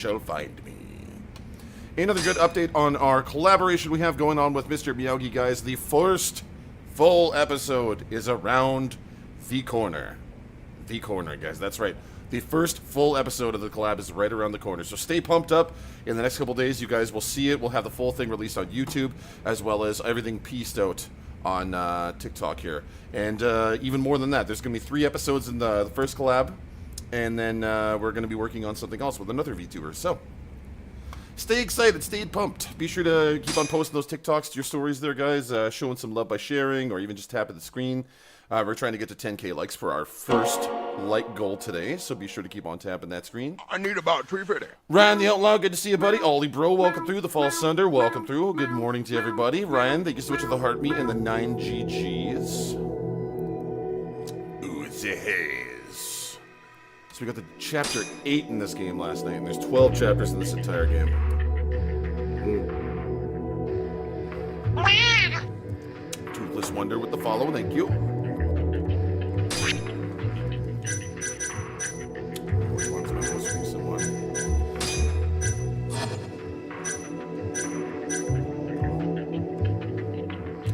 shall find me. Another good update on our collaboration we have going on with Mr. Miyagi, guys. The first full episode is around the corner. The corner, guys. That's right. The first full episode of the collab is right around the corner. So stay pumped up. In the next couple days, you guys will see it. We'll have the full thing released on YouTube, as well as everything pieced out on TikTok here. And even more than that, there's going to be 3 episodes in the first collab. And then we're going to be working on something else with another VTuber. So stay excited, stay pumped. Be sure to keep on posting those TikToks to your stories there, guys. Showing some love by sharing or even just tapping the screen. We're trying to get to 10K likes for our first like goal today, so be sure to keep on tapping that screen. I need about 350. Ryan the Outlaw, good to see you, buddy. Ollie Bro, welcome through. The False Sunder, welcome through. Good morning to everybody. Ryan, thank you so much for the heart meat and the 9 GGs. Ooh, it's a haze. So we got the chapter 8 in this game last night, and there's 12 chapters in this entire game. Toothless Wonder with the follow, thank you. Which one's my most recent one?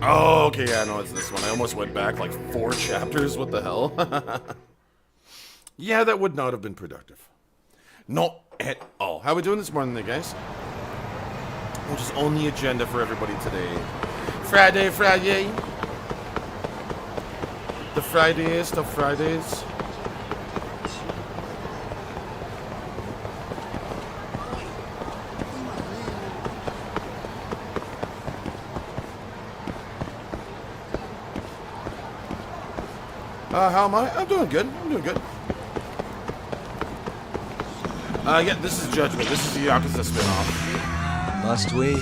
Oh, okay, yeah, no, it's this one. I almost went back like 4 chapters. What the hell? Yeah, that would not have been productive. Not at all. How are we doing this morning, then, guys? Which is on the agenda for everybody today. Friday. The Fridays of Fridays. How am I? I'm doing good. Yeah, this is Judgment. This is the Yakuza spinoff. Must we?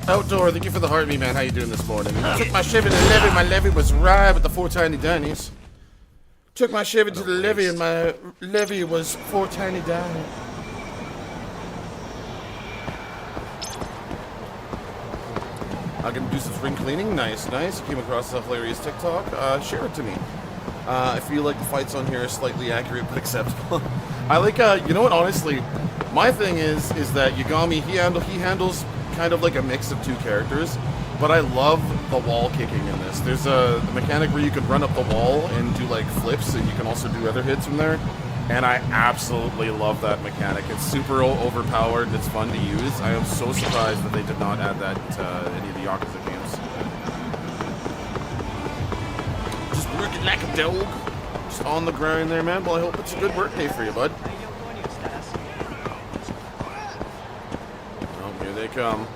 Outdoor, thank you for the heart me, man. How you doing this morning? Took my Chevy to the levee. My levee was rye with the 4 tiny Dannies. Took my Chevy to the levee, and my levee was 4 tiny Dannies. I'm gonna do some spring cleaning. Nice. Came across a hilarious TikTok. Share it to me. I feel like the fights on here are slightly accurate but acceptable. I like, you know what? Honestly, my thing is that Yagami he handles kind of like a mix of 2 characters, but I love the wall kicking in this. There's a mechanic where you can run up the wall and do like flips, and you can also do other hits from there. And I absolutely love that mechanic. It's super overpowered. It's fun to use. I am so surprised that they did not add that to any of the Yakuza games. Just working like a dog. Just on the grind there, man. Well, I hope it's a good work day for you, bud. Oh, here they come.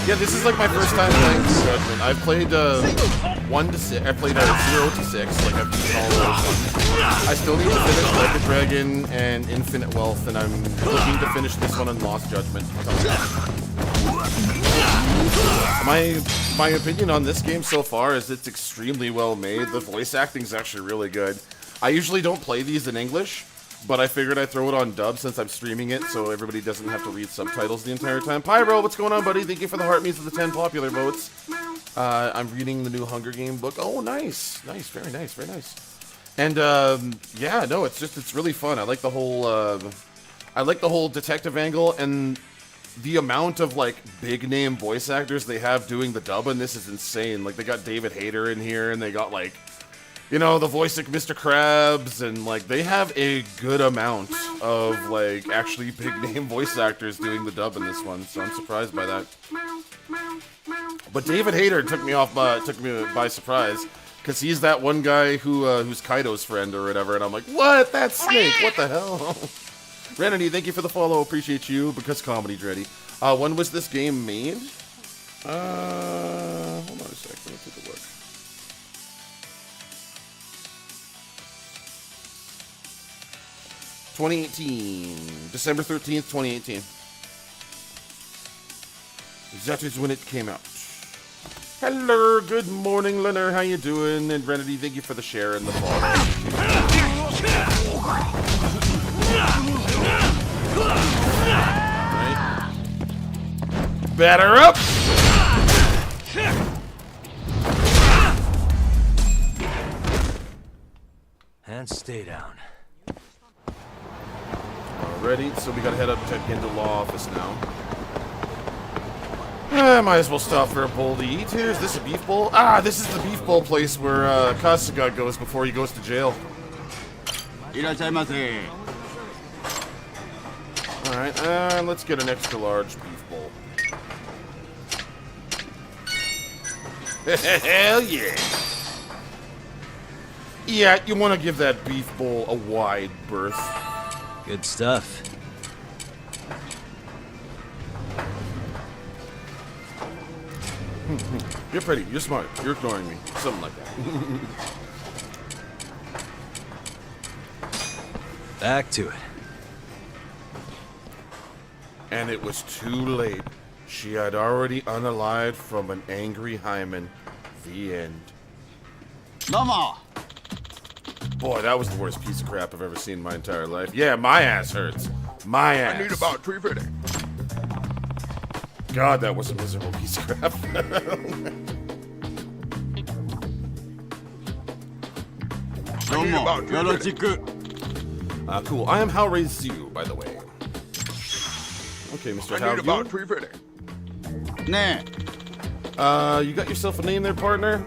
Yeah, this is like my first time playing Judgment. I've played 1 to 6. I played 0 to 6. Like I've beaten all those ones. I still need to finish Like a Dragon and Infinite Wealth, and I'm looking to finish this one in Lost Judgment. My opinion on this game so far is it's extremely well made. The voice acting is actually really good. I usually don't play these in English, but I figured I'd throw it on dub since I'm streaming it, so everybody doesn't have to read subtitles the entire time. Pyro, what's going on, buddy? Thank you for the heart meats of the 10 popular votes. I'm reading the new Hunger Game book. Oh, nice. Very nice. And, yeah, no, it's really fun. I like the whole detective angle, and the amount of, like, big-name voice actors they have doing the dub in this is insane. Like, they got David Hayter in here, and they got, like, you know, the voice of Mr. Krabs, and, like, they have a good amount of, like, actually big-name voice actors doing the dub in this one, so I'm surprised by that. But David Hayter took me by surprise, because he's that one guy who's Kaido's friend or whatever, and I'm like, what? That's Snake, what the hell? Renity, thank you for the follow, appreciate you, because comedy's ready. When was this game made? Hold on a sec, let me take a look. 2018. December 13th, 2018. That is when it came out. Hello, good morning, Leonard. How you doing? And Renity, thank you for the share and the follow. Right. Batter up! And stay down. Alrighty, so we gotta head up to into law office now. I might as well stop for a bowl to eat. Here's this a beef bowl? Ah, this is the beef bowl place where Kasuga goes before he goes to jail. Alright, let's get an extra large beef bowl. Hell yeah! Yeah, you want to give that beef bowl a wide berth. Good stuff. You're pretty, you're smart, you're ignoring me. Something like that. Back to it. And it was too late. She had already unalived from an angry hymen. The end. Mama! Boy, that was the worst piece of crap I've ever seen in my entire life. Yeah, my ass hurts. My ass. I need about 350. God, that was a miserable piece of crap. Cool. I am How Raised You, by the way. Okay, Mr. How. I need about 350. Nah. You got yourself a name there, partner?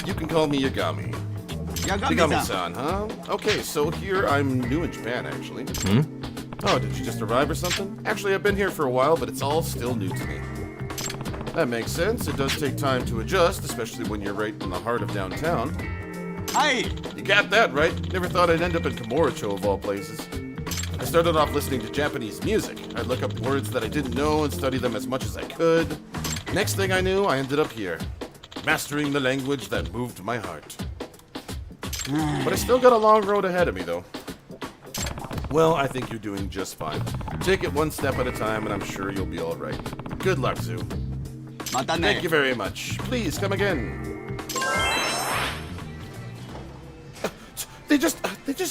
You can call me Yagami. Yagami-san, huh? Okay, so here I'm new in Japan, actually. Oh, did you just arrive or something? Actually, I've been here for a while, but it's all still new to me. That makes sense. It does take time to adjust, especially when you're right in the heart of downtown. Hey! You got that right. Never thought I'd end up in Kamurocho of all places. I started off listening to Japanese music. I'd look up words that I didn't know and study them as much as I could. Next thing I knew, I ended up here, mastering the language that moved my heart. But I still got a long road ahead of me, though. Well, I think you're doing just fine. Take it one step at a time, and I'm sure you'll be all right. Good luck, Zoo. Thank you very much. Please, come again. They just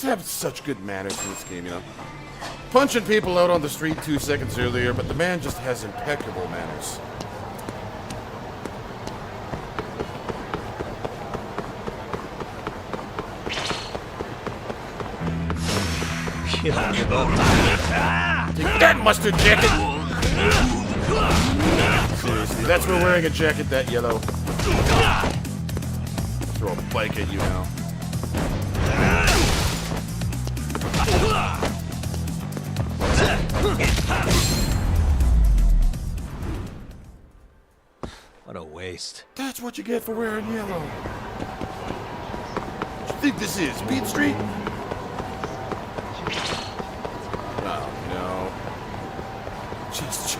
have such good manners in this game, you know. Punching people out on the street 2 seconds earlier, but the man just has impeccable manners. Take that, mustard jacket! Seriously, that's for wearing a jacket that yellow. Throw a bike at you now. What a waste. That's what you get for wearing yellow. What you think this is, Beat Street? Oh, no.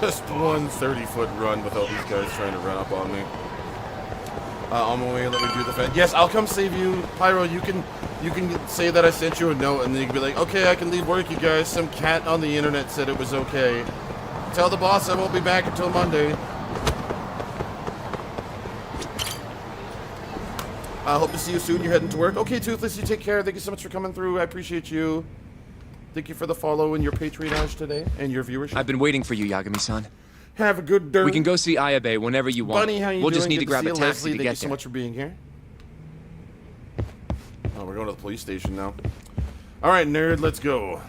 Just one 30-foot run without these guys trying to run up on me. On my way, let me do the fence. Yes, I'll come save you. Pyro, you can say that I sent you a note, and then you can be like, okay, I can leave work, you guys. Some cat on the internet said it was okay. Tell the boss I won't be back until Monday. I hope to see you soon. You're heading to work. Okay, Toothless, you take care. Thank you so much for coming through. I appreciate you. Thank you for the follow and your patronage today and your viewership. I've been waiting for you, Yagami-san. Have a good day. We can go see Ayabe whenever you want. Bunny, how you we'll doing? just need to grab a taxi Leslie, to thank get you so there. much for being here. Oh, we're going to the police station now. All right, nerd, let's go.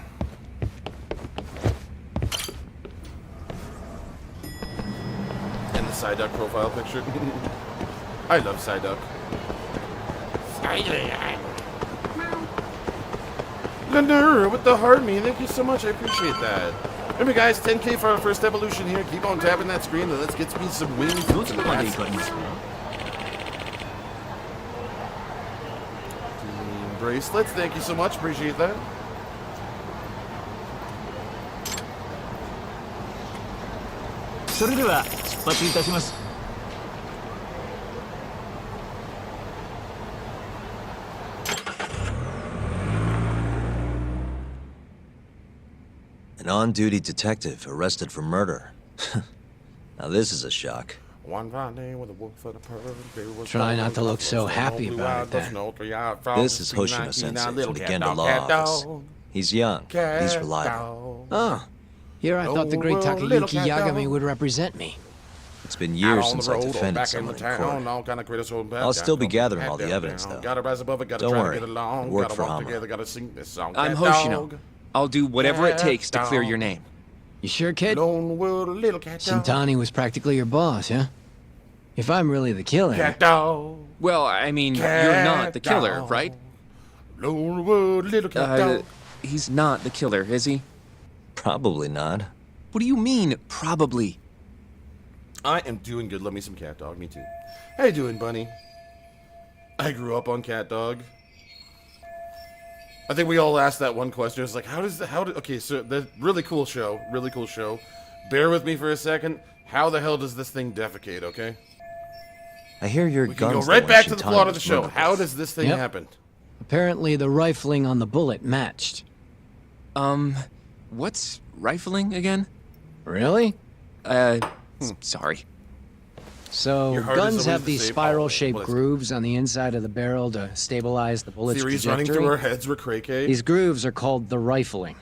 And the Psyduck profile picture. I love Psyduck. Leonard with the heart me. Thank you so much. I appreciate that. Remember, guys, 10K for our first evolution here. Keep on tapping that screen and let's get me some wings. Bracelets. Thank you so much. Appreciate that. On-duty detective arrested for murder. Now this is a shock. One fine day with a wolf for the pearl, there was Try no not to look so happy blue about eyed, it, then. there's no three-eyed frog, This just is Hoshino 399, Sensei little from the cat Gendo dog, Law cat Office. dog, He's young, but he's cat reliable. dog. Oh, here I thought the great Oh, little Takayuki cat Yagami dog. would represent me. It's been Out years on the since I road or defended back in someone the in town, court. all kind of critters hold back I'll still be down, gathering hat all the down, evidence, down. though. Gotta rise above it, gotta Don't try worry, to get along, it worked gotta for walk Hama. together, gotta sing this song. I'm Cat Hoshino. dog, I'll do whatever it cat takes to clear your dog. name. You sure, kid? Lone world, little cat dog. Shintani was practically your boss, huh? If I'm really the killer... Cat dog. Well, I mean, Cat you're not the killer, dog. right? Lone world, little cat dog. He's not the killer, is he? Probably not. What do you mean, probably? I am doing good. Love me some cat dog. Me too. How you doing, bunny? I grew up on cat dog. I think we all asked that one question. It's like, okay, so the really cool show. Really cool show. Bear with me for a second. How the hell does this thing defecate, okay? I hear your We can guns. go right the one back to the Shintani plot of was the show. murdered How with. does this thing Yep. happen? Apparently the rifling on the bullet matched. What's rifling again? Really? Sorry. So, Your heart is guns always have the these same- spiral-shaped what is it? grooves on the inside of the barrel to stabilize the bullet's Theories running trajectory. through our heads were cray-cray. These grooves are called the rifling,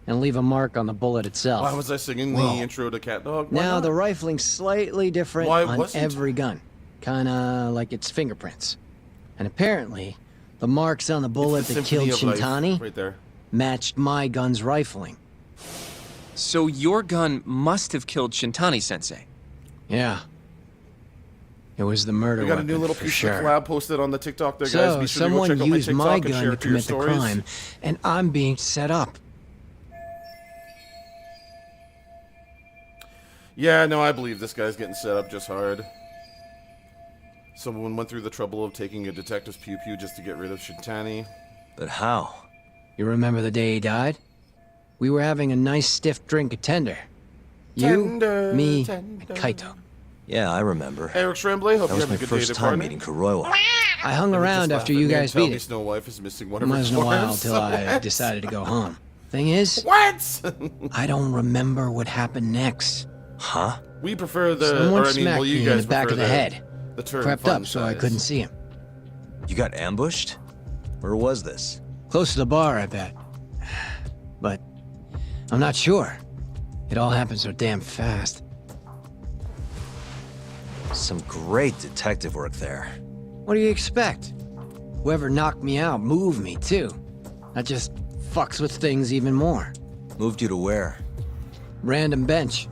and leave a mark on the bullet itself. Why was I singing the intro to Cat Dog? Why Now, not? the rifling's slightly different Why on wasn't? every gun. Kinda like its fingerprints. And apparently, the marks on the bullet The that killed symphony of life, Shintani right there. matched my gun's rifling. So your gun must have killed Shintani-sensei. Yeah. It was the murder We got a weapon, new little for piece sure. of collab posted on the TikTok there, guys. So, Be sure to go someone check out my used TikTok my and gun share to it to your commit the stories. crime, and I'm being set up. Yeah, no, I believe this guy's getting set up just hard. Someone went through the trouble of taking a detective's pew-pew just to get rid of Shintani. But how? You remember the day he died? We were having a nice stiff drink at Tender. You, Tender, me, tender. and Kaito. Yeah, I remember. Eric Tremblay, hope That you was have my a good first day, time partner. meeting Kuroiwa. I hung around after you guys tell beat me it. Snow Wife is missing one It of her wasn't a while dwarves. till I decided to go home. Thing is, What? I don't remember what happened next. Huh? We prefer the. Someone or, I mean, smacked well, you me in guys the back prefer of the head. The term Crept fun up so I size. couldn't see him. You got ambushed? Where was this? Close to the bar, I bet. But I'm not sure. It all happened so damn fast. Some great detective work there. What do you expect? Whoever knocked me out moved me, too. That just fucks with things even more. Moved you to where? Random bench.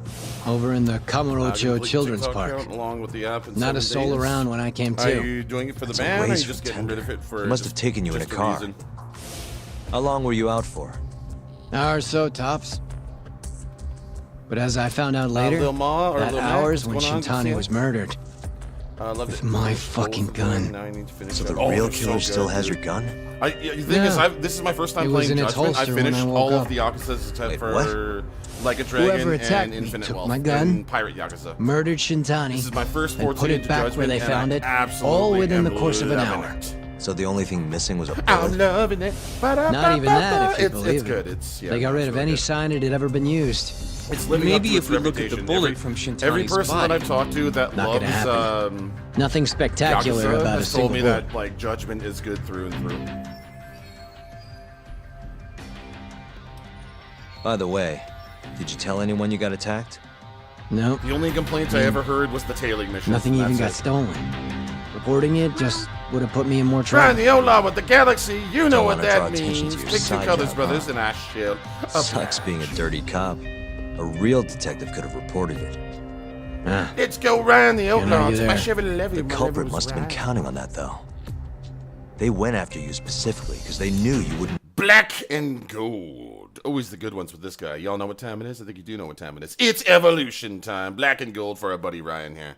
Over in the I'll Kamurocho complete Children's TikTok Park. account along with the app in Not a 7 soul days. around when I came Are to. you doing it for the That's a ban, or are you waste just for getting rid of Tender. it for? It must just- have taken you in a just a car. reason? How long were you out for? Hour or so, tops. But as I found out later, Lil Ma or that Lil Mac, hour's what's when going on? Shintani was murdered. Loved With it. my Finished fucking both of gun. them, now I need to finish So the them. Oh, real they're so killer still good, has dude. your gun? The thing is, Yeah. this is my first time It was playing in its Judgment. I holster when finished I woke all up. of the Yakuzas except Wait, for what? Like a Dragon Whoever attacked and me Infinite took Wealth my gun, and Pirate Yakuza. Murdered Shintani, This is my first and fortune put it into back Judgment, where they and found I it, absolutely all within the am course of an loving hour. it. So the only thing missing was a I'm bullet? loving it. Not even that, if you It's believe it. good. It's yeah. They got rid it's of really any good. sign it had ever been used. It's living Maybe up to if its we look at the reputation. bullet from Shintani's every person that body. I've talked to that Not gonna loves Nothing spectacular Yakuza about a has single told me bullet. that like Judgment is good through and through. By the way, did you tell anyone you got attacked? Nope, The only complaints I ever heard was the tailing mission. nothing even got That's it. stolen. Reporting it just would have put me in more Trying trouble. the Ola with the galaxy, you know Don't what wanna draw that attention means. to your Pick two side colors, job, brothers, huh? and I shall. Sucks being a dirty cop. A real detective could have reported it. Ah, Let's go round the Can't argue outlaws. My there. Chevy Levy. The my culprit lever was must have been right. counting on that, though. They went after you specifically because they knew you wouldn't. Black and gold. Always the good ones with this guy. Y'all know what time it is? I think you do know what time it is. It's evolution time. Black and gold for our buddy Ryan here.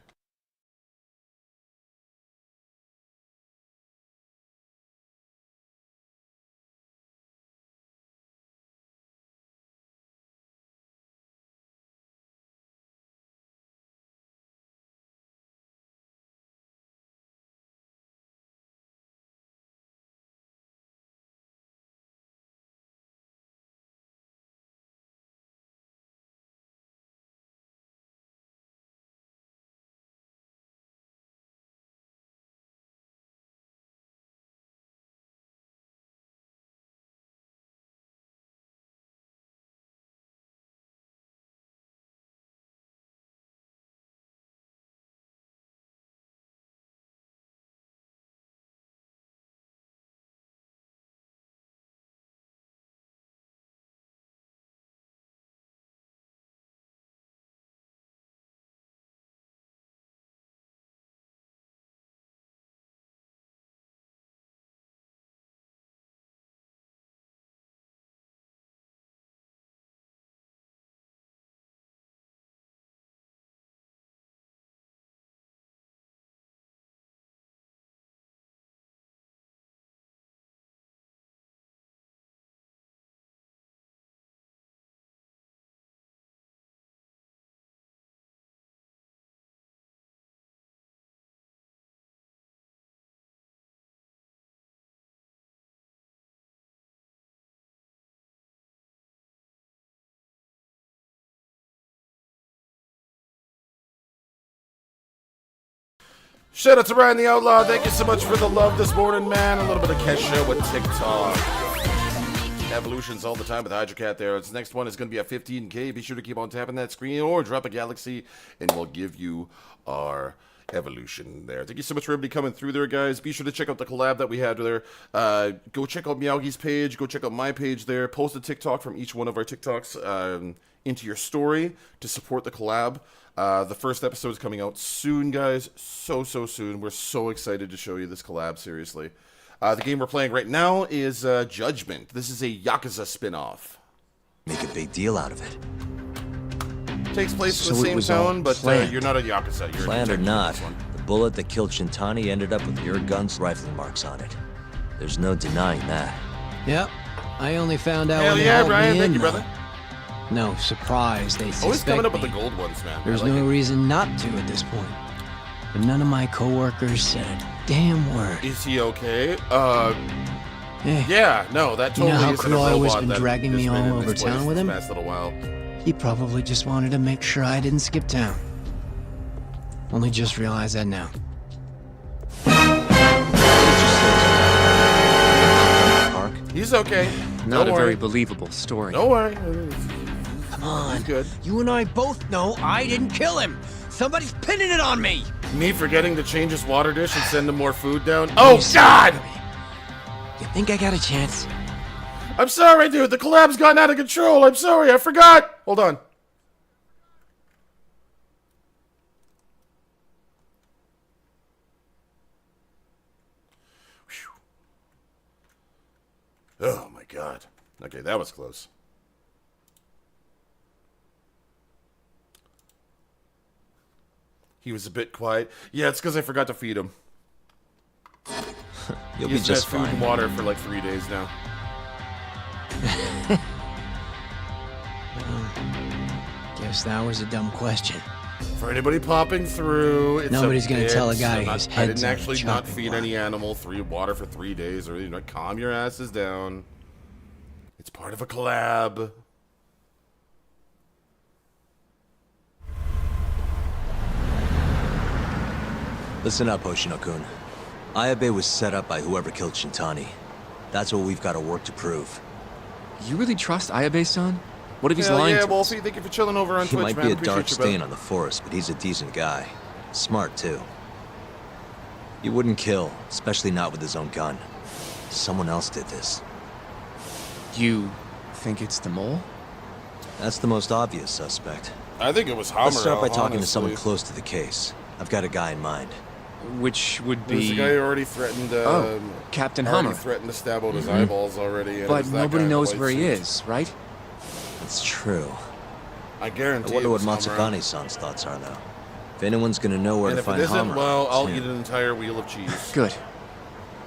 Shout out to Ryan the Outlaw. Thank you so much for the love this morning, man. A little bit of Kesha with TikTok. Evolutions all the time with Hydra Cat there. This next one is going to be at 15K. Be sure to keep on tapping that screen or drop a galaxy and we'll give you our evolution there. Thank you so much for everybody coming through there, guys. Be sure to check out the collab that we had there. Go check out Meowgi's page. Go check out my page there. Post a TikTok from each one of our TikToks into your story to support the collab. The first episode is coming out soon, guys. So soon. We're so excited to show you this collab, seriously. The game we're playing right now is Judgment. This is a Yakuza spin-off. Make a big deal out of it. Takes place So in it the same was all town, but planned. you're not a Yakuza. You're a Planned or detective in not, this one. the bullet that killed Shintani ended up with your gun's rifling marks on it. There's no denying that. Yep. I only found out Hell when they yeah, hauled Brian. me Thank in, you, though. brother. No surprise they Always suspect coming up with me. the gold ones, man. There's I like no it. reason not to at this point. But none of my coworkers said a damn word. Is he okay? Eh, Yeah, no, that You know totally how isn't a Croy always robot been that dragging has me been all in over this place town with this him? past little while. he probably just wanted to make sure I didn't skip town. Only just realized that now. Park? He's okay. Not Don't a worry. very believable story. Don't worry. Come on. He's good. You and I both know I didn't kill him. Somebody's pinning it on me. Me forgetting to change his water dish and send him more food down. Oh, God! You think I got a chance? I'm sorry, dude. The collab's gotten out of control. I'm sorry. I forgot. Hold on. Whew. Oh, my God. Okay, that was close. He was a bit quiet. Yeah, it's because I forgot to feed him. You'll be He's just had food fine. and water for like 3 days now. Guess that was a dumb question. For anybody popping through, it's Nobody's gonna bit. tell a guy I'm not- his I head's didn't on the actually not chopping feed block. any animal water for 3 days, or calm your asses down. It's part of a collab. Listen up, Hoshino-kun. Ayabe was set up by whoever killed Shintani. That's what we've got to work to prove. You really trust Ayabe-san? What if he's Hell lying yeah, to us? Wolfie, thank you for chilling over on He Twitch, might man. be a dark Appreciate you, brother. stain on the force, but he's a decent guy. Smart, too. He wouldn't kill, especially not with his own gun. Someone else did this. You think it's the mole? That's the most obvious suspect. I think it was Hammer. Let's start by talking to honestly. someone close to the case. I've got a guy in mind. Which would There's be... a guy who already threatened. Oh, Captain already Hammer. threatened to stab out his eyeballs already. And it But was that nobody guy in the knows white where he suit. is, right? That's true. I I guarantee. wonder it what was Hammer. Matsukane-san's thoughts are, though. If anyone's gonna know where And to if it find isn't, Hammer, well, I'll it's eat him. an entire wheel of cheese. Good.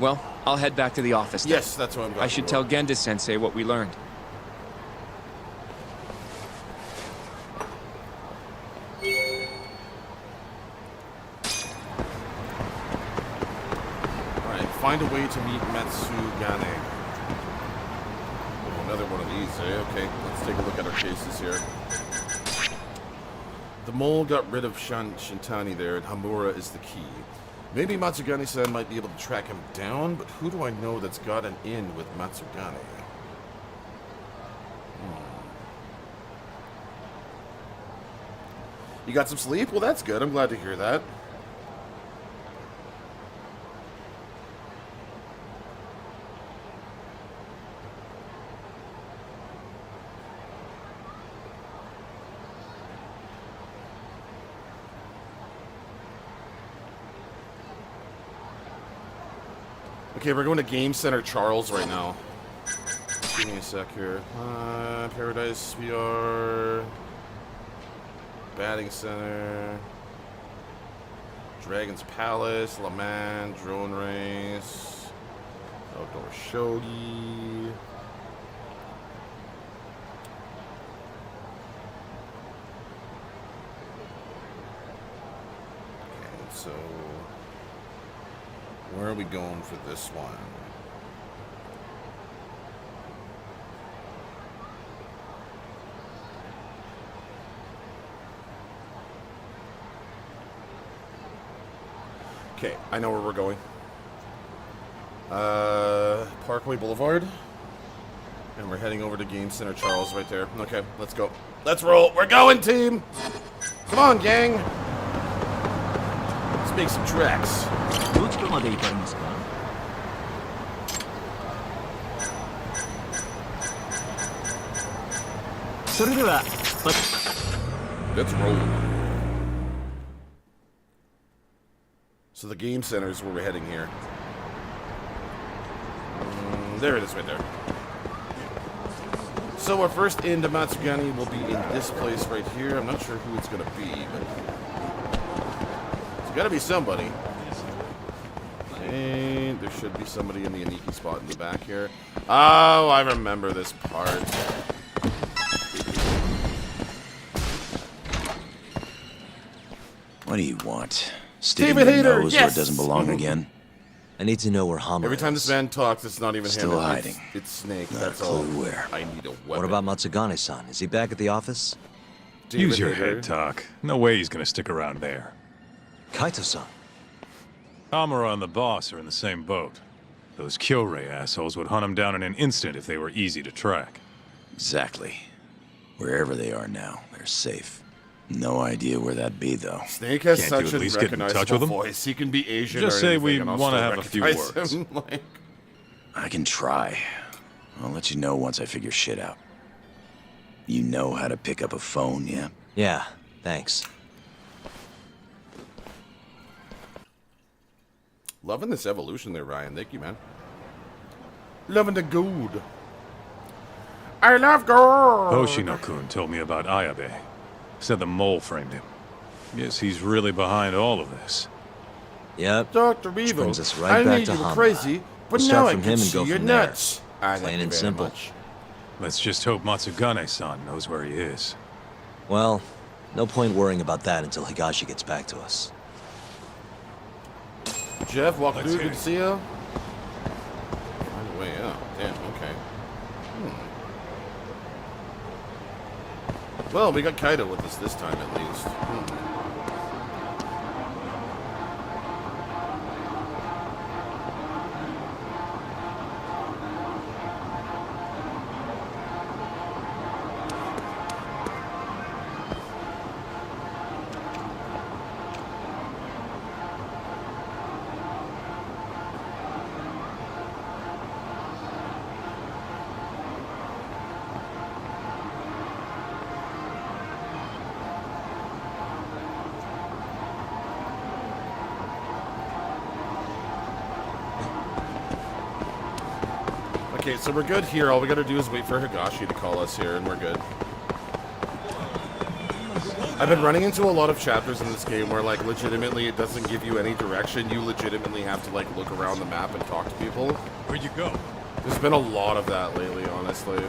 Well, I'll head back to the office then. Yes, that's what I'm going I should tell Genda-sensei what we learned. Alright, find a way to meet Matsugane. Oh, another one of these, eh? Okay, let's take a look at our cases here. The mole got rid of Shintani there, and Hamura is the key. Maybe Matsugane-san might be able to track him down, but who do I know that's got an in with Matsugane? You got some sleep? Well, that's good. I'm glad to hear that. Okay, we're going to Game Center Charles right now. Give me a sec here. Paradise VR. Batting Center. Dragon's Palace. Le Mans. Drone Race. Outdoor Shogi. Okay, so... where are we going for this one? Okay, I know where we're going. Parkway Boulevard. And we're heading over to Game Center Charles right there. Okay, let's go. Let's roll. We're going, team! Come on, gang! Let's make some tracks. どちらまで行かれますか? Let's roll. So the Game Center is where we're heading here. There it is right there. So our first into Matsugani will be in this place right here. I'm not sure who it's going to be, but it's got to be somebody. And there should be somebody in the Aniki spot in the back here. Oh, I remember this part. What do you want? Sticking David your Hayter, nose yes! where it doesn't belong again? I need to know where Hamura Every time is. this man talks, it's not even Still him. hiding. It's Snake. Not That's a all. clue where. I need a weapon. What about Matsugane-san? Is he back at the office? David Use your Hayter. head, Talk. No way he's gonna stick around there. Kaito-san. Amara and the boss are in the same boat. Those Kyorei assholes would hunt him down in an instant if they were easy to track. Exactly. Wherever they are now, they're safe. No idea where that'd be, though. Snake has Can't you such at a least get in touch recognizable with him? voice. He can be Asian Just or say anything, we and I'll wanna still have a few recognize words. him. Like, I can try. I'll let you know once I figure shit out. You know how to pick up a phone, yeah? Yeah, thanks. loving this evolution there, Ryan. Thank you, man. Loving the gold. I love gold. Hoshino-kun told me about Ayabe. Said the mole framed him. Yes, he's really behind all of this. Yep. Dr. Which Beaver, brings us right I back knew to you were Hama. crazy, but We'll now start I from can him and see go you're from there. nuts. Thank Plain you and very simple. much. Let's just hope Matsugane-san knows where he is. Well, no point worrying about that until Higashi gets back to us. Jeff, walk Let's through. hit Good it. to see you. Find a way out. Damn. Okay. Well, we got Kaido with us this time, at least. Okay, so we're good here. All we gotta do is wait for Higashi to call us here, and we're good. I've been running into a lot of chapters in this game where, like, legitimately it doesn't give you any direction. You legitimately have to, like, look around the map and talk to people. Where'd you go? There's been a lot of that lately, honestly.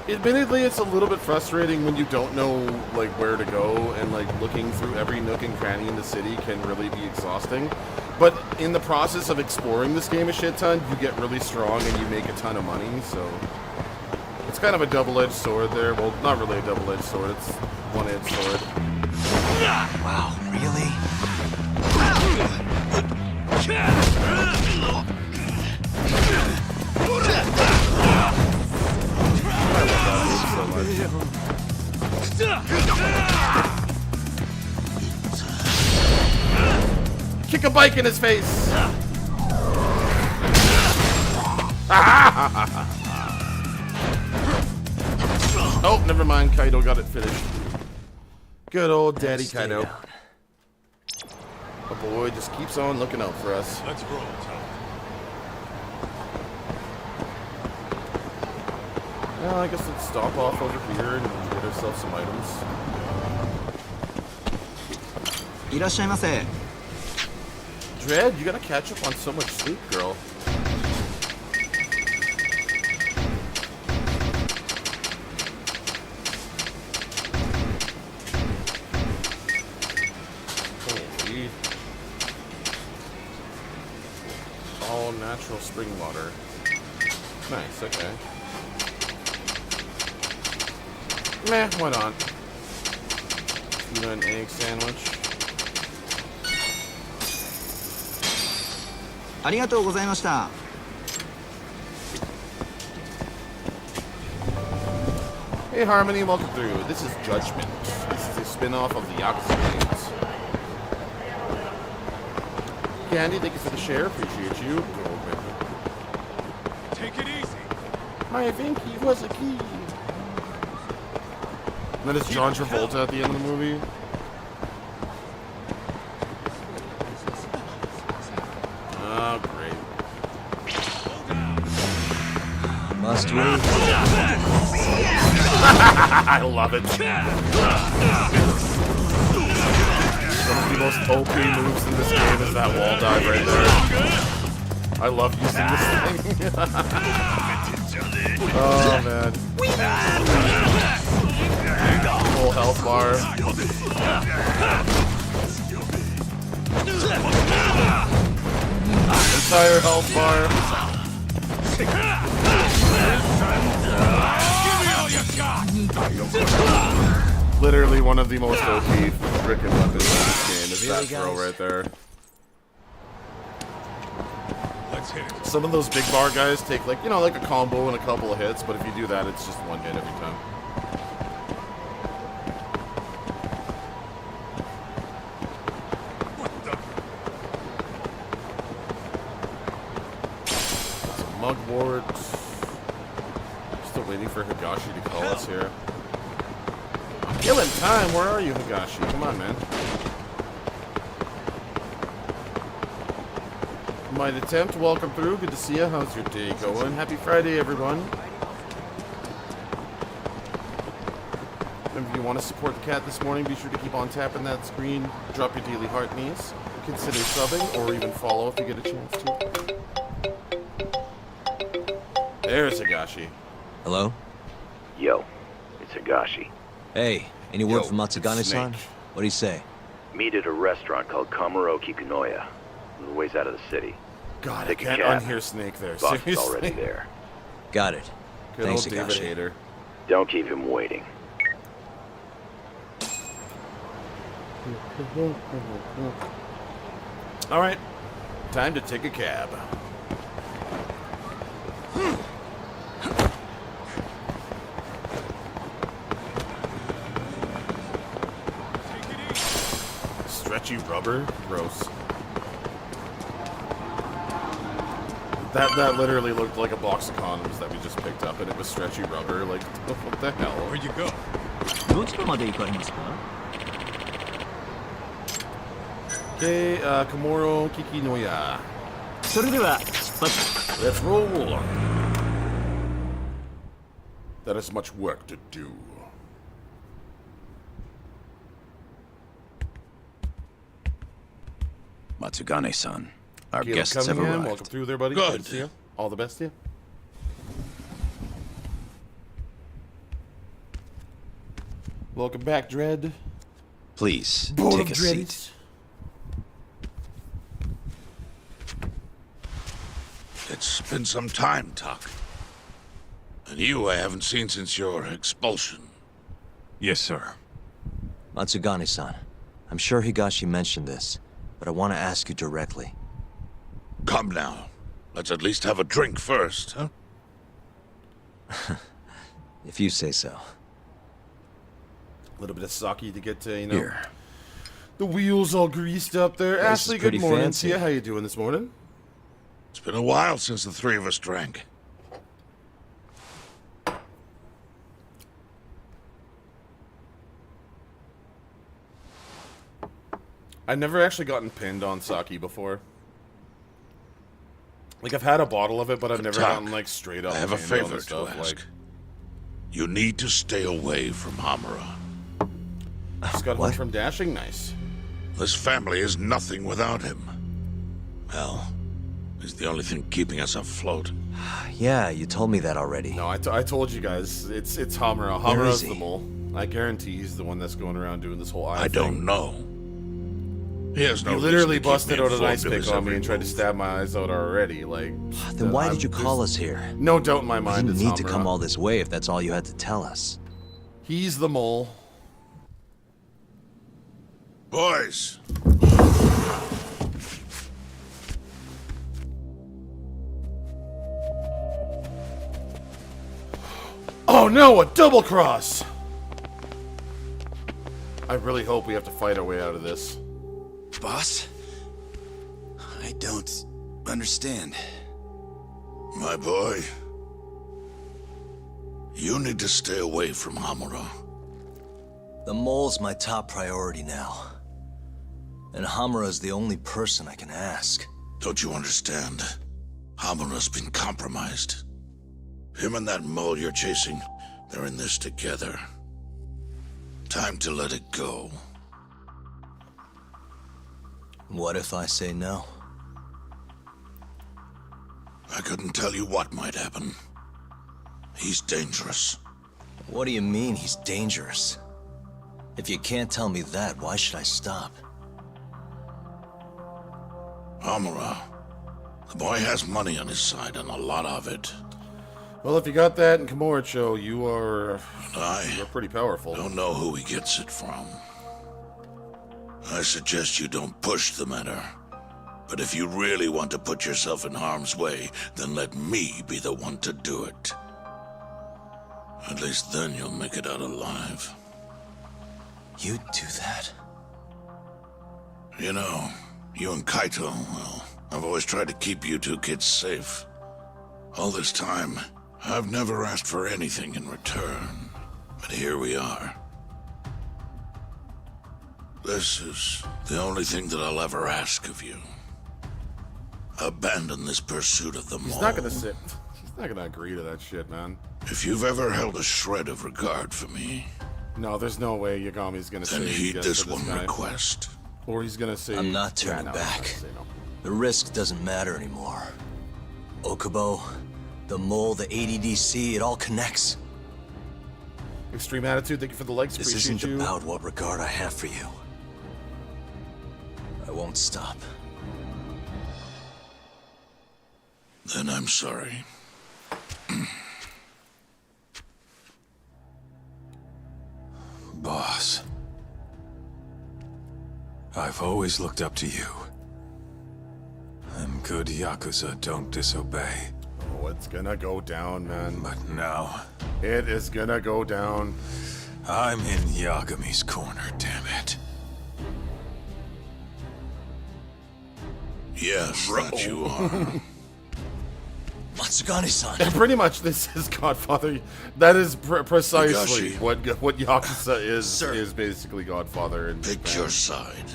Admittedly, it's a little bit frustrating when you don't know, like, where to go, and, like, looking through every nook and cranny in the city can really be exhausting. But in the process of exploring this game a shit ton, you get really strong and you make a ton of money, so... It's kind of a double-edged sword there. Well, not really a double-edged sword, it's one-edged sword. Wow, really? Kick a bike in his face! Oh, never mind. Kaido got it finished. Good old Daddy Stay Kaido. down. The boy just keeps on looking out for us. Let's roll, Talk. Well, I guess let's stop off over here and get ourselves some items. いらっしゃいませ。 Dread, you gotta catch up on so much sleep, girl. Holy. All natural spring water. Nice, okay. Meh, why not? Tuna and egg sandwich. ありがとうございました。 Hey Harmony, welcome through. This is Judgment. This is a spin-off of the Yakuza games. Candy, thank you for the share. Appreciate you. Take it easy. I think he was a key. And then it's John Travolta at the end of the movie. Oh, great. Must we? I love it. One of the most OP moves in this game is that wall dive right there. I love using this thing. Oh man. Full health bar. Entire health bar. Literally one of the most OP freaking weapons in this game is that throw right there. Let's hit it. Some of those big bar guys take like, you know, like a combo and a couple of hits, but if you do that, it's just one hit every time. Some mugboard. Still waiting for Higashi to call us here. I'm killing time. Where are you, Higashi? Come on, man. Might attempt. Welcome through. Good to see you. How's your day going? Happy Friday, everyone. If you want to support the cat this morning, be sure to keep on tapping that screen. Drop your daily heart knees. Consider subbing or even follow if you get a chance to. There's Higashi. Hello? Yo, it's Higashi. Hey, any word Yo, from Matsugane-san? Snake. What'd he say? Meet at a restaurant called Kamuro Kikunoya. A little ways out of the city. God, I Take a can't cab. unhear Snake there. Boss is Seriously. already there. Got it. Good Thanks, old David Higashi. Hater. Don't keep him waiting. All right, time to take a cab. Stretchy rubber? Gross. That literally looked like a box of condoms that we just picked up, and it was stretchy rubber. Like, what the hell? Where'd you go? どちらまで行かれますか? Okay, Komoro Kikinoya. それでは出発. Let's roll. That is much work to do. Matsugane-san, our Caleb guests have Cunningham, arrived. welcome through there, buddy. Good. to see you. All the best to you. Welcome back, Dread. Please, Board take of a Dreadies. seat. It's been some time, Tuck. And you I haven't seen since your expulsion. Yes, sir. Matsugane-san, I'm sure Higashi mentioned this, but I want to ask you directly. Come now. Let's at least have a drink first, huh? If you say so. A little bit of sake to get to, you know, Here. the wheels all greased up there. Place is Ashley, good pretty morning fancy. to you. How you doing this morning? It's been a while since the three of us drank. I've never actually gotten pinned on sake before. Like, I've had a bottle of it, but I've never Tuck, gotten, like, straight up I have a pinned on favor the to stuff. ask. Like, You need to stay away from Hamura. just got home What? from dashing. Nice. This family is nothing without him. Well, he's the only thing keeping us afloat. Yeah, you told me that already. No, I told you guys. It's Hamura. Where Hamura's is the he? mole. I guarantee he's the one that's going around doing this whole eye I thing. don't know. He has no He reason literally to keep busted me out an informed ice of pick his on me every and tried to move. stab my eyes out already. Like, Then why did you there's call us here? No doubt in my You mind didn't it's need to Hamura. come all this way if that's all you had to tell us. He's the mole. Boys, Oh no, a double cross! I really hope we have to fight our way out of this. Boss? I don't understand. My boy, you need to stay away from Hamura. The mole's my top priority now. And Hamura's the only person I can ask. Don't you understand? Hamura's been compromised. Him and that mole you're chasing, they're in this together. Time to let it go. What if I say no? I couldn't tell you what might happen. He's dangerous. What do you mean he's dangerous? If you can't tell me that, why should I stop? Hamura. The boy has money on his side, and a lot of it. Well, if you got that in Kamurocho, you're I pretty powerful. don't know who he gets it from. I suggest you don't push the matter. But if you really want to put yourself in harm's way, then let me be the one to do it. At least then you'll make it out alive. You'd do that? You know, you and Kaito, well, I've always tried to keep you two kids safe. All this time, I've never asked for anything in return. But here we are. This is the only thing that I'll ever ask of you. Abandon this pursuit of the mole. He's not gonna sit. He's not gonna agree to that shit, man. If you've ever held a shred of regard for me, No, there's no way Yagami's gonna then say heed yes this to one guy. request. Or he's gonna say... I'm not Yeah, turning no, he's not back. gonna say no. The risk doesn't matter anymore. Okubo, the mole, the ADDC, it all connects. Extreme attitude, thank you for the likes, This appreciate isn't you. about what regard I have for you. I won't stop. Then I'm sorry. Boss. I've always looked up to you. And good Yakuza don't disobey. Oh, it's gonna go down, man. But now, It is gonna go down. I'm in Yagami's corner, damn it. Yes, that you are. Matsugane-san! Pretty much, this is Godfather. That is precisely Higashi. what Yakuza is. Sir. Is basically Godfather. In Pick Japan. your side.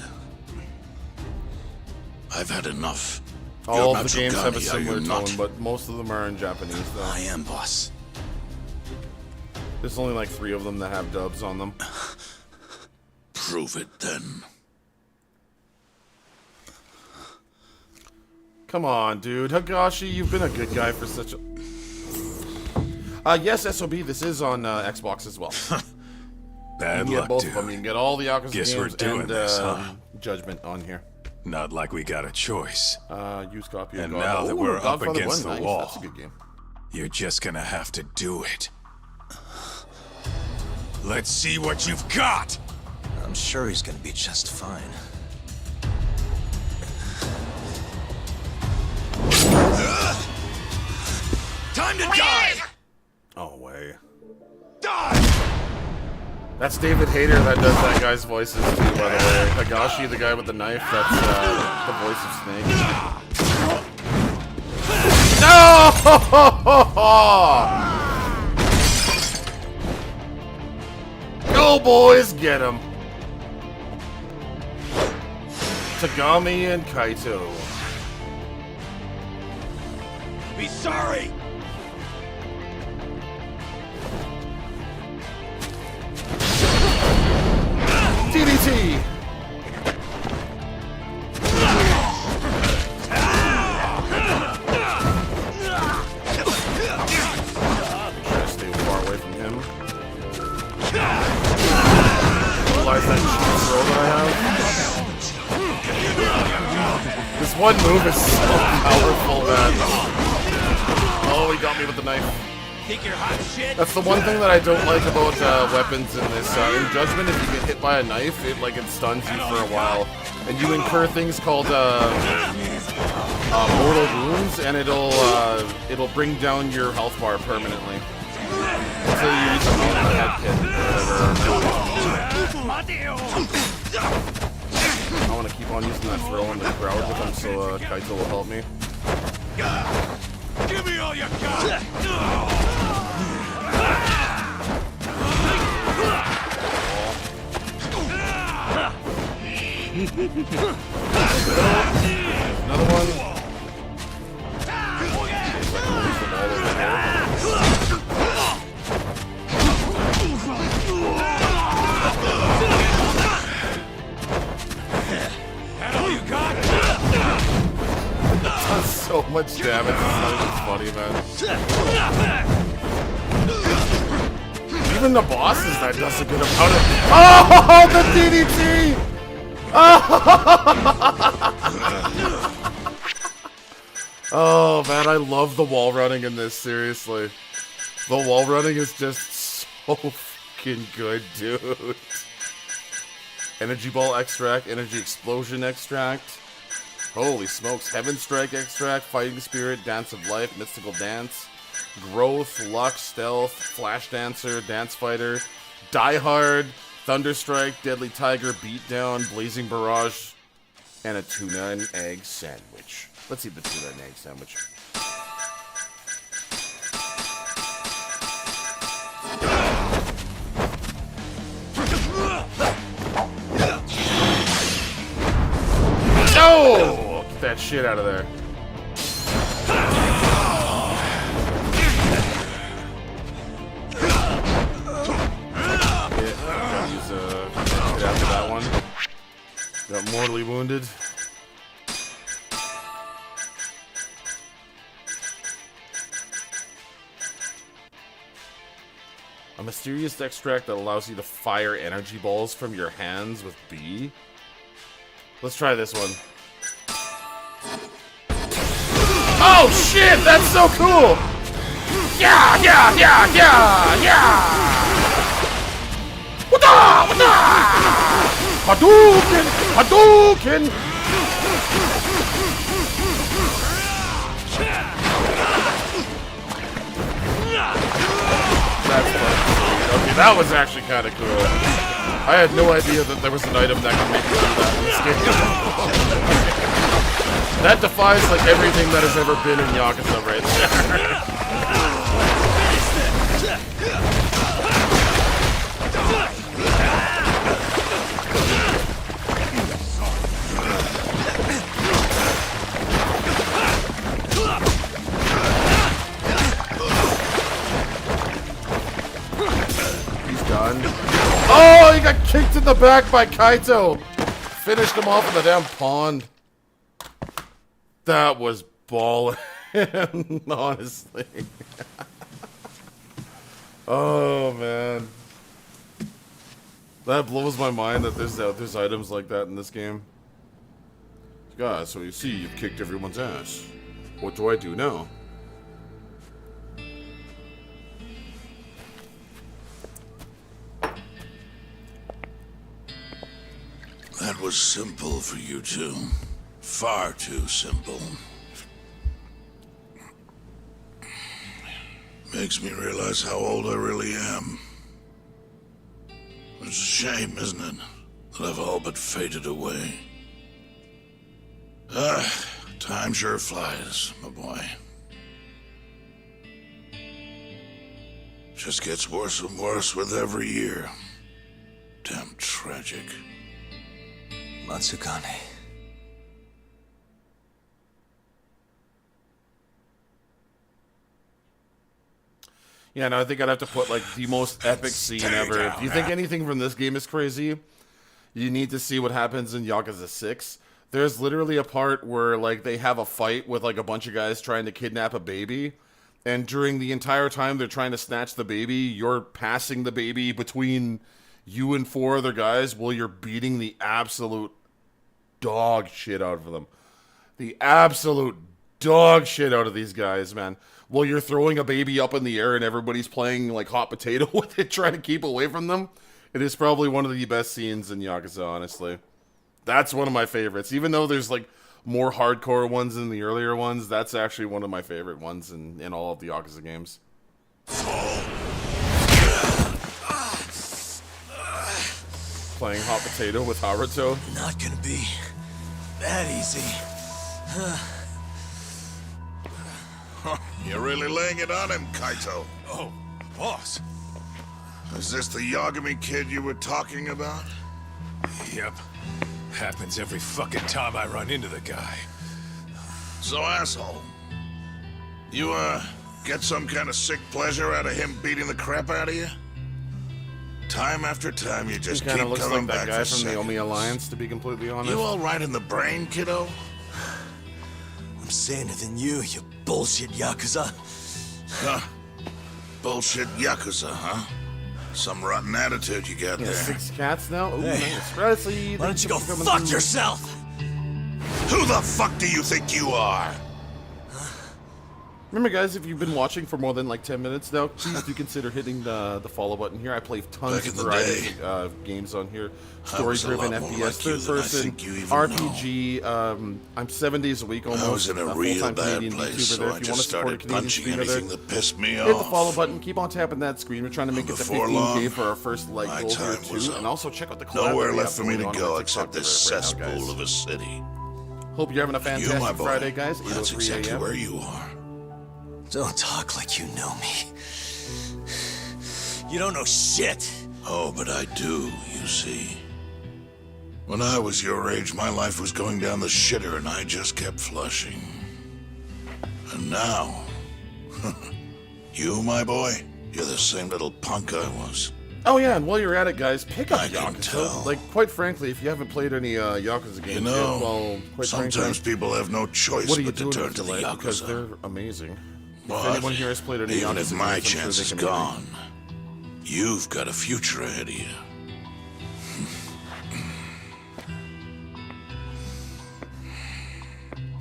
I've had enough. All You're of the games have a Matsugane, are similar you tone, not? but most of them are in Japanese. Though I am, boss. there's only like 3 of them that have dubs on them. Prove it then. Come on, dude. Higashi, you've been a good guy for such a... yes, SOB, this is on Xbox as well. Bad You can get luck, both dude. of them. You can get all the Yakuza Guess we're games doing and this, huh? Judgment on here. Not like we got a choice. Use copy of And God. now that we're up Godfather against 1, the nice. wall. That's a good game. You're just gonna have to do it. Let's see what you've got! I'm sure he's gonna be just fine. Time to die! Oh, way. Die! That's David Hayter that does that guy's voices too, by the way. Higashi, the guy with the knife, that's the voice of Snake. No! Go, boys, get him. Tagami and Kaito. Be sorry! DDT! Try to stay far away from him. Realize that cheap throw that I have. This one move is so powerful, man. Oh, he got me with the knife. That's the one thing that I don't like about weapons in this. In Judgment, if you get hit by a knife, it stuns you for a while, and you incur things called mortal wounds, and it'll bring down your health bar permanently. Let's say you use the head kit or whatever. I want to keep on using that throw in the crowd with him so Kaito will help me. Give me all you got! Another one. That all you got? That's so much damage. It's not even funny, man. Even the bosses that does a good amount of. Oh, the DDT! Oh man, I love the wall running in this, seriously. The wall running is just so fucking good, dude. Energy ball extract, energy explosion extract. Holy smokes, heaven strike extract, fighting spirit, dance of life, mystical dance, growth, luck, stealth, flash dancer, dance fighter, die hard, thunderstrike, deadly tiger, beatdown, blazing barrage, and a tuna and egg sandwich. Let's eat the tuna and egg sandwich. No! Get that shit out of there. Yeah, use hit after that one. Got mortally wounded. A mysterious extract that allows you to fire energy balls from your hands with B. Let's try this one. Oh shit, that's so cool! Yeah, yeah, yeah, yeah, yeah! Wada, wada! Hadouken! Hadouken! That's fun. Okay, that was actually kind of cool. I had no idea that there was an item that could make you do that in this game. That defies like everything that has ever been in Yakuza right there. He's done. Oh, he got kicked in the back by Kaito. Finished him off in the damn pond. That was ballin', honestly. Oh man, that blows my mind that there's items like that in this game. Guys, so you see, you've kicked everyone's ass. What do I do now? That was simple for you two. Far too simple. Makes me realize how old I really am. It's a shame, isn't it, that I've all but faded away. Time sure flies, my boy. Just gets worse and worse with every year. Damn tragic. Matsukane. Yeah, no, I think I'd have to put like the most epic scene ever. If you think anything from this game is crazy, you need to see what happens in Yakuza 6. There's literally a part where like they have a fight with like a bunch of guys trying to kidnap a baby, and during the entire time they're trying to snatch the baby, you're passing the baby between you and 4 other guys while you're beating the absolute dog shit out of them. The absolute dog shit out of these guys, man. While you're throwing a baby up in the air and everybody's playing like hot potato with it, trying to keep away from them. It is probably one of the best scenes in Yakuza, honestly. That's one of my favorites. Even though there's like more hardcore ones than the earlier ones, that's actually one of my favorite ones in all of the Yakuza games. Playing hot potato with Haruto. Not gonna be that easy. You're really laying it on him, Kaito. Oh, boss. Is this the Yagami kid you were talking about? Yep. Happens every fucking time I run into the guy. So, asshole. You, get some kind of sick pleasure out of him beating the crap out of you? Time after time, you just He kind keep of looks coming like that back guy for from the seconds. Omi Alliance, to be completely honest. You all right in the brain, kiddo? I'm saner than you bullshit Yakuza. Huh. Bullshit Yakuza, huh? Some rotten attitude you got Yeah, there. 6 cats now? Ooh, Hey, nice. Presley, Why don't thank you go for coming fuck through. yourself? Who the fuck do you think you are? Remember, guys, if you've been watching for more than like 10 minutes now, please do consider hitting the follow button here. I play tons Back of in the variety day, of games on here. I was a Story-driven lot more FPS, like you third than I person, think you even RPG. I'm 7 days a week almost. I was in a real full-time bad Canadian place, YouTuber so there. I If you want just to support a started Canadian punching streamer there, anything that pissed me hit the off. follow button. Keep on tapping that screen. We're trying to make it to Before 15K long, for our first like my goal here time was too. up. And also check out the collab Nowhere that we left have for me to going on go our except TikTok this right now, cesspool guys. of a city. Hope you're having a You, fantastic my boy, Friday, guys. that's 8:03 exactly a.m. where you are. Don't talk like you know me. You don't know shit. Oh, but I do, you see. When I was your age, my life was going down the shitter and I just kept flushing. And now, you, my boy, you're the same little punk I was. Oh yeah, and while you're at it, guys, pick up I can Yakuza. tell. Like, quite frankly, if you haven't played any Yakuza games You know, yet, well, quite sometimes frankly, people have no choice what are you but to doing turn with to your the life? Because Yakuza. they're amazing. But If anyone here has played any even Yakuza if my games, I'm sure chance they is can be gone, you've got a future ahead of you.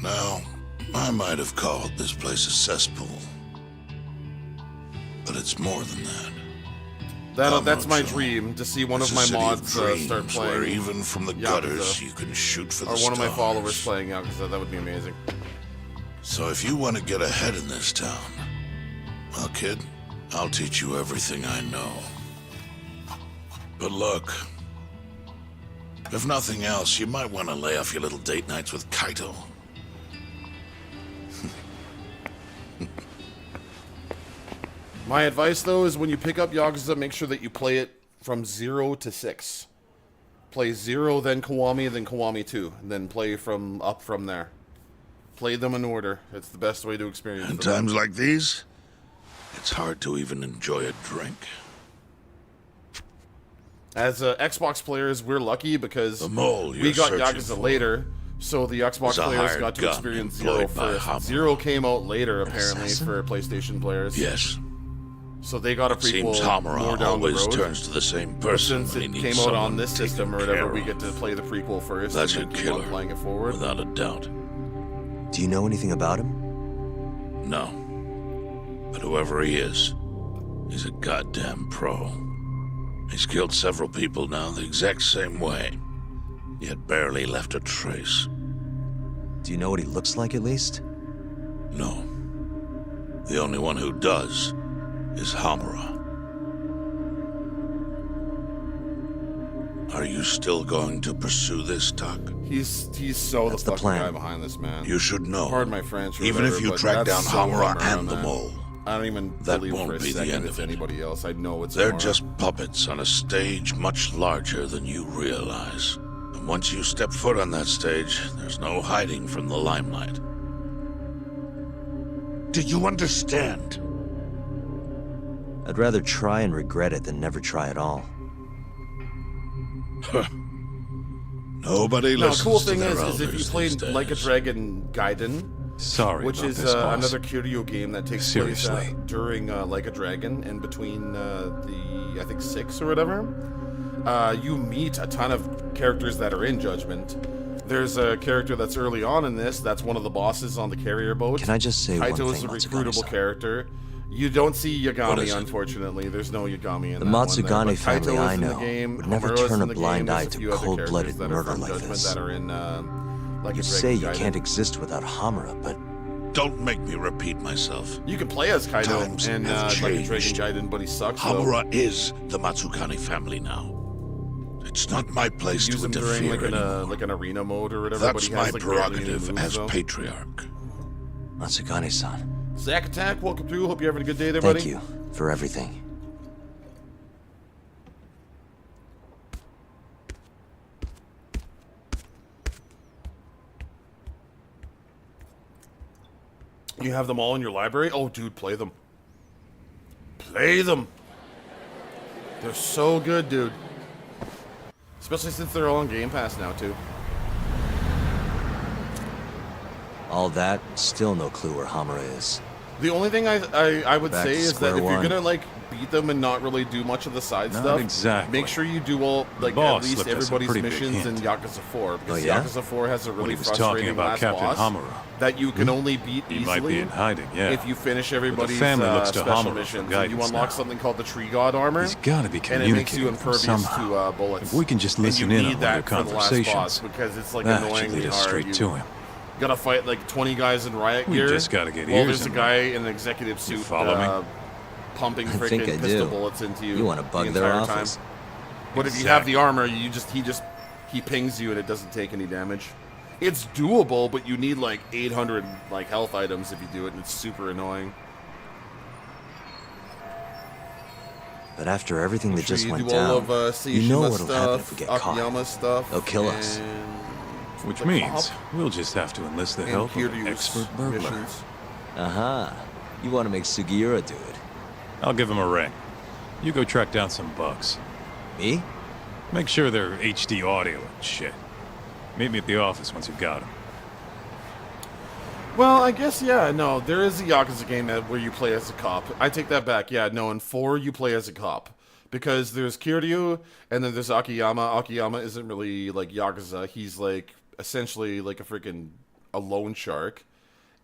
Now, I might have called this place a cesspool, but it's more than that. That's my Amateur. dream, to see one It's of a my city of mods start dreams where playing, even from the Yakuza. gutters you can shoot for the or one of my stars. followers playing Yakuza. That would be amazing. So if you want to get ahead in this town, well, kid, I'll teach you everything I know. But look, if nothing else, you might want to lay off your little date nights with Kaito. My advice, though, is when you pick up Yakuza, make sure that you play it from 0 to 6. Play 0, then Kiwami 2, and then play from there. Play them in order. It's the best way to experience In them. times like these, it's hard to even enjoy a drink. As Xbox players, we're lucky because The mole we you're got searching Yakuza for later, so the Xbox was a players hired got to gun experience employed 0 by first. Hamura. 0 came out later, apparently, for PlayStation players. Yes, So they got a prequel seems more Hamura down the always road. turns to the same But person since when he it needs came out on someone this taken system or whatever, care we of. get to play the prequel first That's and a then keep on killer, playing it forward. without a doubt. Do you know anything about him? No. But whoever he is, he's a goddamn pro. He's killed several people now the exact same way, yet barely left a trace. Do you know what he looks like at least? No. The only one who does is Hamura. Are you still going to pursue this, Tuck? He's so That's the the fucking plan. guy behind this, man. You should know. Pardon my French. Or Even whatever, if you but track that's down so Hamura Hamura, and the man. mole, I don't even that believe won't for a be the second end it's of it. anybody else. I know it's they're Hamura. just puppets on a stage much larger than you realize. And once you step foot on that stage, there's no hiding from the limelight. Do you understand? I'd rather try and regret it than never try at all. Nobody Now, the listens cool to thing their is if elders you these played Like a days. Dragon Gaiden, Sorry which about is this, boss. another Kiryu game that takes Seriously. place during Like a Dragon and between the, I think, 6 or whatever. You meet a ton of characters that are in Judgment. There's a character that's early on in this, that's one of the bosses on the carrier boat. Can I just say one Kaito is thing, a Matsugane-san? recruitable character. You don't see What Yagami, is it? unfortunately. There's no Yagami in The that one Matsugane there, but family Kaito is I in the know game, would never Homura's turn in a the blind game. eye There's to a few other cold-blooded characters that are murder from like Judgment this. that are in Like You a say Dragon you Gaiden. can't exist without Hamura, but Don't make me repeat myself. You can play as Kaito Times and have Like a Dragon changed. Gaiden, but he sucks. though. Hamura is the Matsukane family now. It's not my place Use to him during interfere anymore. like an arena mode or whatever. That's but he my has, like, barely any prerogative moves, as though. patriarch. Matsugane-san, Zach Attack, welcome through. Hope you're having a good day there, buddy. thank you for everything. You have them all in your library? Oh, dude, play them. Play them. They're so good, dude. Especially since they're all on Game Pass now, too. All that, still no clue where Hamura is. The only thing I would Back say to is that square if you're one. gonna like beat them and not really do much of the side Not stuff, exactly. make sure you do all like boss at least slipped us a everybody's pretty big missions in hint. Yakuza 4 because Oh, yeah? Yakuza 4 has a When really he was talking frustrating about last Captain boss Hamura. that you can only beat He easily might be in hiding, yeah. if you finish everybody's family looks to special Hamura for missions. And you guidance unlock now. something called the Tree God armor, He's gotta be and it makes you communicating with them impervious somehow. to bullets. If we can just And listen you in need on their that for the last conversations, boss because it's like that should annoyingly lead us hard. straight You to him. gotta fight like 20 guys in riot We gear. just gotta get while ears there's a in guy in an executive suit follow me? pumping I think I freaking pistol do. bullets into you. You want to the bug their entire office? time. But if you have the armor, he pings you and it doesn't take any damage. It's doable, but you need like 800 like health items if you do it, and it's super annoying. But after everything that Sure just you went do all down, of you know Seishima what'll happen if stuff, we get caught. Akiyama stuff. They'll kill us. and Which the means cop we'll just have to enlist the and help of an Kiryu's expert burglar. missions. Aha. You want to make Sugiura do it. I'll give him a ring. You go track down some bugs. Me? Make sure they're HD audio and shit. Meet me at the office once you've got them. Well, I guess, yeah, no, there is a Yakuza game where you play as a cop. I take that back. Yeah, no, in 4 you play as a cop. Because there's Kiryu, and then there's Akiyama. Akiyama isn't really, like, Yakuza. He's, like, essentially, like, a loan shark.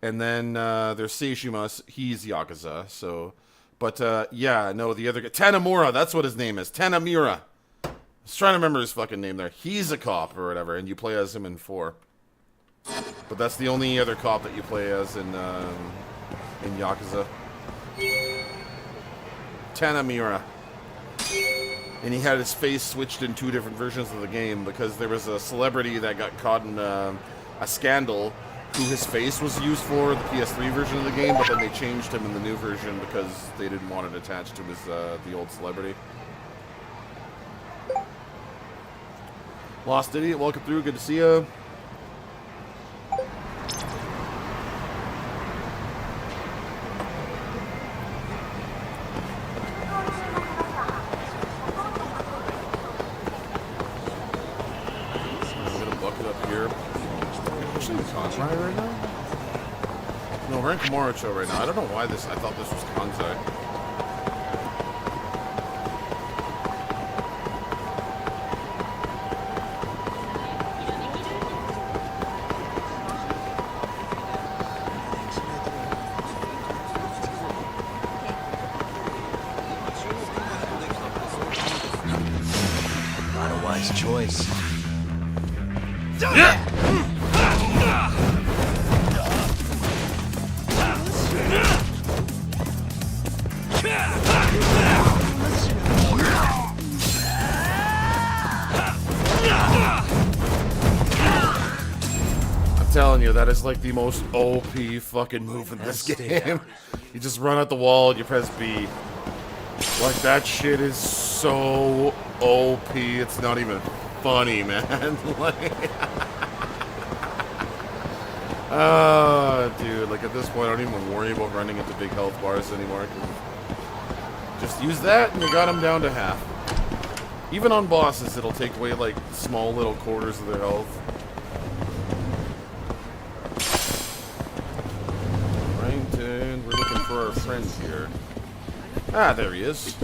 And then there's Seishima. He's Yakuza, so... But, yeah, no, the other guy... Tanamura, that's what his name is. Tanamura. I was trying to remember his fucking name there. He's a cop or whatever, and you play as him in 4. But that's the only other cop that you play as in Yakuza. Tanamura. And he had his face switched in 2 different versions of the game because there was a celebrity that got caught in a scandal who his face was used for the PS3 version of the game, but then they changed him in the new version because they didn't want it attached to his the old celebrity. Lost Idiot, welcome through. Good to see you. Right now? No, we're in Komorocho right now. I don't know why this. I thought this was Kansai. Not a wise choice. Yeah! I'm telling you, that is like the most OP fucking move in this game. You just run out the wall and you press B. Like, that shit is so OP, it's not even funny, man. Like, dude, like at this point, I don't even worry about running into big health bars anymore. Just use that and you got them down to half. Even on bosses, it'll take away like small little quarters of their health. Right, and we're looking for our friend here. Ah, there he is.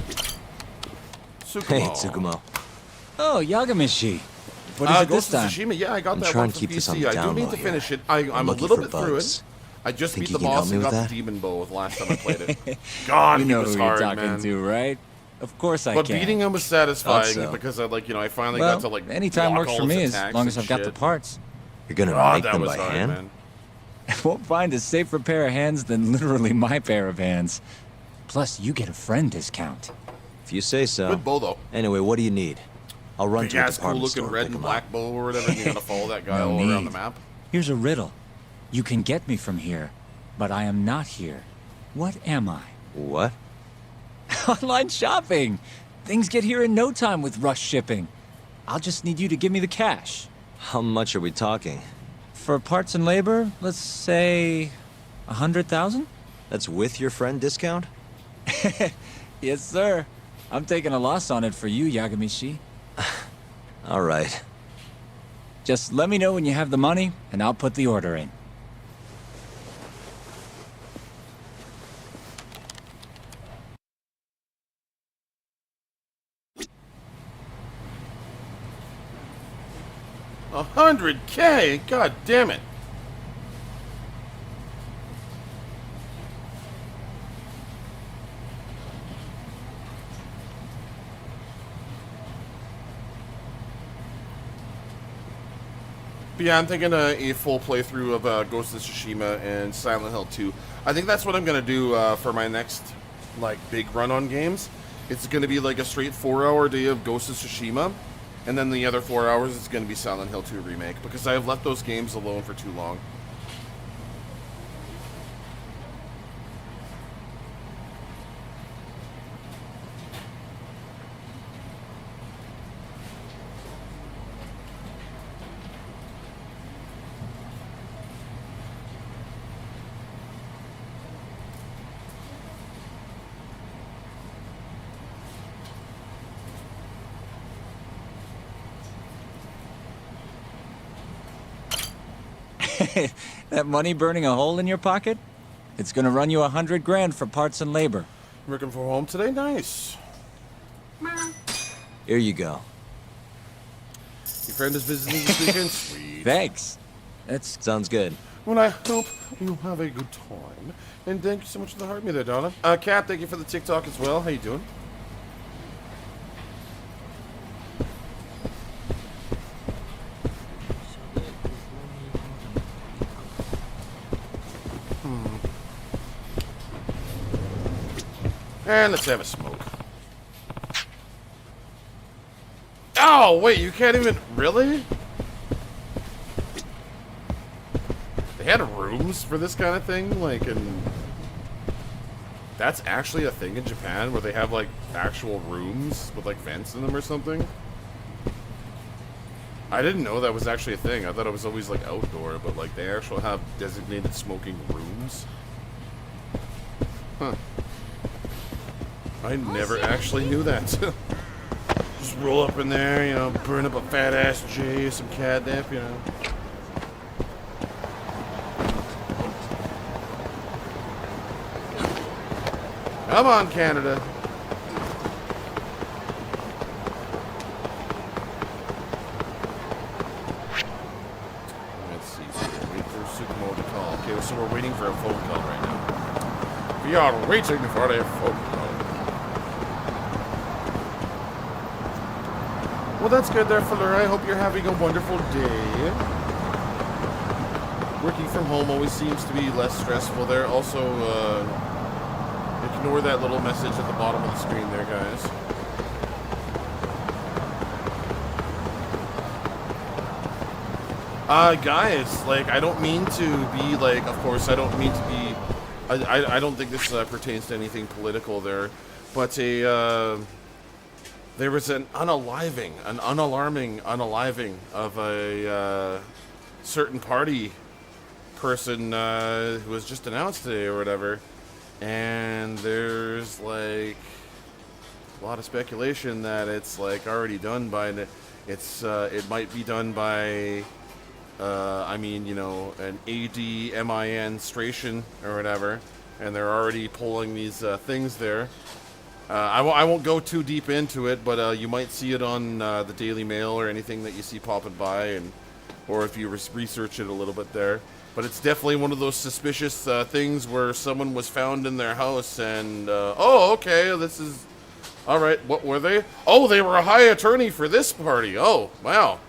Tsukumo. Hey, Tsukumo. Oh, Yagamishi. What is it Ghost this of time? Tsushima, yeah, I got I'm that trying one to for keep this on PC. the I do down need low to here. finish it. I'm a looking little for bit through bugs. it. I just Think beat you the can help boss me and with got that? the demon bow last time I played it. God, You he know was who hard, you're talking man. to, right? Of course I But can. beating him was satisfying Thought so. because I finally well, got to like anytime block works all for me his as attacks long as and I've got the shit. parts. You're gonna God, make that them was by hard, hand? man. Won't find a safer pair of hands than literally my pair of hands. Plus, you get a friend discount. If you say so. Good bow though. Anyway, what do you need? I'll run Big to a ass cool department looking store, red pick and 'em black up. bow or whatever, and you gotta follow that guy No all around the need. map. Here's a riddle. You can get me from here, but I am not here. What am I? What? Online shopping! Things get here in no time with rush shipping. I'll just need you to give me the cash. How much are we talking? For parts and labor, let's say 100,000? That's with your friend discount? Yes, sir. I'm taking a loss on it for you, Yagamishi. All right. Just let me know when you have the money, and I'll put the order in. $100K! God damn it! But yeah, I'm thinking a full playthrough of Ghost of Tsushima and Silent Hill 2. I think that's what I'm gonna do for my next like big run on games. It's gonna be like a straight 4-hour day of Ghost of Tsushima, and then the other 4 hours is gonna be Silent Hill 2 remake because I have left those games alone for too long. That money burning a hole in your pocket? It's gonna run you 100 grand for parts and labor. Working from home today? Nice. Here you go. Your friend is visiting this weekend? Sweet. Thanks. That's Sounds good. Well, I hope you have a good time. And thank you so much for the heart me there, Donna. Kat, thank you for the TikTok as well. How you doing? And let's have a smoke. Oh, wait, you can't even... Really? They had rooms for this kind of thing? Like, in... That's actually a thing in Japan, where they have, like, actual rooms with, like, vents in them or something? I didn't know that was actually a thing. I thought it was always, like, outdoor, but, like, they actually have designated smoking rooms. Huh. I never actually knew that. Just roll up in there, you know, burn up a fat ass J, some catnip, you know. Come on, Canada. Let's see. Wait for Sukumo to call. Okay, so we're waiting for a phone call right now. We are waiting for a phone call. Well, that's good there, Fuller. I hope you're having a wonderful day. Working from home always seems to be less stressful there. Also, ignore that little message at the bottom of the screen there, guys. Guys, like, I don't mean to be, like, of course, I don't mean to be, I don't think this pertains to anything political there, but there was an unalarming unaliving of a certain party person who was just announced today or whatever, and there's like a lot of speculation that it's like already done by it might be done by I mean, you know, an administration or whatever, and they're already pulling these things there. I won't go too deep into it, but you might see it on the Daily Mail or anything that you see popping by, or if you research it a little bit there. But it's definitely one of those suspicious things where someone was found in their house and, oh, okay, this is, all right, what were they? Oh, they were a high attorney for this party. Oh, wow.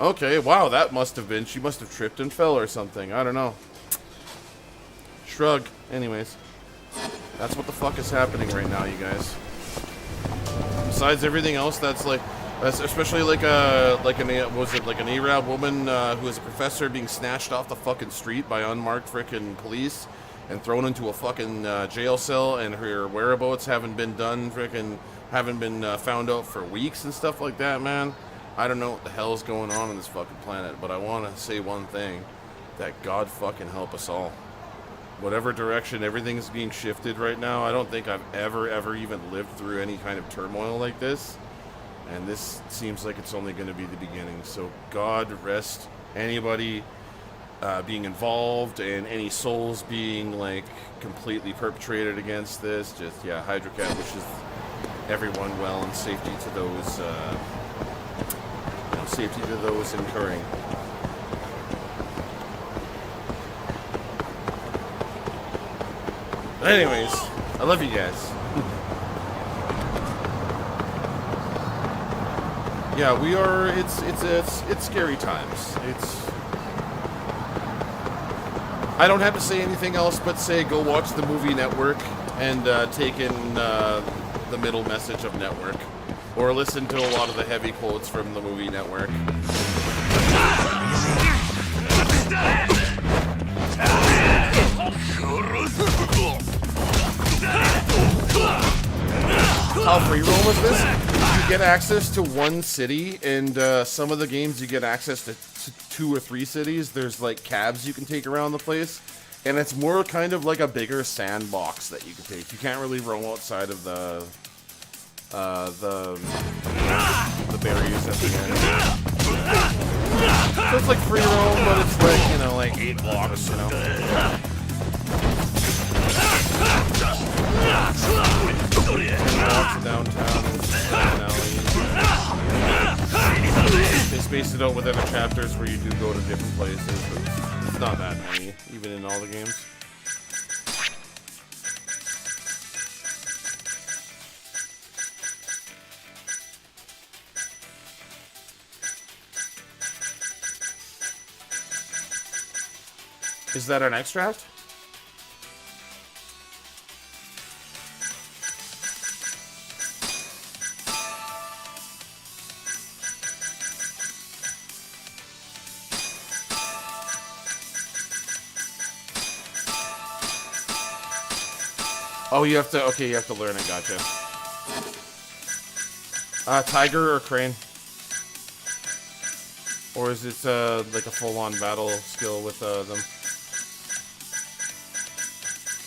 Okay, wow, that must have been, she must have tripped and fell or something. I don't know. Shrug. Anyways. That's what the fuck is happening right now, you guys. Besides everything else that's like... Especially like an Arab woman who is a professor being snatched off the fucking street by unmarked frickin' police and thrown into a fucking jail cell, and her whereabouts haven't been found out for weeks and stuff like that, man. I don't know what the hell's going on this fucking planet, but I want to say one thing, that God fucking help us all. Whatever direction everything's being shifted right now, I don't think I've ever even lived through any kind of turmoil like this. And this seems like it's only going to be the beginning. So God rest anybody being involved and any souls being like completely perpetrated against this. Just, yeah, Hydra Cat wishes everyone well and safety to those, safety to those incurring. But anyways, I love you guys. Yeah, we are. It's scary times. I don't have to say anything else but say go watch the movie Network and take in the middle message of Network, or listen to a lot of the heavy quotes from the movie Network. How free roam is this? You get access to one city, and some of the games you get access to 2 or 3 cities. There's like cabs you can take around the place, and it's more kind of like a bigger sandbox that you can take. You can't really roam outside of the barriers at the end. So it's like free roam, but it's like, you know, like 8 blocks, you know. Walks downtown and alleys. They spaced it out with other chapters where you do go to different places, but it's not that many, even in all the games. Is that an extract? Oh, you have to, okay, you have to learn it, gotcha. Tiger or crane? Or is it, like a full-on battle skill with, them?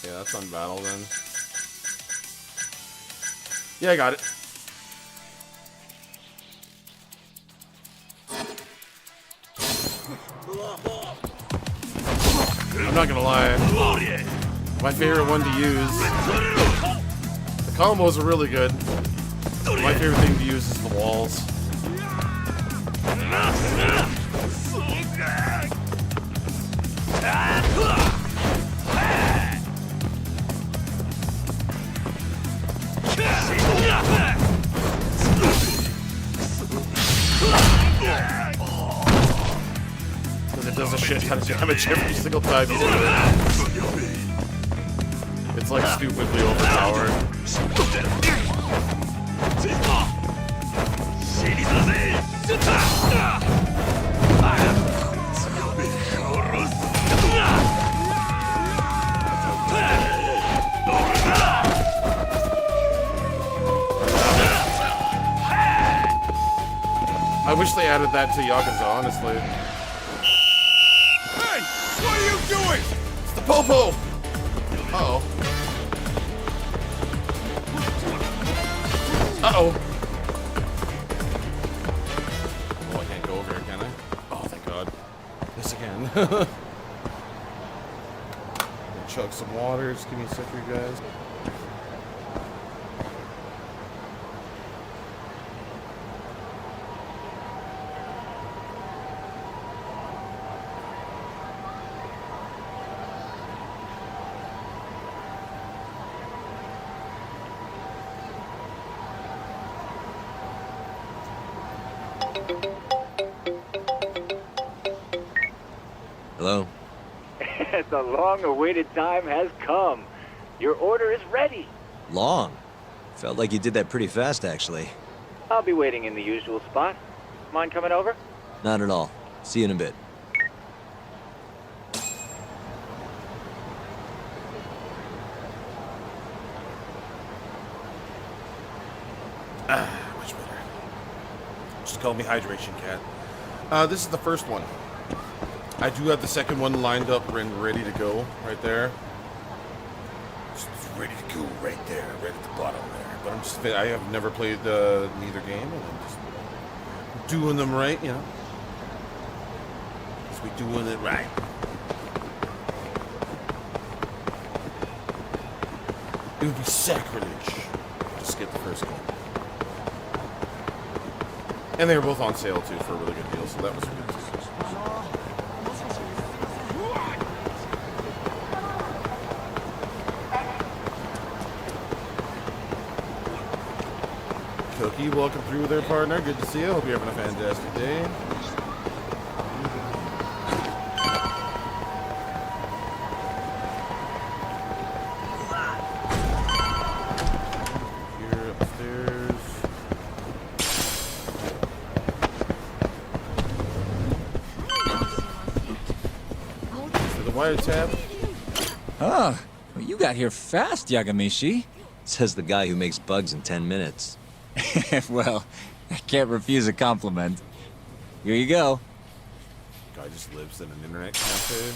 Yeah, that's on battle then. Yeah, I got it. I'm not gonna lie. My favorite one to use. The combos are really good. My favorite thing to use is the walls. Because it does a shit ton of damage every single time you do it. It's like stupidly overpowered. I wish they added that to Yakuza, honestly. Hey! What are you doing? It's the Popo! Uh-oh. Uh-oh. Oh, I can't go over here, can I? Oh, thank God. Yes, again. Chug some water. Just give me a sec for you guys. Hello? The long-awaited time has come. Your order is ready. Long? Felt like you did that pretty fast, actually. I'll be waiting in the usual spot. Mind coming over? Not at all. See you in a bit. Much better. Just call me Hydration Cat. This is the first one. I do have the second one lined up and ready to go right there. Just ready to go right there, right at the bottom there. But I have never played neither game, and I'm just doing them right, you know. Just be doing it right. It would be sacrilege to skip the first game. And they were both on sale too for a really good deal, so that was a good decision. Cookie, welcome through there, partner. Good to see you. Hope you're having a fantastic day. Here, upstairs. For the wiretap. Oh, well, you got here fast, Yagamishi. Says the guy who makes bugs in 10 minutes. Well, I can't refuse a compliment. Here you go. Guy just lives in an internet cafe.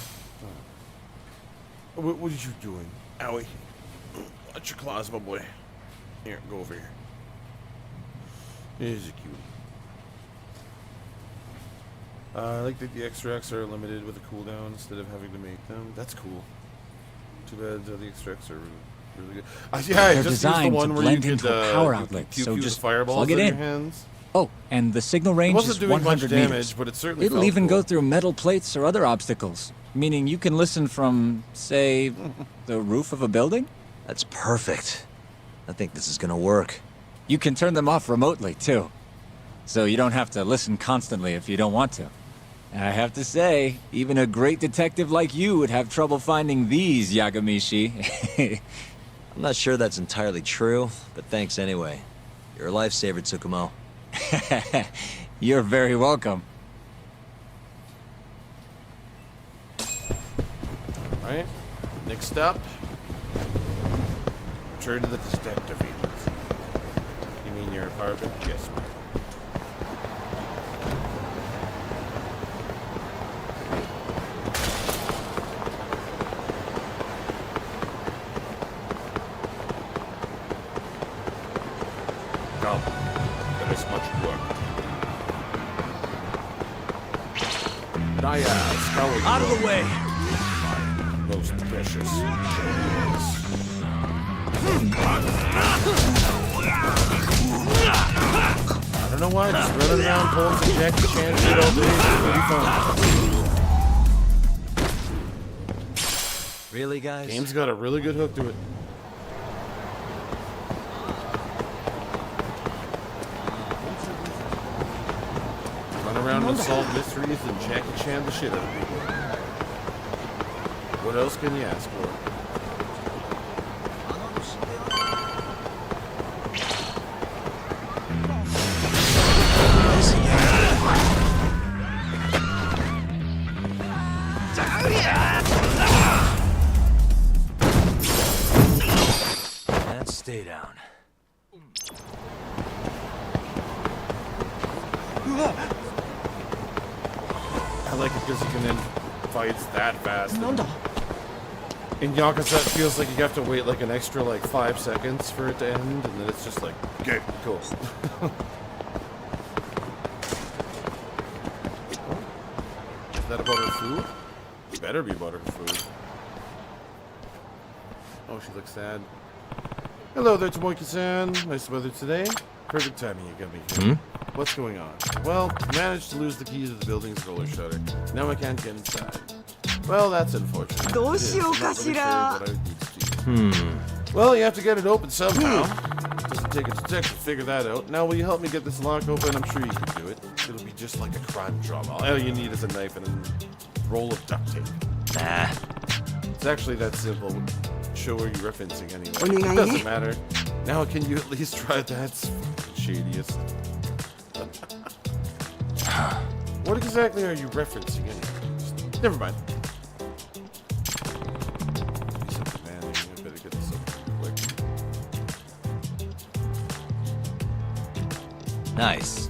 Oh. What are you doing? Owie. Watch your claws, my boy. Here, go over here. He's a cutie. I like that the extracts are limited with a cooldown instead of having to make them. That's cool. Too bad the extracts are really good. Yeah, I They're just used the designed one to where you blend could into a power you outlet, pew so pew just fireballs plug it in in. your hands. Oh, and the signal It range wasn't is doing much 100 damage, meters. but it certainly It'll felt even cool. go through metal plates or other obstacles, meaning you can listen from, say, the roof of a building? That's perfect. I think this is gonna work. You can turn them off remotely, too. So you don't have to listen constantly if you don't want to. And I have to say, even a great detective like you would have trouble finding these, Yagamishi. I'm not sure that's entirely true, but thanks anyway. You're a lifesaver, Tsukumo. You're very welcome. Alright, next up. Return to the detective agency. You mean your apartment? Yes, ma'am. Come. There is much work. Diaz, how are you? Out of the way. Most precious. I don't know why, just running around pulling some Jackie Chan shit all day. It's pretty fun. Really, guys? Game's got a really good hook to it. Run around and solve mysteries and Jackie Chan the shit out of people. What else can you ask for? And stay down. I like it because you can end fights that fast. In Yakuza, it feels like you have to wait like an extra like 5 seconds for it to end, and then it's just like, okay, cool. Is that about her food? It better be about her food. Oh, she looks sad. Hello there, Tomoki-san. Nice weather today. Perfect timing you got me here. What's going on? Well, I managed to lose the keys to the building's roller shutter. Now I can't get inside. Well, that's unfortunate. It is. I'm not really sure what I would need to do. Well, you have to get it open somehow. Doesn't take a detective to figure that out. Now, will you help me get this lock open? I'm sure you can do it. It'll be just like a crime drama. All you need is a knife and a roll of duct tape. Nah. It's actually that simple. Show where you're referencing anyway. It doesn't matter. Now, can you at least try that? Shit. shadiest. What exactly are you referencing anyway? Never mind. He's so demanding. I better get this up quick. Nice.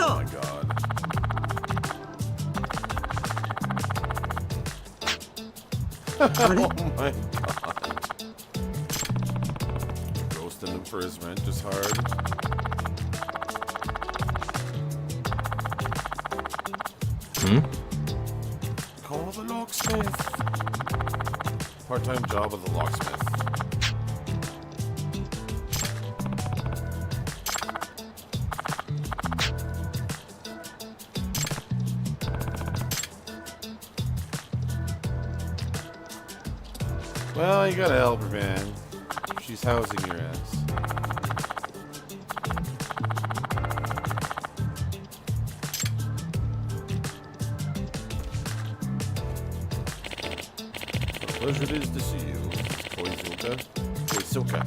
Oh my god. Oh my god. Roasting him for his rent just hard. Call the locksmith. Part-time job of the locksmith. Well, you gotta help her, man. She's housing your ass. What a pleasure it is to see you, Koizuka. Koizuka.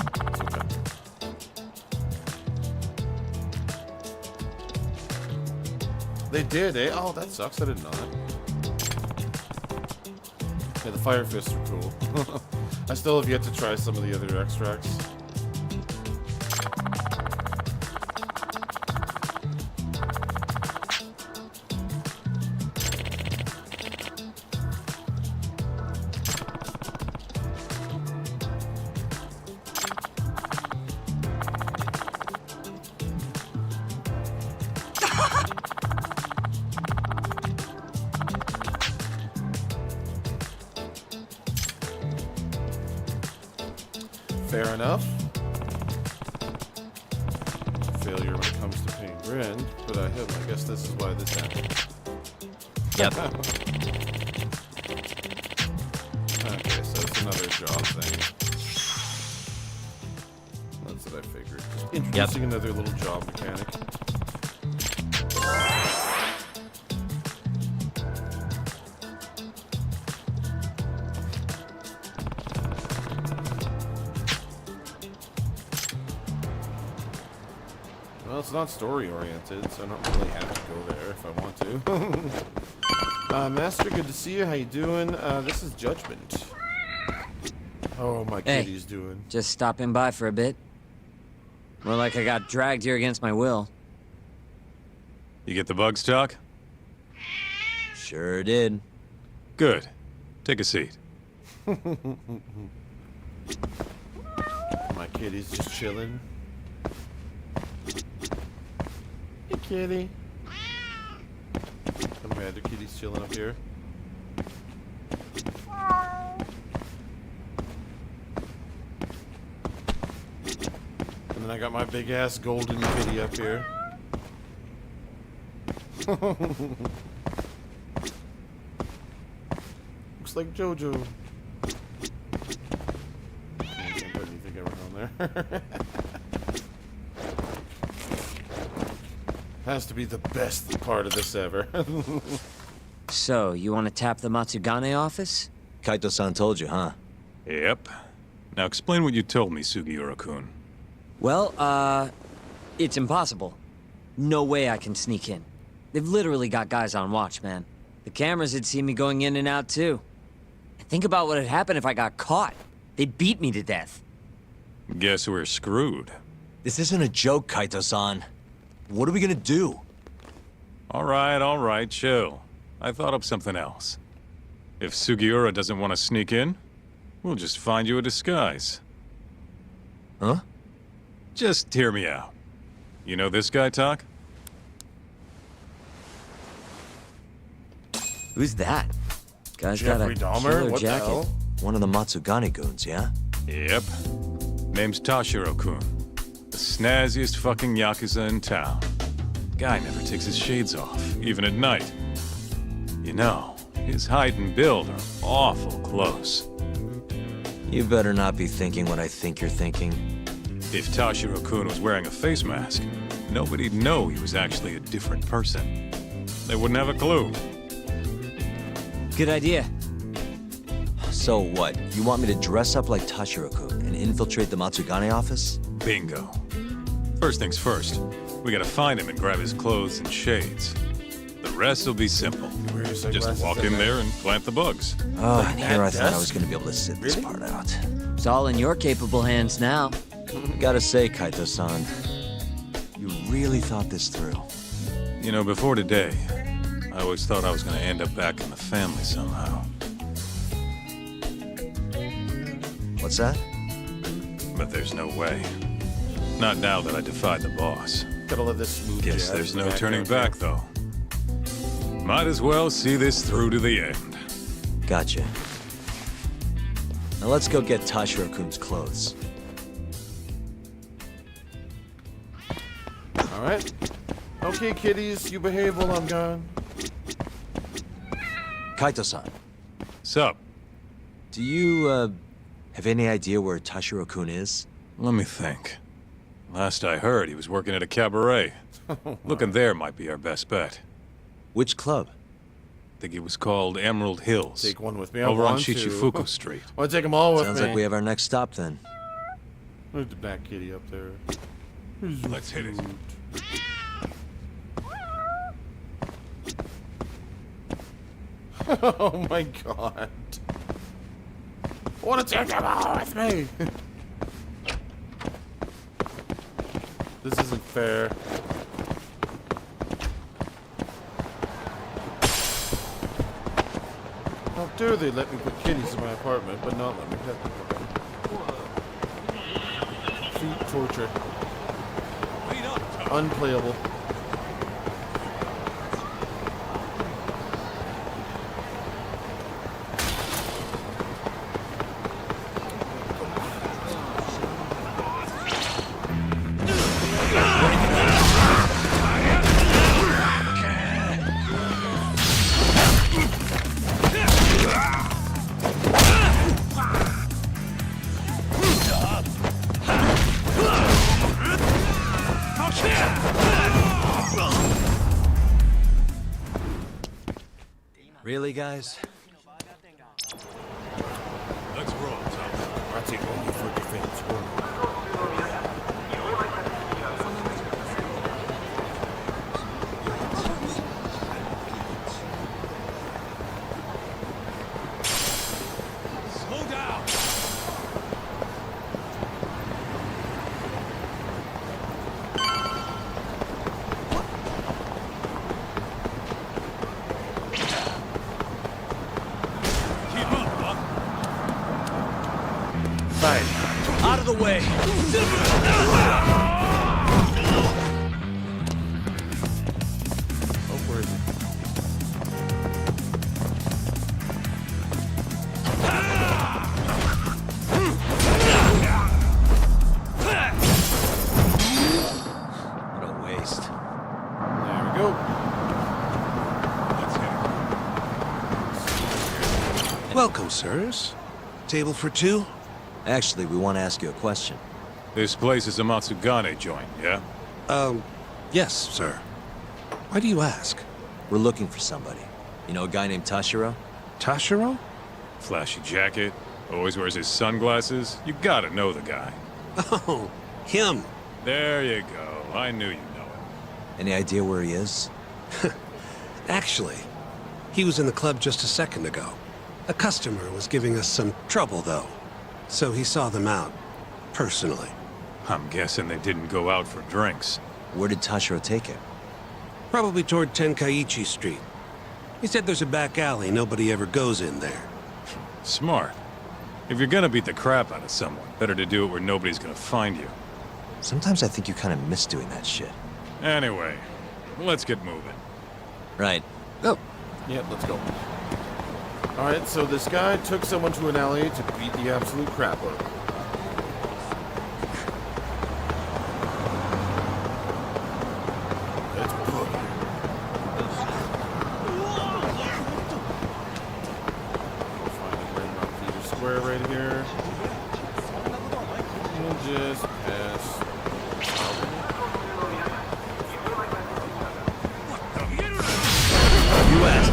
They did, eh? Oh, that sucks. I didn't know that. Yeah, the fire fists are cool. I still have yet to try some of the other extracts. Fair enough. Failure when it comes to paying rent, but I guess this is why this happened. Yep. Okay, so it's another job thing. That's what I figured. Just introducing another little job mechanic. Well, it's not story-oriented, so I don't really have to go there if I want to. Master, good to see you. How you doing? This is Judgment. Oh, my kitty's doing. Just stopping by for a bit. More like I got dragged here against my will. You get the bugs talk? Sure did. Good. Take a seat. My kitty's just chilling. Hey, kitty. Some of my other kitties chilling up here. And then I got my big ass golden kitty up here. Looks like JoJo. Can't put anything around there. Has to be the best part of this ever. So, you want to tap the Matsugane office? Kaito-san told you, huh? Yep. Now explain what you told me, Sugiura-kun. Well, it's impossible. No way I can sneak in. They've literally got guys on watch, man. The cameras had seen me going in and out, too. Think about what would happen if I got caught. They'd beat me to death. Guess we're screwed. This isn't a joke, Kaito-san. What are we gonna do? All right, chill. I thought up something else. If Sugiura doesn't want to sneak in, we'll just find you a disguise. Huh? Just hear me out. You know this guy, Talk? Who's that? Guy's Jeffrey got a Dahmer? killer What the jacket. hell? One of the Matsugane goons, yeah? Yep. Name's Tashiro-kun. The snazziest fucking Yakuza in town. Guy never takes his shades off, even at night. You know, his height and build are awful close. You better not be thinking what I think you're thinking. If Tashiro-kun was wearing a face mask, nobody'd know he was actually a different person. They wouldn't have a clue. Good idea. So what? You want me to dress up like Tashiro-kun and infiltrate the Matsugane office? Bingo. First things first, we gotta find him and grab his clothes and shades. The rest will be simple. Just walk in there and plant the bugs. Oh, and here I thought I was gonna be able to sit this part out. It's all in your capable hands now. Gotta say, Kaito-san, you really thought this through. You know, before today, I always thought I was gonna end up back in the family somehow. What's that? But there's no way. Not now that I defied the boss. Gotta let this smooth Guess jazz there's in the no turning background back, though. Might as well see this through to the end. Gotcha. Now let's go get Tashiro-kun's clothes. here. All right. Okay, kiddies, you behave while I'm gone. Kaito-san, Sup? do you, have any idea where Tashiro-kun is? Let me think. Last I heard, he was working at a cabaret. Looking there might be our best bet. Which club? Think it was called Emerald Hills. Take one with me. Over on want to. Chichifuku Street. I want to take them all with Sounds me. like we have our next stop then. Where's the back kitty up there? Let's hit it. Oh my god. I want to take them all with me. This isn't fair. How dare they let me put kitties in my apartment, but not let me pet them? Feet torture. Unplayable. Really, guys? Let's roll, Tom. I take only for defense. Slow down! Keep up, Buck. Fine. Out of the way! Oh, where is it? What a waste. There we go. Let's hit it. Welcome, sirs. Table for two? Actually, we want to ask you a question. This place is a Matsugane joint, yeah? Yes, sir. Why do you ask? We're looking for somebody. You know a guy named Tashiro? Tashiro? Flashy jacket, always wears his sunglasses. You gotta know the guy. Oh, him. There you go. I knew you'd know it. Any idea where he is? Actually, he was in the club just a second ago. A customer was giving us some trouble, though. So he saw them out, personally. I'm guessing they didn't go out for drinks. Where did Tashiro take him? Probably toward Tenkaichi Street. He said there's a back alley nobody ever goes in there. Smart. If you're gonna beat the crap out of someone, better to do it where nobody's gonna find you. Sometimes I think you kind of miss doing that shit. Anyway, let's get moving. Right. Oh, Yep, let's go. Alright, so this guy took someone to an alley to beat the absolute crap out of him. Let's put it. We'll find a red rock feeder square right here. just pass. You asked.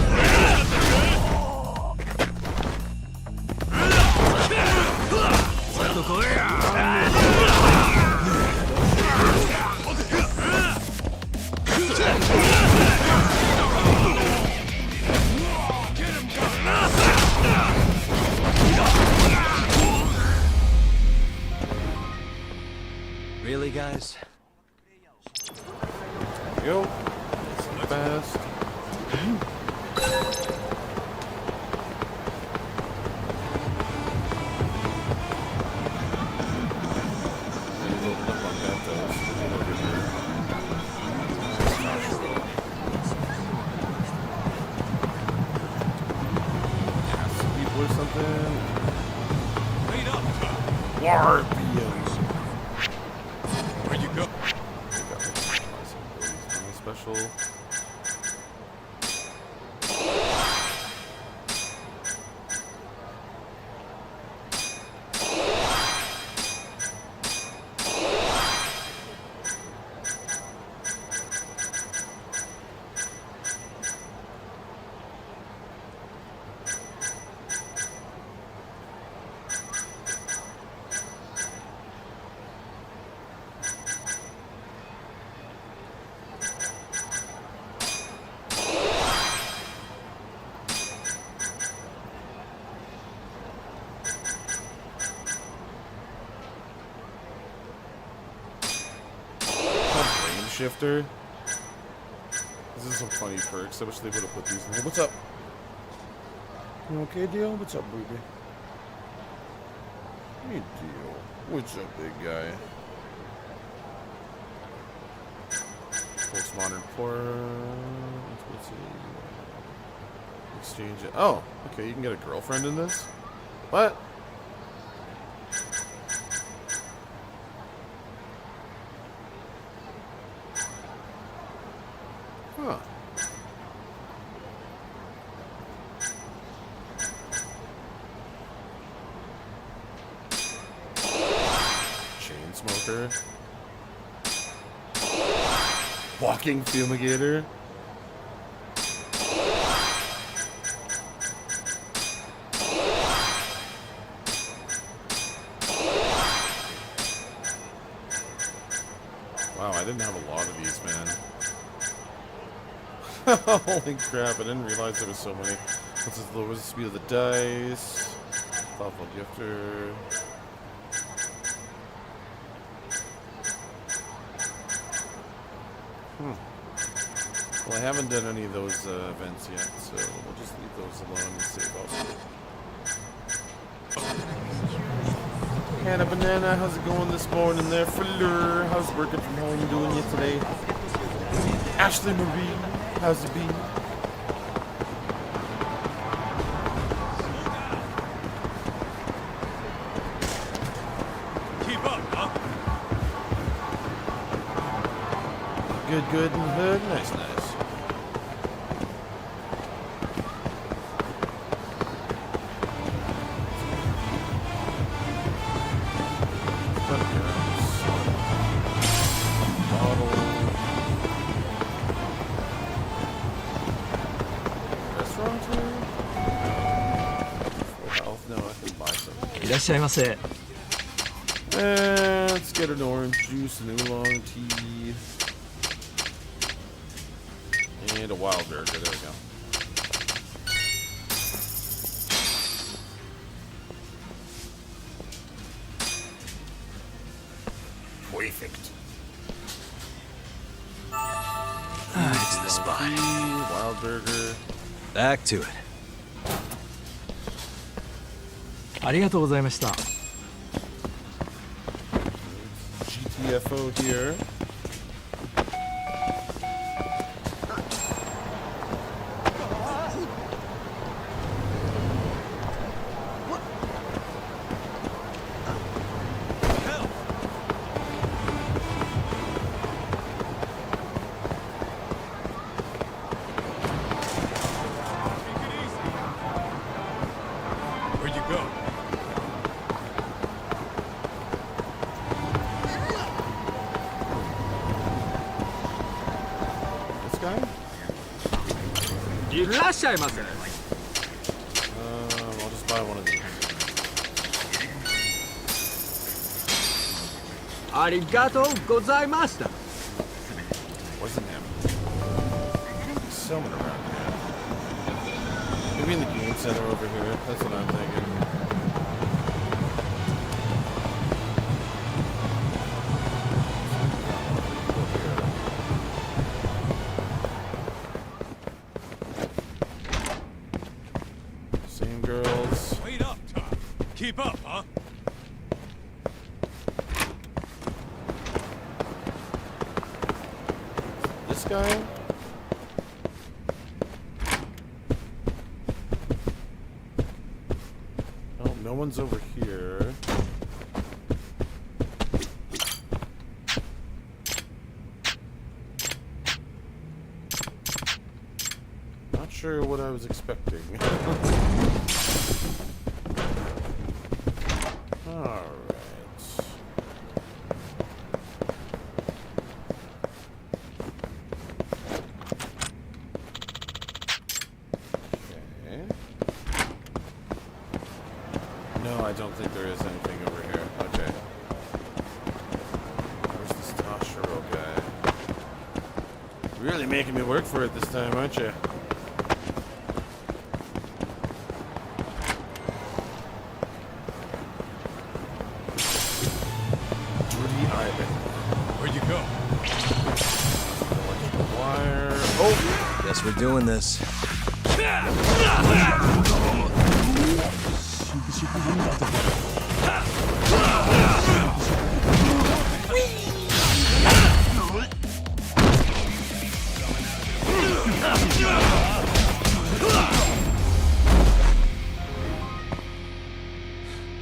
Really, guys? Yo. Nice and fast. Or something. Warpians. Where you go? Special. Shifter. This is some funny perks. I wish they would have put these in here. What's up? You okay, Deal? What's up, baby? Hey, Deal. What's up, big guy? Postmodern port. Let's see. Exchange it. Oh, okay. You can get a girlfriend in this? What? Huh. Chain smoker. Walking fumigator. Wow, I didn't have a lot of these, man. Holy crap, I didn't realize there was so many. What's this, lower the speed of the dice? Thoughtful gifter. Well, I haven't done any of those events yet, so we'll just leave those alone and save up. Hannah Banana, how's it going this morning there? Fleur, how's working from home doing you today? Ashley Marie, how's it been? Keep up, huh? Good, good, and good. Nice, nice. Let's get an orange juice, an oolong tea, and a wild burger. There we go. Perfect. It's the spot. Wild burger. Back to it. ありがとうございました。 GTFO here. いらっしゃいませ。I'll just buy one of these. ありがとうございました。 Wasn't him. Someone around here. Maybe in the game center over here. That's what I'm thinking. Same girls. Wait up, Tom. Keep up, huh? This guy? Oh, no one's over here. Not sure what I was expecting. Alright. Okay. No, I don't think there is anything over here. Okay. Where's this Toshiro guy? Really making me work for it this time, aren't you? Where'd you go? Wire. Oh! Guess we're doing this.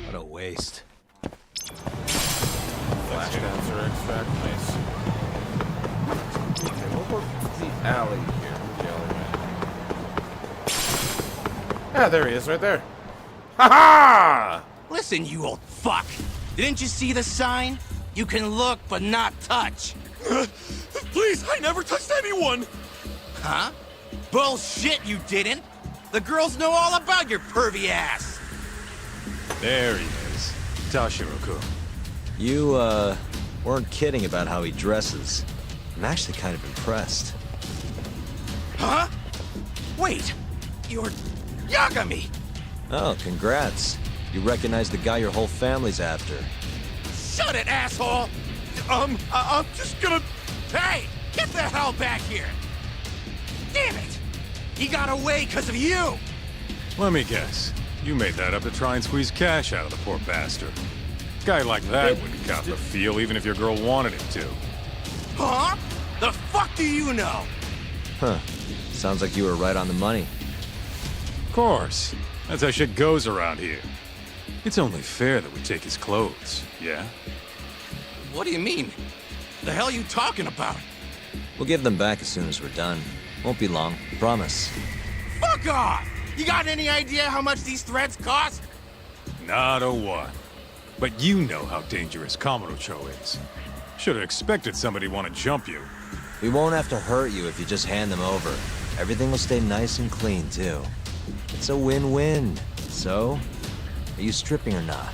What a waste. Flash dancer extract. Nice. Okay, what about the alley here? The alleyway. Ah, there he is, right there. Ha ha! Listen, you old fuck. Didn't you see the sign? You can look, but not touch. Please, I never touched anyone! Huh? Bullshit, you didn't. The girls know all about your pervy ass. There he is. Toshiro-kun. You, weren't kidding about how he dresses. I'm actually kind of impressed. Huh? Wait, you're Yagami. Oh, congrats. You recognize the guy your whole family's after. Shut it, asshole. I'm just gonna... Hey, get the hell back here. Damn it. He got away because of you. Let me guess. You made that up to try and squeeze cash out of the poor bastard. Guy like that wouldn't cop the feel even if your girl wanted him to. Huh? The fuck do you know? Huh. Sounds like you were right on the money. Of course. That's how shit goes around here. It's only fair that we take his clothes, yeah? What do you mean? The hell are you talking about? We'll give them back as soon as we're done. Won't be long, promise. Fuck off! You got any idea how much these threads cost? Not a one. But you know how dangerous Kamurocho is. Should have expected somebody to want to jump you. We won't have to hurt you if you just hand them over. Everything will stay nice and clean, too. It's a win-win. So, are you stripping or not?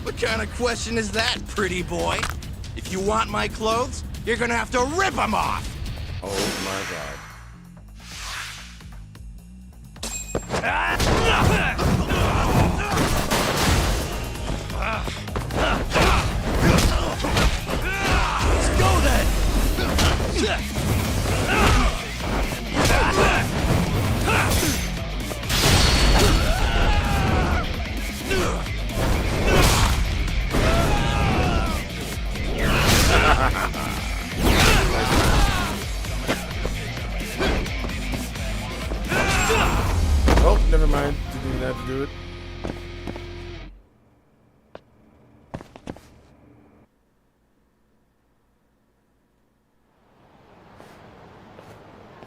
What kind of question is that, pretty boy? If you want my clothes, you're gonna have to rip them off! Oh my god. Let's go then! Oh, never mind. Didn't even have to do it.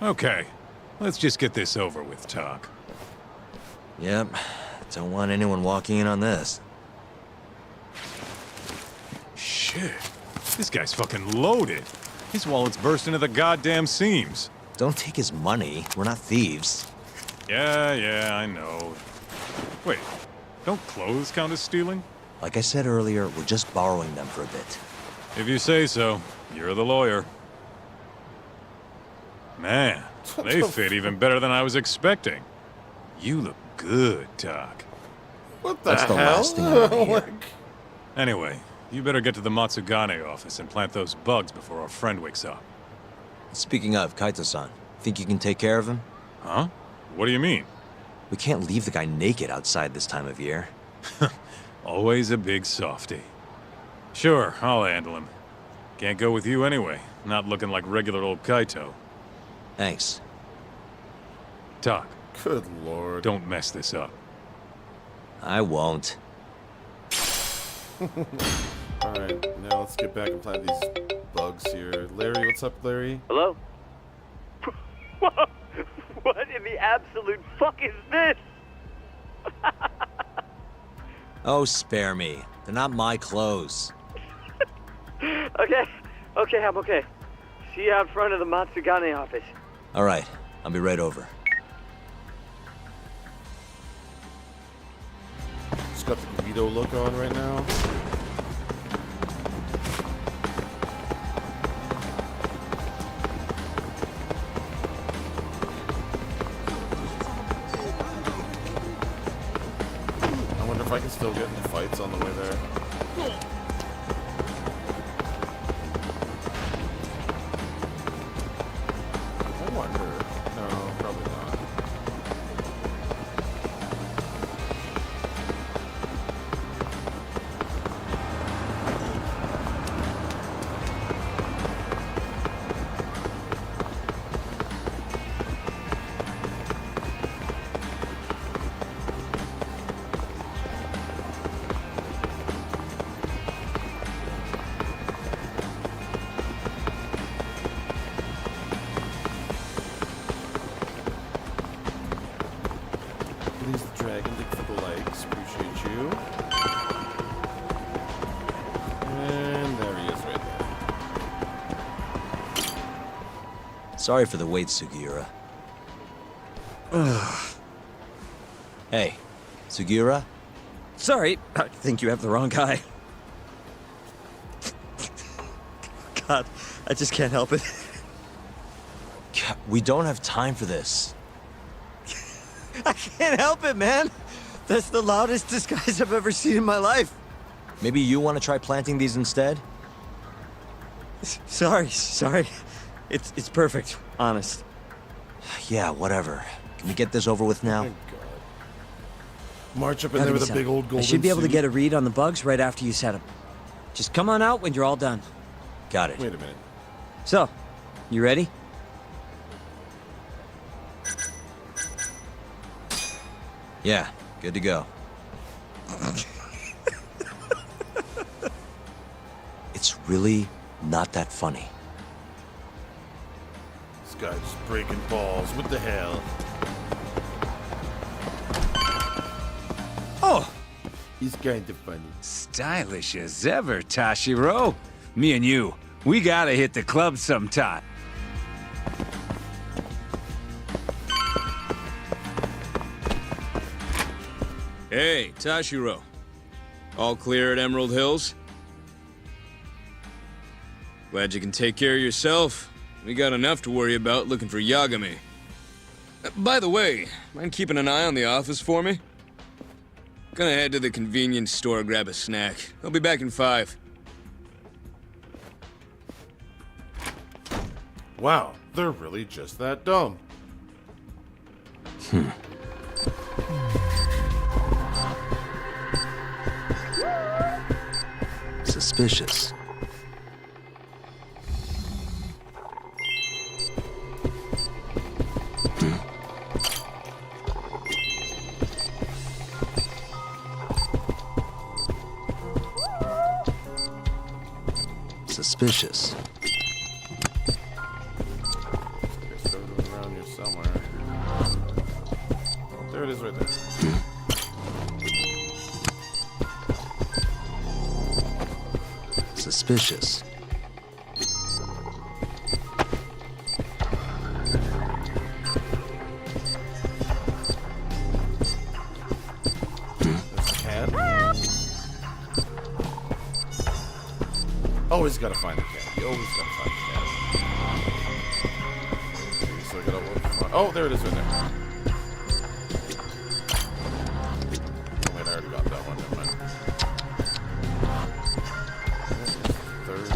Okay, let's just get this over with, Talk. Yep. Don't want anyone walking in on this. Shit. This guy's fucking loaded. His wallet's bursting at the goddamn seams. Don't take his money. We're not thieves. Yeah, I know. Wait, don't clothes count as stealing? Like I said earlier, we're just borrowing them for a bit. If you say so. You're the lawyer. Man, they fit even better than I was expecting. You look good, Doc. What the That's the hell? last thing I want to hear. Anyway, you better get to the Matsugane office and plant those bugs before our friend wakes up. Speaking of, Kaito-san, think you can take care of him? Huh? What do you mean? We can't leave the guy naked outside this time of year. Always a big softy. Sure, I'll handle him. Can't go with you anyway. Not looking like regular old Kaito. Thanks. Doc, Good lord. don't mess this up. I won't. Alright, now let's get back and plant these bugs here. Larry, what's up, Larry? Hello? Whoa! What in the absolute fuck is this? Oh, spare me. They're not my clothes. Okay, I'm okay. See you out front of the Matsugane office. All right, I'll be right over. Just got the Guido look on right now. I wonder if I can still get in fights on the way there. I wonder. No, probably not. Please, the dragon, dig for the likes. Appreciate you. And there he is right there. Sorry for the wait, Sugiura. Hey, Sugiura? Sorry, I think you have the wrong guy. God, I just can't help it. We don't have time for this. I can't help it, man. That's the loudest disguise I've ever seen in my life. Maybe you want to try planting these instead? Sorry. It's perfect, honest. Yeah, whatever. Can we get this over with now? Oh, God. March up in Now there give with me a big some. old golden I should be able to suit. get a read on the bugs right after you set them. Just come on out when you're all done. Got it. Wait a minute. So, you ready? Yeah, good to go. It's really not that funny. This guy's just breaking balls. What the hell? Oh, He's kind of funny. stylish as ever, Tashiro. Me and you, we gotta hit the club sometime. Hey, Tashiro. All clear at Emerald Hills? Glad you can take care of yourself. We got enough to worry about looking for Yagami. By the way, mind keeping an eye on the office for me? Gonna head to the convenience store, grab a snack. I'll be back in 5. Wow, they're really just that dumb. Suspicious. Suspicious. It's floating around here somewhere. There it is right there. Suspicious. Always gotta find the cat. You always gotta find the cat. Okay, so I gotta look for... Oh, there it is right there. Oh, wait, I already got that one. Never mind. Third.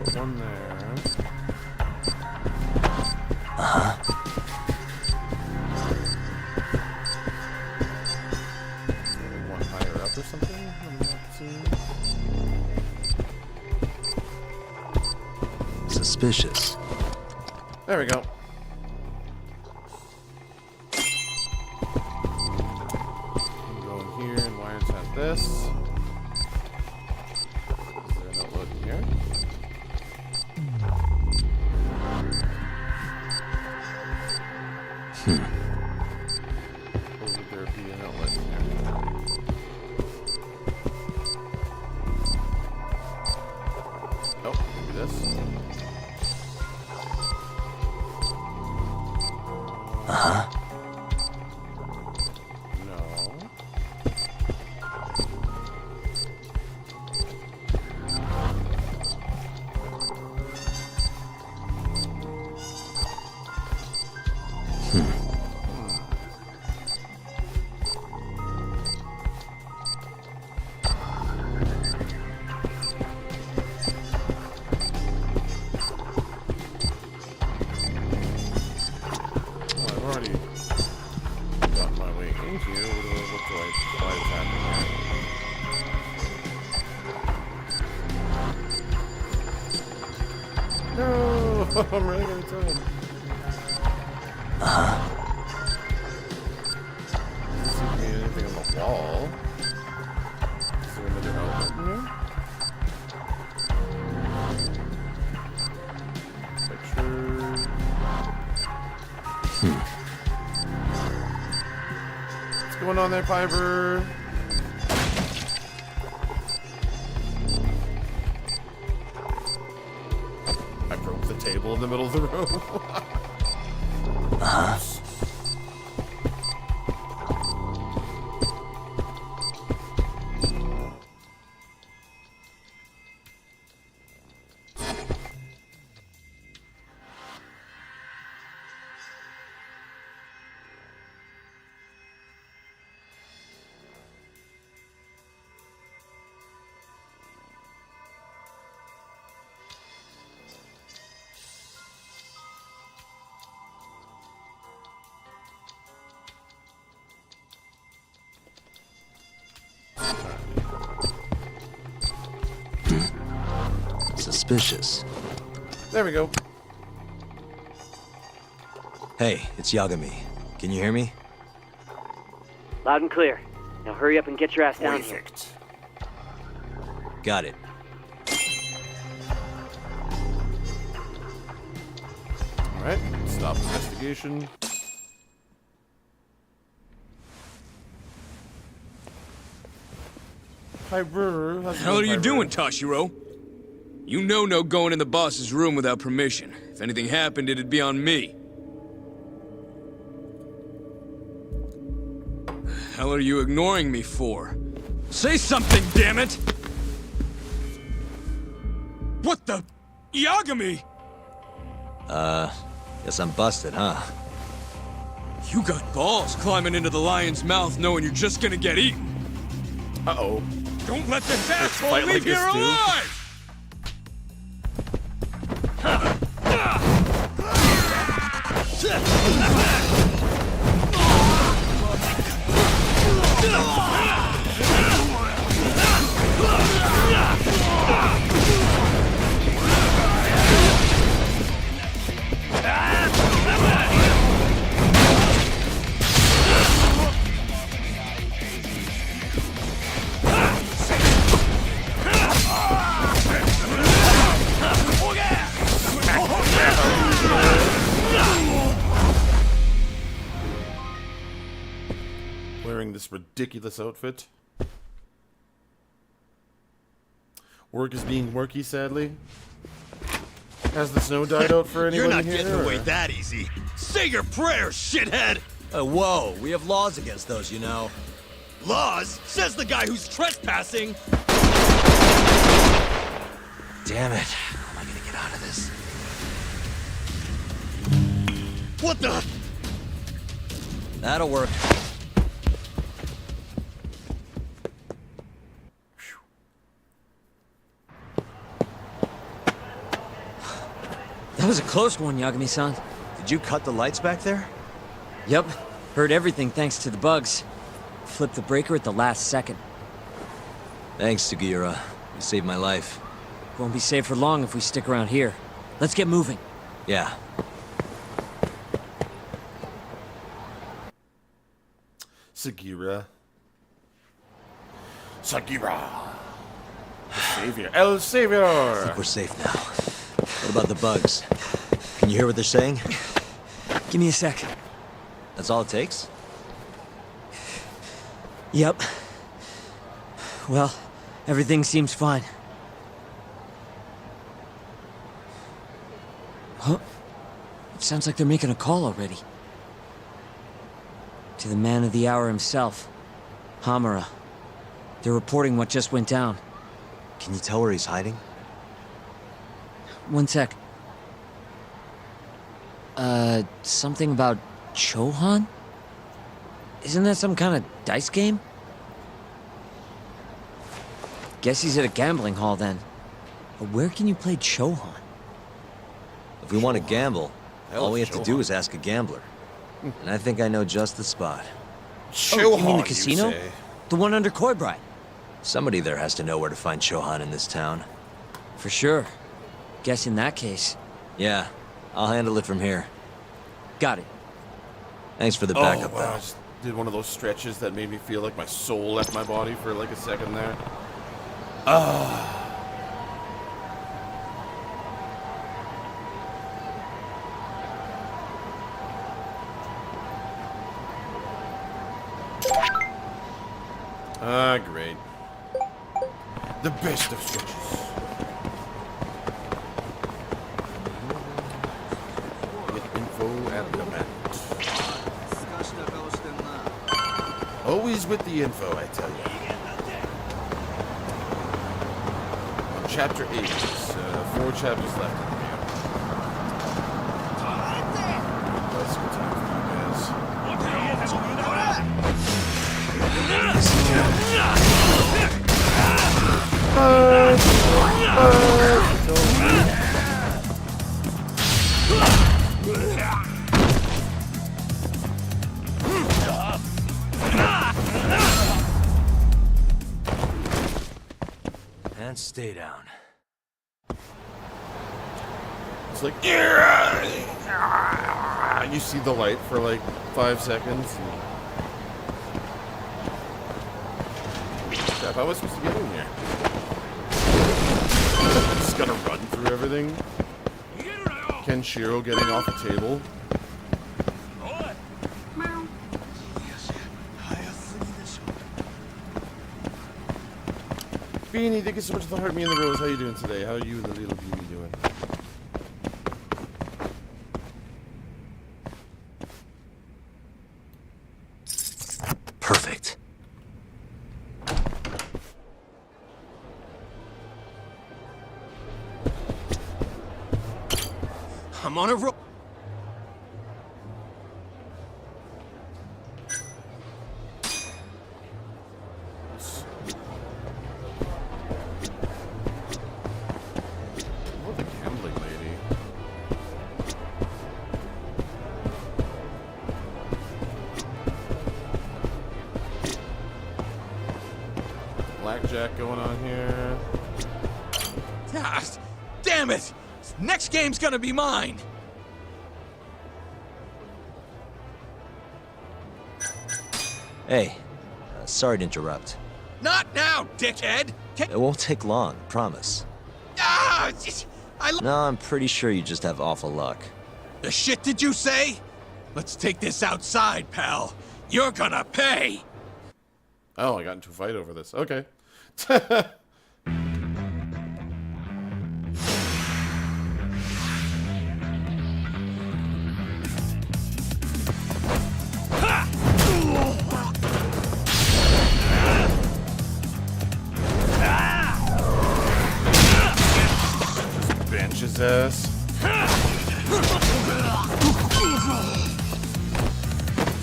Put one there. One higher up or something? I'm not seeing. Suspicious. There we go. I'm going here and wiretap this. Is there an outlet in here? Or would there be an outlet in here? Oh, maybe this. No. Well, I've already got my way in here. What do I tap in here? No! I'm running out of time. Doesn't seem to be anything on the wall. Is there another outlet in here? Picture. What's going on there, Piper? I broke the table in the middle of the room. Suspicious. There we go. Hey, it's Yagami. Can you hear me? Loud and clear. Now hurry up and get your ass down here. Perfect. Got it. Alright, stop investigation. Piper, What the hell are you doing, Toshiro? You know no going in the boss's room without permission. If anything happened, it'd be on me. The hell are you ignoring me for? Say something, damn it! What the... Yagami! Guess I'm busted, huh? You got balls climbing into the lion's mouth knowing you're just gonna get eaten. Uh-oh. Don't let this asshole fight leave like here this, dude. alive! Wearing this ridiculous outfit. Work is being worky, sadly. Has the snow died out for anyone You're not here? getting away that easy. Say your prayers, shithead! Whoa, we have laws against those, you know. Laws? Says the guy who's trespassing! Damn it. How am I gonna get out of this? What the? That'll work. That was a close one, Yagami-san. Did you cut the lights back there? Yep. Heard everything thanks to the bugs. Flipped the breaker at the last second. Thanks, Sugiura. You saved my life. Won't be safe for long if we stick around here. Let's get moving. Yeah. Sugiura. Sugiura. The savior. El Savior! I think we're safe now. What about the bugs? Can you hear what they're saying? Give me a sec. That's all it takes? Yep. Well, everything seems fine. Huh? It sounds like they're making a call already. To the man of the hour himself, Hamura. They're reporting what just went down. Can you tell where he's hiding? One sec. Something about Chohan? Isn't that some kind of dice game? Guess he's at a gambling hall then. But where can you play Chohan? If we want to gamble, all we have to do is ask a gambler. And I think I know just the spot. Oh, you mean the casino? The one under Koibride? Somebody there has to know where to find Chohan in this town. For sure. Guess in that case. Yeah, I'll handle it from here. Got it. Thanks for the backup, wow. I though. just did one of those stretches that made me feel like my soul left my body for like a second there. Great. The best of stretches. Get info at the mat. Always with the info, I tell you. On chapter 8, 4 chapters left in the game. That's a good time for you guys. And stay down. It's like, you see the light for like 5 seconds. Crap, how am I supposed to get in here? Just gotta run through everything. Kenshiro getting off the table. Beanie, thank you so much for the heart. Me and the Rose, how you doing today? How are you and the little Beanie doing? Perfect. I'm on a roll. Oh, the gambling lady. Blackjack going on here. Ah, damn it! Next game's gonna be mine! Hey, sorry to interrupt. Not now, dickhead! It won't take long, promise. Ah! No, I'm pretty sure you just have awful luck. The shit did you say? Let's take this outside, pal. You're gonna pay! Oh, I got into a fight over this. Okay.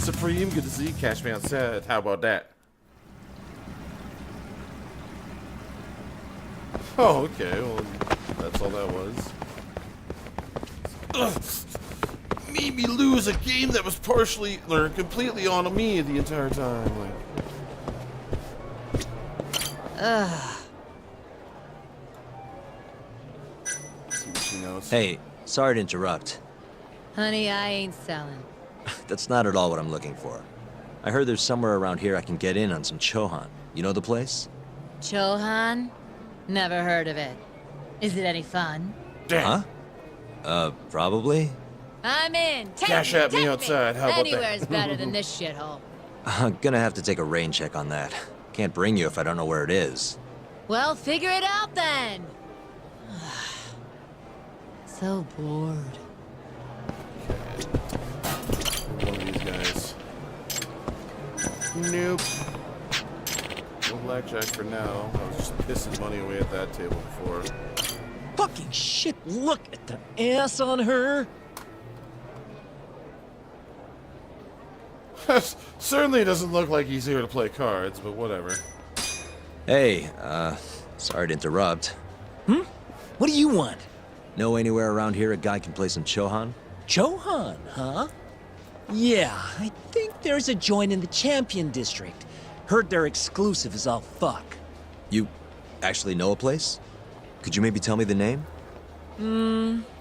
Supreme, good to see you. Cash me on set. How about that? Oh, okay. Well, that's all that was. Ugh. Made me lose a game that was partially or completely on me the entire time. Like. Hey, sorry to interrupt. Honey, I ain't selling. That's not at all what I'm looking for. I heard there's somewhere around here I can get in on some Chohan. You know the place? Chohan? Never heard of it. Is it any fun? Huh? Probably. I'm in. Take Cash me, at me take outside. How about that? Anywhere's better than this shithole. I'm gonna have to take a rain check on that. Can't bring you if I don't know where it is. Well, figure it out then. So bored. One of these guys. Nope. No blackjack for now. I was just pissing money away at that table before. Fucking shit, look at the ass on her. Certainly doesn't look like he's here to play cards, but whatever. Hey, sorry to interrupt. What do you want? Know anywhere around here a guy can play some Chohan? Chohan, huh? Yeah, I think there's a joint in the Champion District. Heard they're exclusive as all fuck. You actually know a place? Could you maybe tell me the name?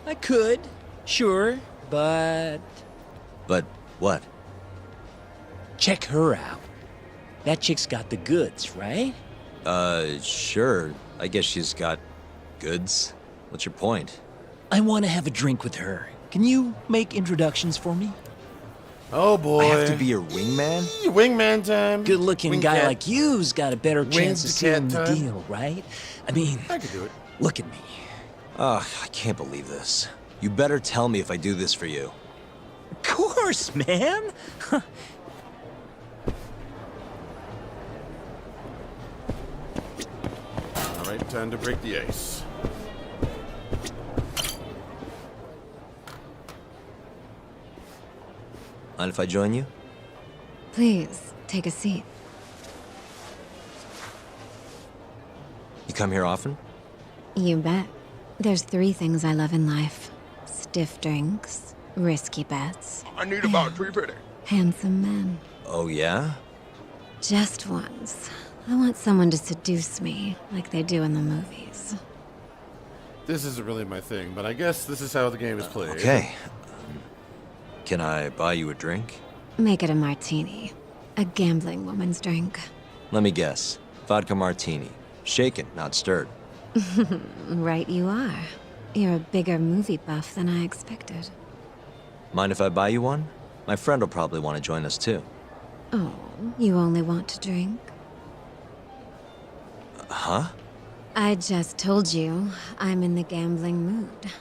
I could, sure, but... But what? Check her out. That chick's got the goods, right? Sure. I guess she's got goods. What's your point? I want to have a drink with her. Can you make introductions for me? Oh boy. I have to be your wingman? Wingman time. Good-looking Wing guy cat. like you's got a better chance of sealing the time. deal, right? I mean, I could do it. look at me. Ugh, I can't believe this. You better tell me if I do this for you. Of course, man. Alright, time to break the ice. Mind if I join you? Please, take a seat. You come here often? You bet. There's 3 things I love in life. Stiff drinks, risky bets, I need about 350. handsome men. Oh, yeah? Just once. I want someone to seduce me, like they do in the movies. This isn't really my thing, but I guess this is how the game is played. Okay. Can I buy you a drink? Make it a martini. A gambling woman's drink. Let me guess. Vodka martini. Shaken, not stirred. Right you are. You're a bigger movie buff than I expected. Mind if I buy you one? My friend will probably want to join us too. Oh, you only want to drink? Huh? I just told you I'm in the gambling mood.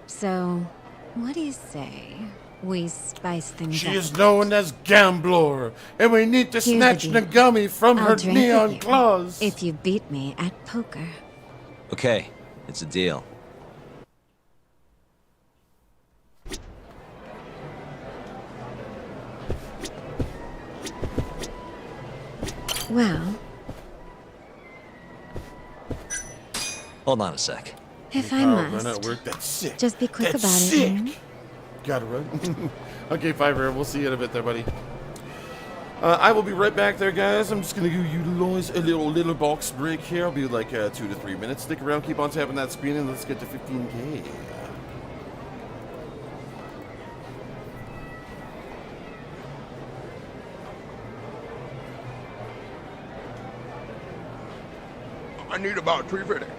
So, what do you say we spice things She up? is known as Gambler, and we need to Here's the snatch deal. Nagami from I'll her drink with neon you claws. if you beat me at poker. Okay, it's a deal. Well, Hold on a sec. if I Run out must, work. That's sick. just be quick That's about sick. it. Hmm? Gotta run. Okay, Fiverr, we'll see you in a bit there, buddy. I will be right back there, guys. I'm just gonna utilize a little box break here. I'll be like 2 to 3 minutes. Stick around, keep on tapping that screen, and let's get to 15K. I need about 350.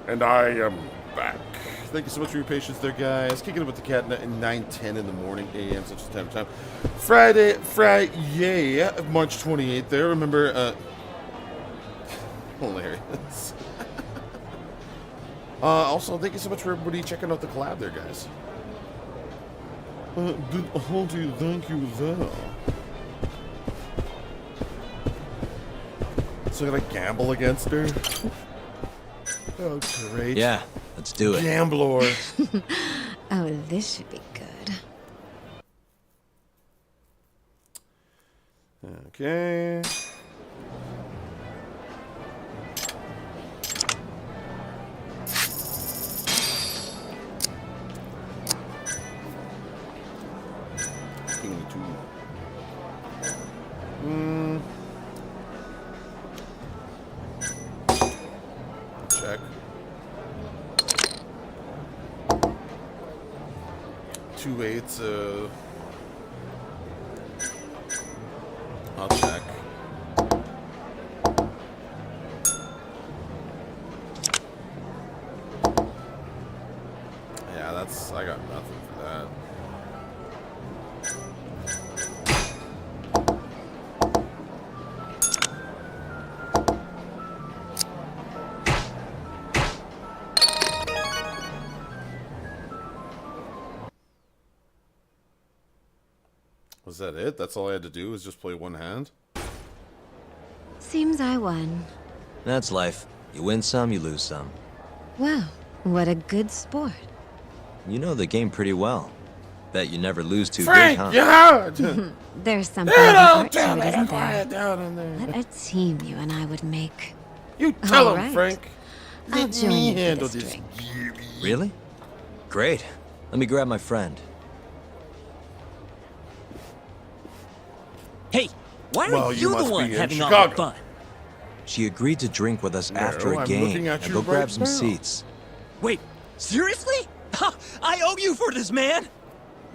And I am back. Thank you so much for your patience there, guys. Kicking it with the cat at 9:10 in the morning, a.m. Central Standard Time. Friday, March 28th there. Remember, hilarious. Also, thank you so much for everybody checking out the collab there, guys. Thank you there. So I'm gonna gamble against her? Oh, great. Yeah, let's do it. Gambler. Oh, this should be good. Okay. King 2. Check. 2 8s. I'll check. Yeah, that's. I got nothing for that. Was that it? That's all I had to do was just play one hand? Seems I won. That's life. You win some, you lose some. Wow, what a good sport. You know the game pretty well. Bet you never lose too Frank, big, huh? yeah! There's something of an art to down it, there, isn't quiet there? down in there. What a team you and I would make. You tell All him, right. Frank. I'll Let join me you for handle this this. drink. Really? Great. Let me grab my friend. Hey, why are Well, you you the must one be in having all the Chicago. fun? She agreed to drink with us after a I'm game. looking at Now you go grab right some now. seats. Wait, seriously? I owe you for this, man!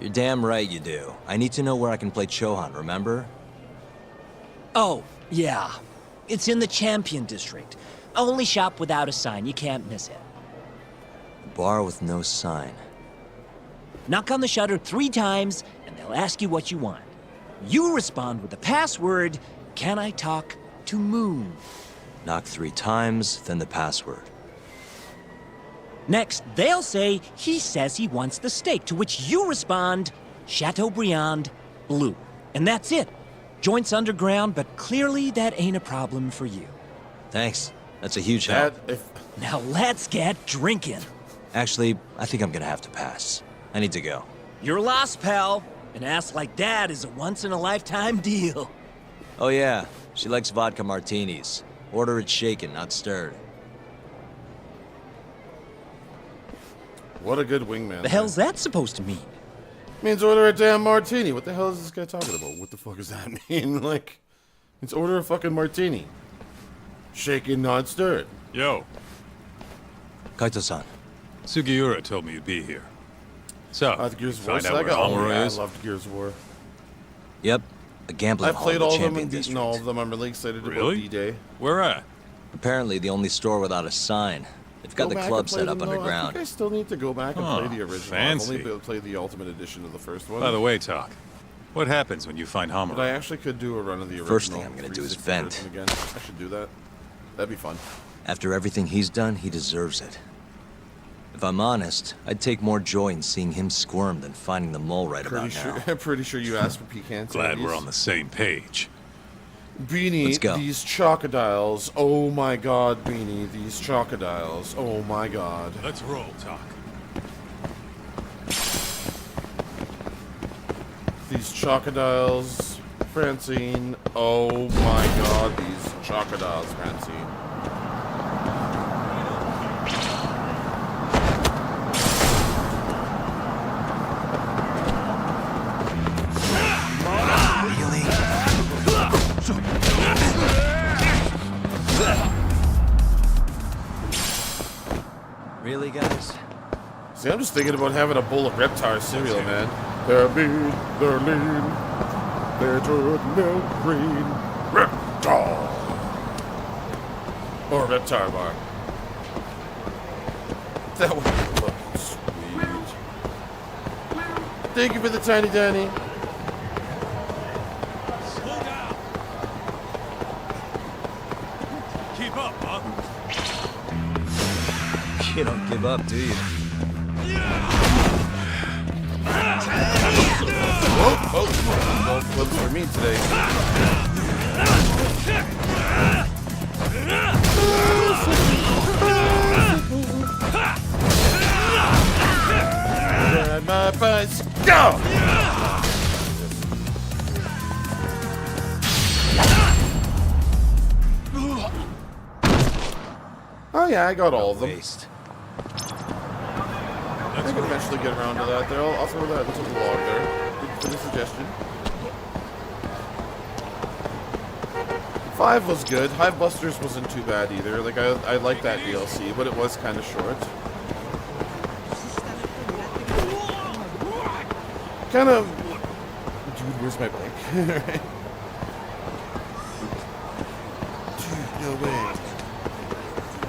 You're damn right you do. I need to know where I can play Chohan, remember? Oh, yeah. It's in the Champion District. Only shop without a sign. You can't miss it. A bar with no sign. Knock on the shutter 3 times, and they'll ask you what you want. You respond with the password, "Can I talk to Moon?" Knock 3 times, then the password. Next, they'll say, "He says he wants the steak," to which you respond, "Chateaubriand Blue." And that's it. Joint's underground, but clearly that ain't a problem for you. Thanks. That's a huge help. Now let's get drinking. Actually, I think I'm gonna have to pass. I need to go. You're lost, pal. An ass like that is a once-in-a-lifetime deal. Oh yeah, she likes vodka martinis. Order it shaken, not stirred. What a good wingman. The hell's that supposed to mean? Means order a damn martini. What the hell is this guy talking about? What the fuck does that mean? Like, it's order a fucking martini. Shaken, not stirred. Yo. Kaito-san. Sugiura told me you'd be here. So, The Gears of War find out saga? where Oh, Amuro yeah, is? I loved Gears of War. Yep, a gambling I've hall played in the all of them Champion and beaten District. all of them. I'm really excited about Really? D-Day. Where at? Apparently the only store without a sign. They've got Go the back club and play set up them, though. I underground. think I still need to go back and Huh, play the original. fancy. I've only been able to play the Ultimate Edition of the first one. By the way, Talk, what happens when you find But I Hamura? actually could do a run of the original. First thing I'm gonna do is 360 vent. version again. I should do that. That'd be fun. After everything he's done, he deserves it. If I'm honest, I'd take more joy in seeing him squirm than finding the mole right about now. I'm pretty sure you asked for pecans. Glad we're on the same page. Beanie, Let's go. these chocodiles. Oh my god, Beanie, these chocodiles. Oh my god. Let's roll, Talk. These chocodiles, Francine. Oh my god, these chocodiles, Francine. Really, guys? See, I'm just thinking about having a bowl of Reptar cereal, man. They're mean, they're lean, they're good milk green. Reptar! Or Reptar bar. that way. Oh, sweet. Thank you for the tiny Danny. Slow down. Keep up, huh? You don't give up, do you? Whoa, no flips for me today. Ride my bus, go! Oh yeah, I got all of them. I can eventually get around to that there. I'll throw that into the log there. Thank you for the suggestion. 5 was good. Hive Busters wasn't too bad either. Like, I like that DLC, but it was kind of short. Kind of... Dude, where's my bike? Dude, no way.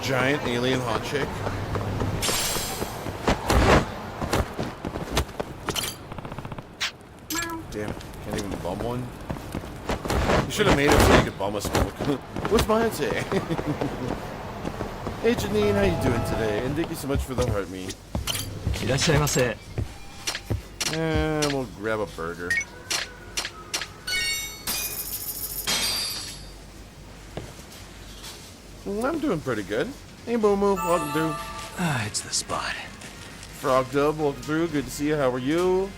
Giant alien hot chick. Damn it. Can't even bum one. You should have made it so you could bum a smoke. What's mine say? Hey Janine, how you doing today? And thank you so much for the heart me. And we'll grab a burger. I'm doing pretty good. Hey Moo Moo, welcome through. Ah, it's the spot. Frog Dub, welcome through. Good to see you. How are you?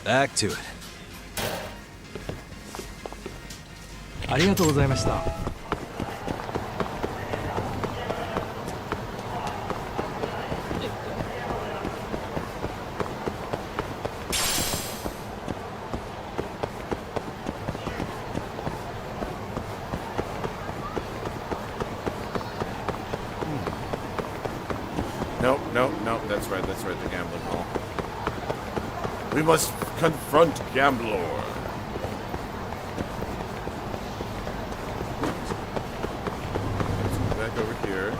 Back to it. ありがとうございました。Nope, nope, nope. That's right, the gambling hall. We must confront Gamblor. So back over here.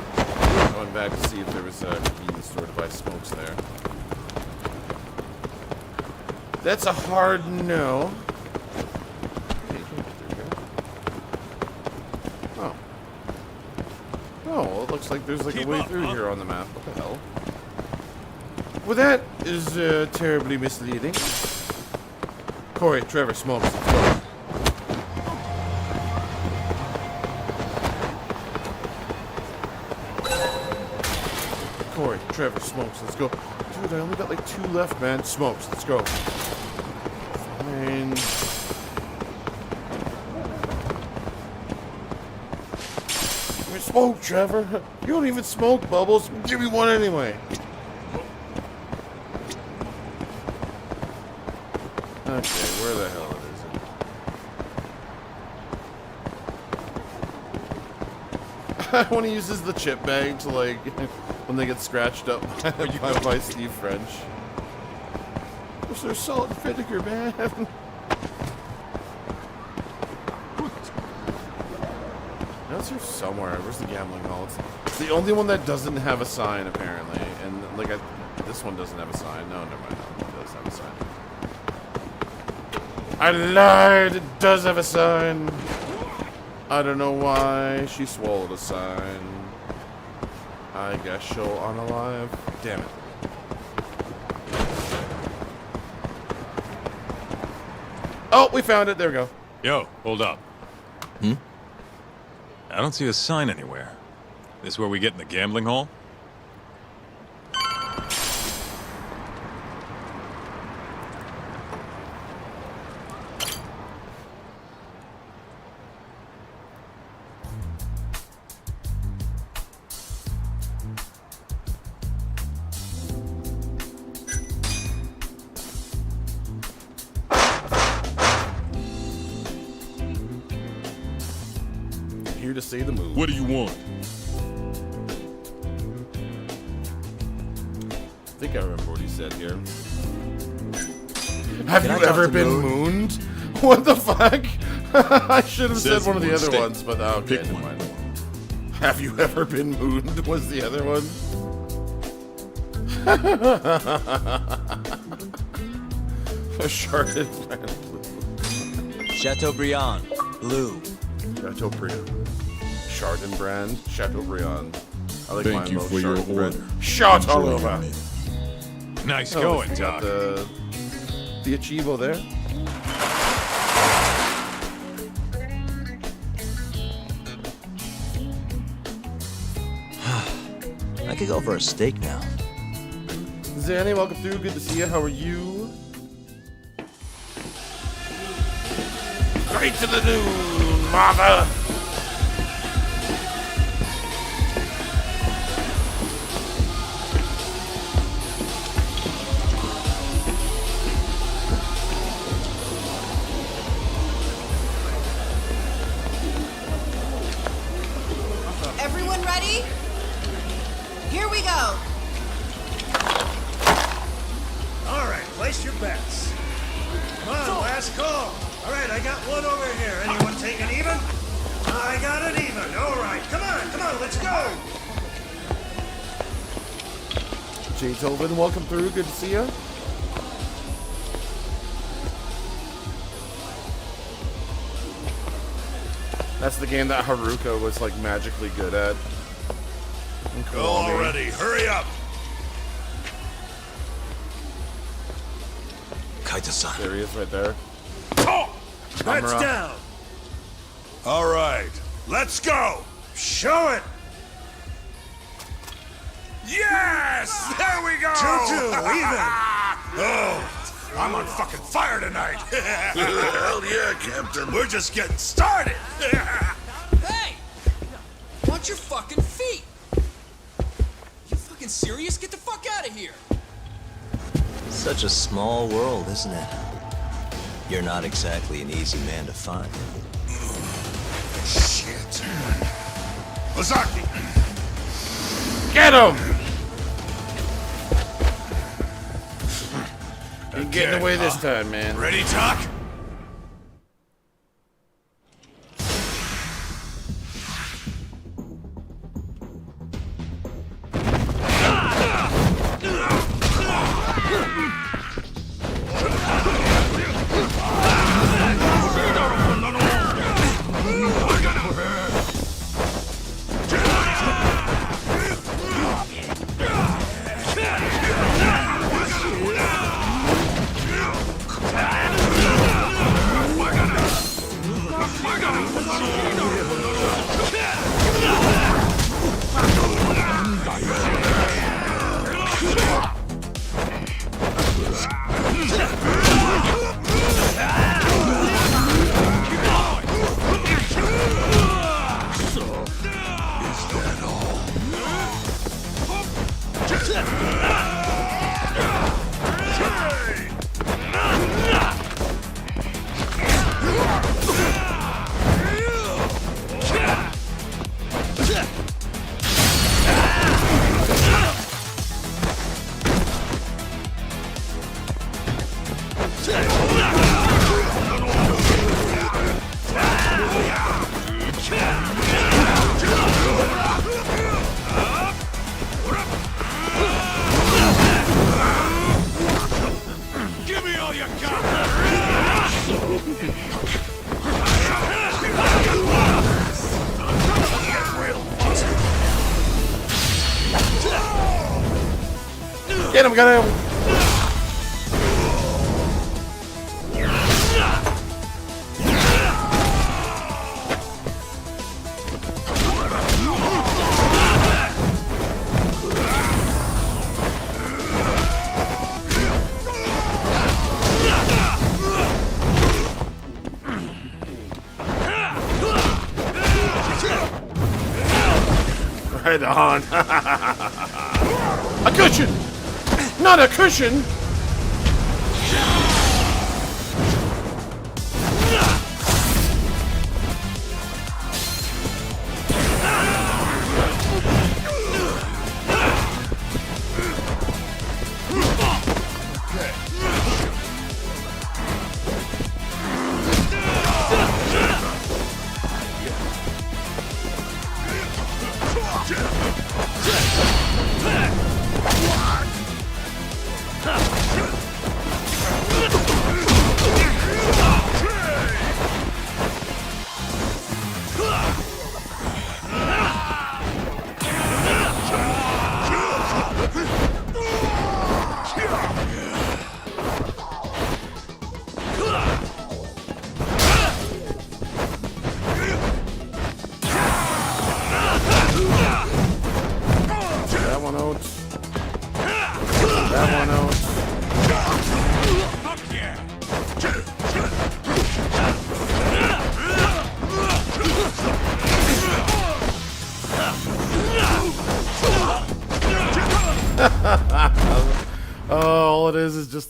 Going back to see if there was a convenience store to buy smokes there. That's a hard no. Oh. Oh, well, it looks like there's like a way through here on the map. What the hell? Well, that is terribly misleading. Corey, Trevor, smokes. Let's go. Corey, Trevor, smokes. Let's go. Dude, I only got like 2 left, man. Smokes. Let's go. Fine. Smoke, Trevor. You don't even smoke, Bubbles. Give me one anyway. Okay, where the hell is it? When he uses the chip bag to, like, when they get scratched up by Steve French. Where's their salt and vinegar, man? That's here somewhere. Where's the gambling hall? It's the only one that doesn't have a sign, apparently. And, like, this one doesn't have a sign. No, never mind. It does have a sign. I lied! It does have a sign! I don't know why she swallowed a sign. I guess she'll unalive. Damn it. Oh, we found it. There we go. Yo, hold up. Hmm? I don't see a sign anywhere. This where we get in the gambling hall? Here to say the move. What do you want? I think I remember what he said here. Have you ever been mooned? What the fuck? I should have said one of the other ones, but okay, never mind. Have you ever been mooned was the other one. Chardonnay. Chateaubriand, blue. Chateaubriand. Chardonnay brand. Chateaubriand. I like Thank mine you though, for your Chardonnay brand. order. Shot all over. Nice Oh, going, we got Doc. the Achivo there. I could go for a steak now. Zanny, welcome through. Good to see you. How are you? Straight to the noon, mother. Everyone ready? Here we go. All right, place your bets. Come on, last call. All right, I got one over here. Anyone taking even? I got an even. All right, come on, let's go. Jay Tobin, welcome through. Good to see you. That's the game that Haruka was like magically good at. Go already, hurry up! Kaita-san. There he is right there. That's down. All right, let's go! Show it. Yes! There we go! 2-2, even. Oh, I'm on fucking fire tonight! Hell yeah, Captain. We're just getting started! Hey! Watch your fucking feet! You fucking serious? Get the fuck out of here! Such a small world, isn't it? You're not exactly an easy man to find. Shit. Ozaki! Get him! Ain't getting away this time, man. Ready, Doc? Give me all you Get him, get him! Right on. A cushion! Not a cushion!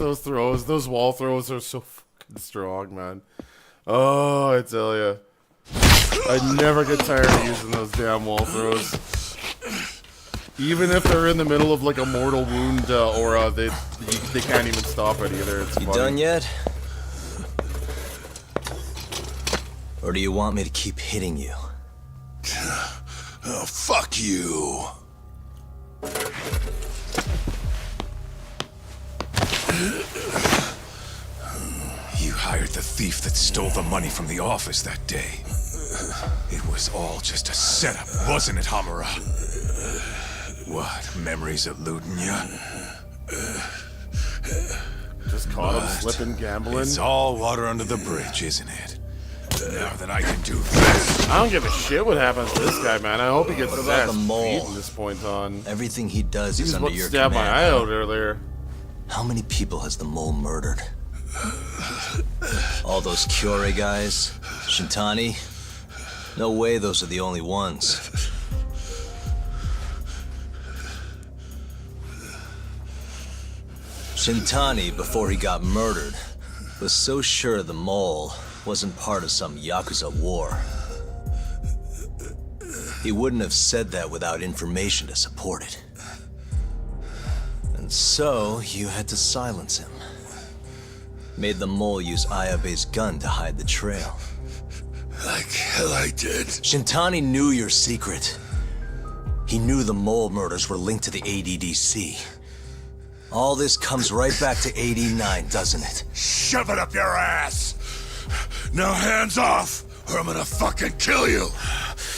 those throws. Those wall throws are so fucking strong, man. Oh, I tell ya. I never get tired of using those damn wall throws. Even if they're in the middle of like a mortal wound aura, they can't even stop it either. It's You funny. done yet? Or do you want me to keep hitting you? Oh, fuck you. You hired the thief that stole the money from the office that day. It was all just a setup, wasn't it, Hamura? What, memories eluding you? Just caught him slipping, gambling. It's all water under the bridge, isn't it? Now that I can do this. I don't give a shit what happens to this guy, man. I hope he gets What his about ass the mole? beat from this point on. Everything he does He is was under about to your stab command. my eye out earlier. How many people has the mole murdered? All those Kyorei guys? Shintani? No way those are the only ones. Shintani, before he got murdered, was so sure the mole wasn't part of some Yakuza war. He wouldn't have said that without information to support it. And so, you had to silence him. Made the mole use Ayabe's gun to hide the trail. Like hell I did. Shintani knew your secret. He knew the mole murders were linked to the ADDC. All this comes right back to 89, doesn't it? Shove it up your ass! Now hands off, or I'm gonna fucking kill you!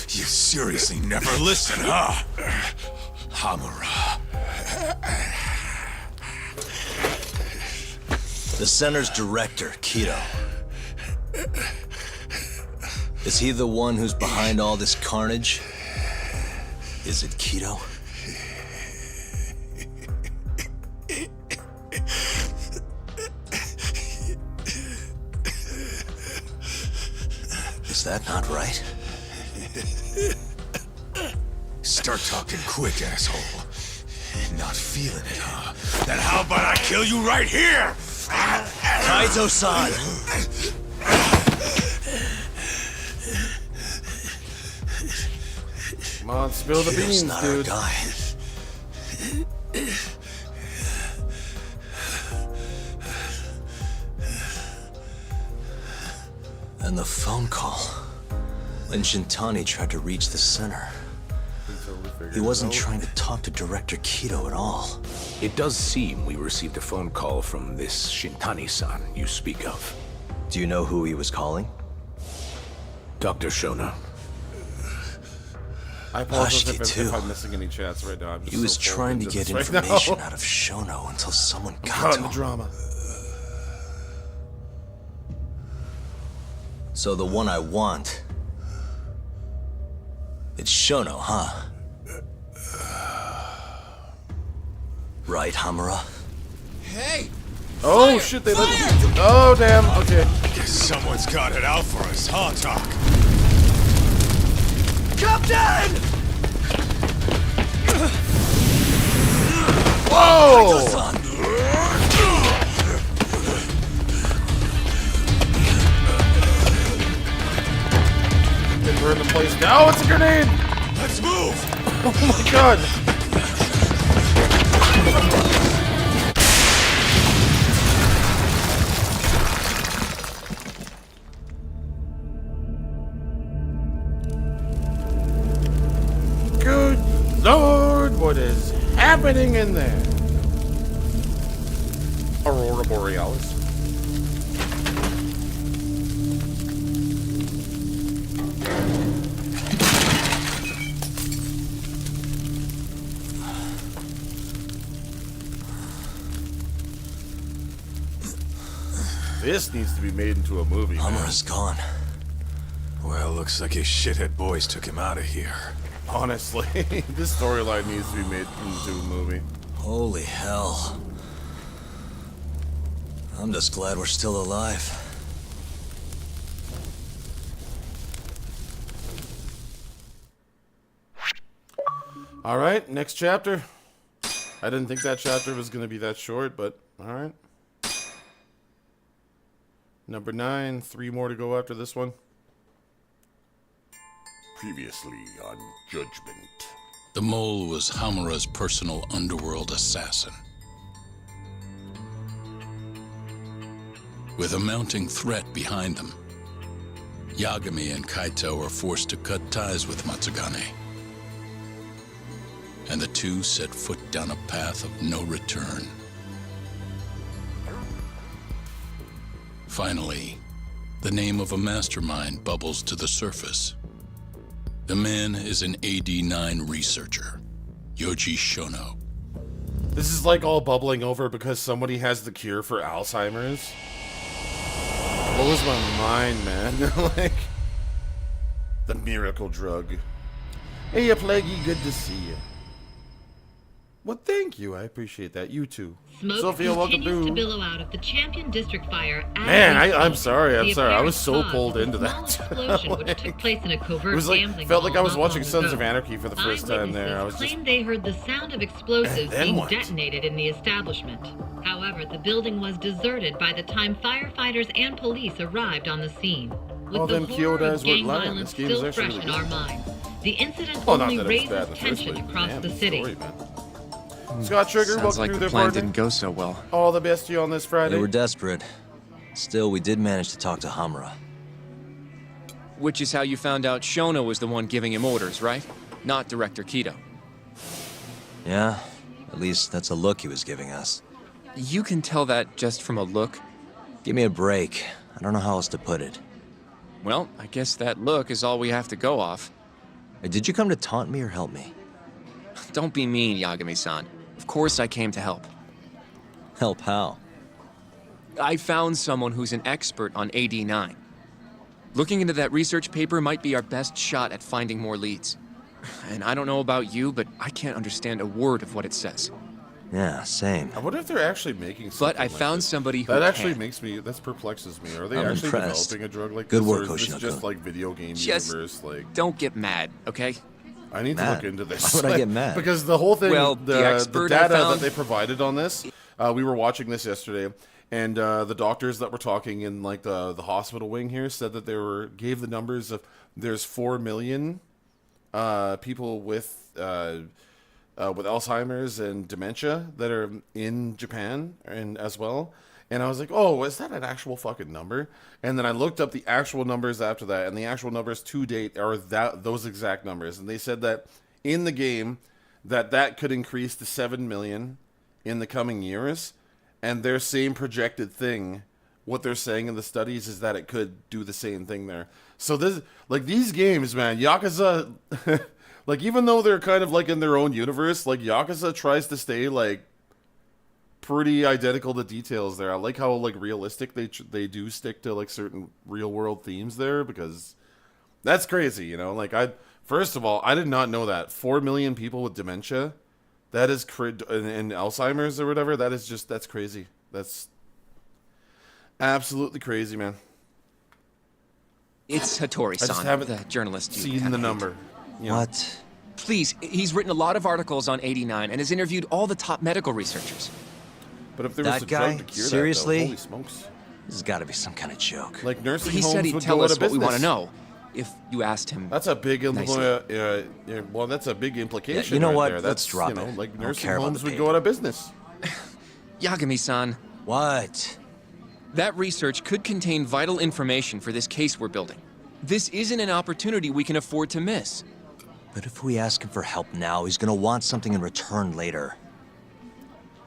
You seriously never listen, huh? Hamura. The center's director, Kido. Is he the one who's behind all this carnage? Is it Kido? Is that not right? Start talking quick, asshole. Not feeling it, huh? Then how about I kill you right here? Kaizo-san! Come on, spill the Kido's beans, not our dude. guy. And the phone call. When Shintani tried to reach the center. He wasn't trying to talk to Director Kido at all. It does seem we received a phone call from this Shintani-san you speak of. Do you know who he was calling? Dr. Shona. I apologize Hashiki, if too. I'm missing any chats right now. I'm just He was so trying to pulled get into this right information now. out of Shono until someone I'm got caught to in the him. drama. So the one I want... It's Shono, huh? Right, Hamura? Hey! Oh shit, they let Oh damn, okay. Guess someone's got it out for us, huh, Doc? Captain! Whoa! They burn the place down. Oh, it's a grenade! Let's move! Oh my god! Good Lord, what is happening in there? Aurora Borealis. This needs to be made into a movie. Hamura's gone. Well, looks like his shithead boys took him out of here. Honestly, this storyline needs to be made into a movie. Holy hell. I'm just glad we're still alive. All right, next chapter. I didn't think that chapter was going to be that short, but all right. Number 9, 3 more to go after this one. Previously on Judgment. The mole was Hamura's personal underworld assassin. With a mounting threat behind them, Yagami and Kaito were forced to cut ties with Matsugane. And the two set foot down a path of no return. Finally, the name of a mastermind bubbles to the surface. The man is an AD-9 researcher, Yoji Shono. This is like all bubbling over because somebody has the cure for Alzheimer's. Blows my mind, man. Like, the miracle drug. Hey, Plaguey, good to see you. Well, thank you. I appreciate that. You too. Smoke Sophia, welcome continues to... to billow out of the Champion District fire. Man, I'm sorry. I was so pulled into that. Explosion, which took place in a covert It was like, gambling felt like I hall was not watching long Sons ago. of Anarchy for the first time there. I was just... Claimed they heard the sound of explosives then being what? detonated in the establishment. However, the building was deserted by the time firefighters and police arrived on the scene. With All the them horror Kyodas of gang weren't lying. violence This game is still actually fresh in really our good. minds, the incident Well, not only that it was bad raises in the first tension place, but across damn, the the city. story, man. Scott Trigger, Sounds welcome like to the their plan partner. didn't go so well. All the best to you on this Friday. They were desperate. Still, we did manage to talk to Hamura. Which is how you found out Shono was the one giving him orders, right? Not Director Kido. Yeah, at least that's a look he was giving us. You can tell that just from a look? Give me a break. I don't know how else to put it. Well, I guess that look is all we have to go off. Hey, did you come to taunt me or help me? Don't be mean, Yagami-san. Of course I came to help. Help how? I found someone who's an expert on AD-9. Looking into that research paper might be our best shot at finding more leads. And I don't know about you, but I can't understand a word of what it says. Yeah, same. I wonder if they're actually making something But I like found this. somebody who That actually can. makes me... That perplexes me. Are they I'm actually impressed. developing a drug like Good this? work, or is this Hoshino-kun. just like video game Just universe? Like, don't get mad, okay? I need to Mad? look into this. Why would I get mad? Because the whole thing, Well, the the expert I data that found- they provided on this, we were watching this yesterday, and the doctors that were talking in like the hospital wing here said that they gave the numbers of there's 4 million people with Alzheimer's and dementia that are in Japan and as well. And I was like, oh, is that an actual fucking number? And then I looked up the actual numbers after that, and the actual numbers to date are those exact numbers. And they said that in the game, that could increase to 7 million in the coming years. And their same projected thing, what they're saying in the studies is that it could do the same thing there. So this, like these games, man, Yakuza, like even though they're kind of like in their own universe, like Yakuza tries to stay like pretty identical to details there. I like how like realistic they do stick to like certain real world themes there, because that's crazy, you know. Like first of all, I did not know that 4 million people with dementia, that is and Alzheimer's or whatever. That's crazy. That's absolutely crazy, man. It's I just Hattori-san, haven't the journalist you seen kinda the hate. number. You know. What? Please, he's written a lot of articles on 89 and has interviewed all the top medical researchers. But if there was That a guy? drug to cure Seriously? that, though, holy smokes. This has got to be some kind of joke. Like nursing He homes said he'd would tell go out us of what we business. want to know if you asked him. That's a big nicely. well, that's a big implication. you know right what? There. Let's That's, drop you know, it. like I don't nursing care about homes the would go out of business. Yagami-san, What? that research could contain vital information for this case we're building. This isn't an opportunity we can afford to miss. But if we ask him for help now, he's going to want something in return later.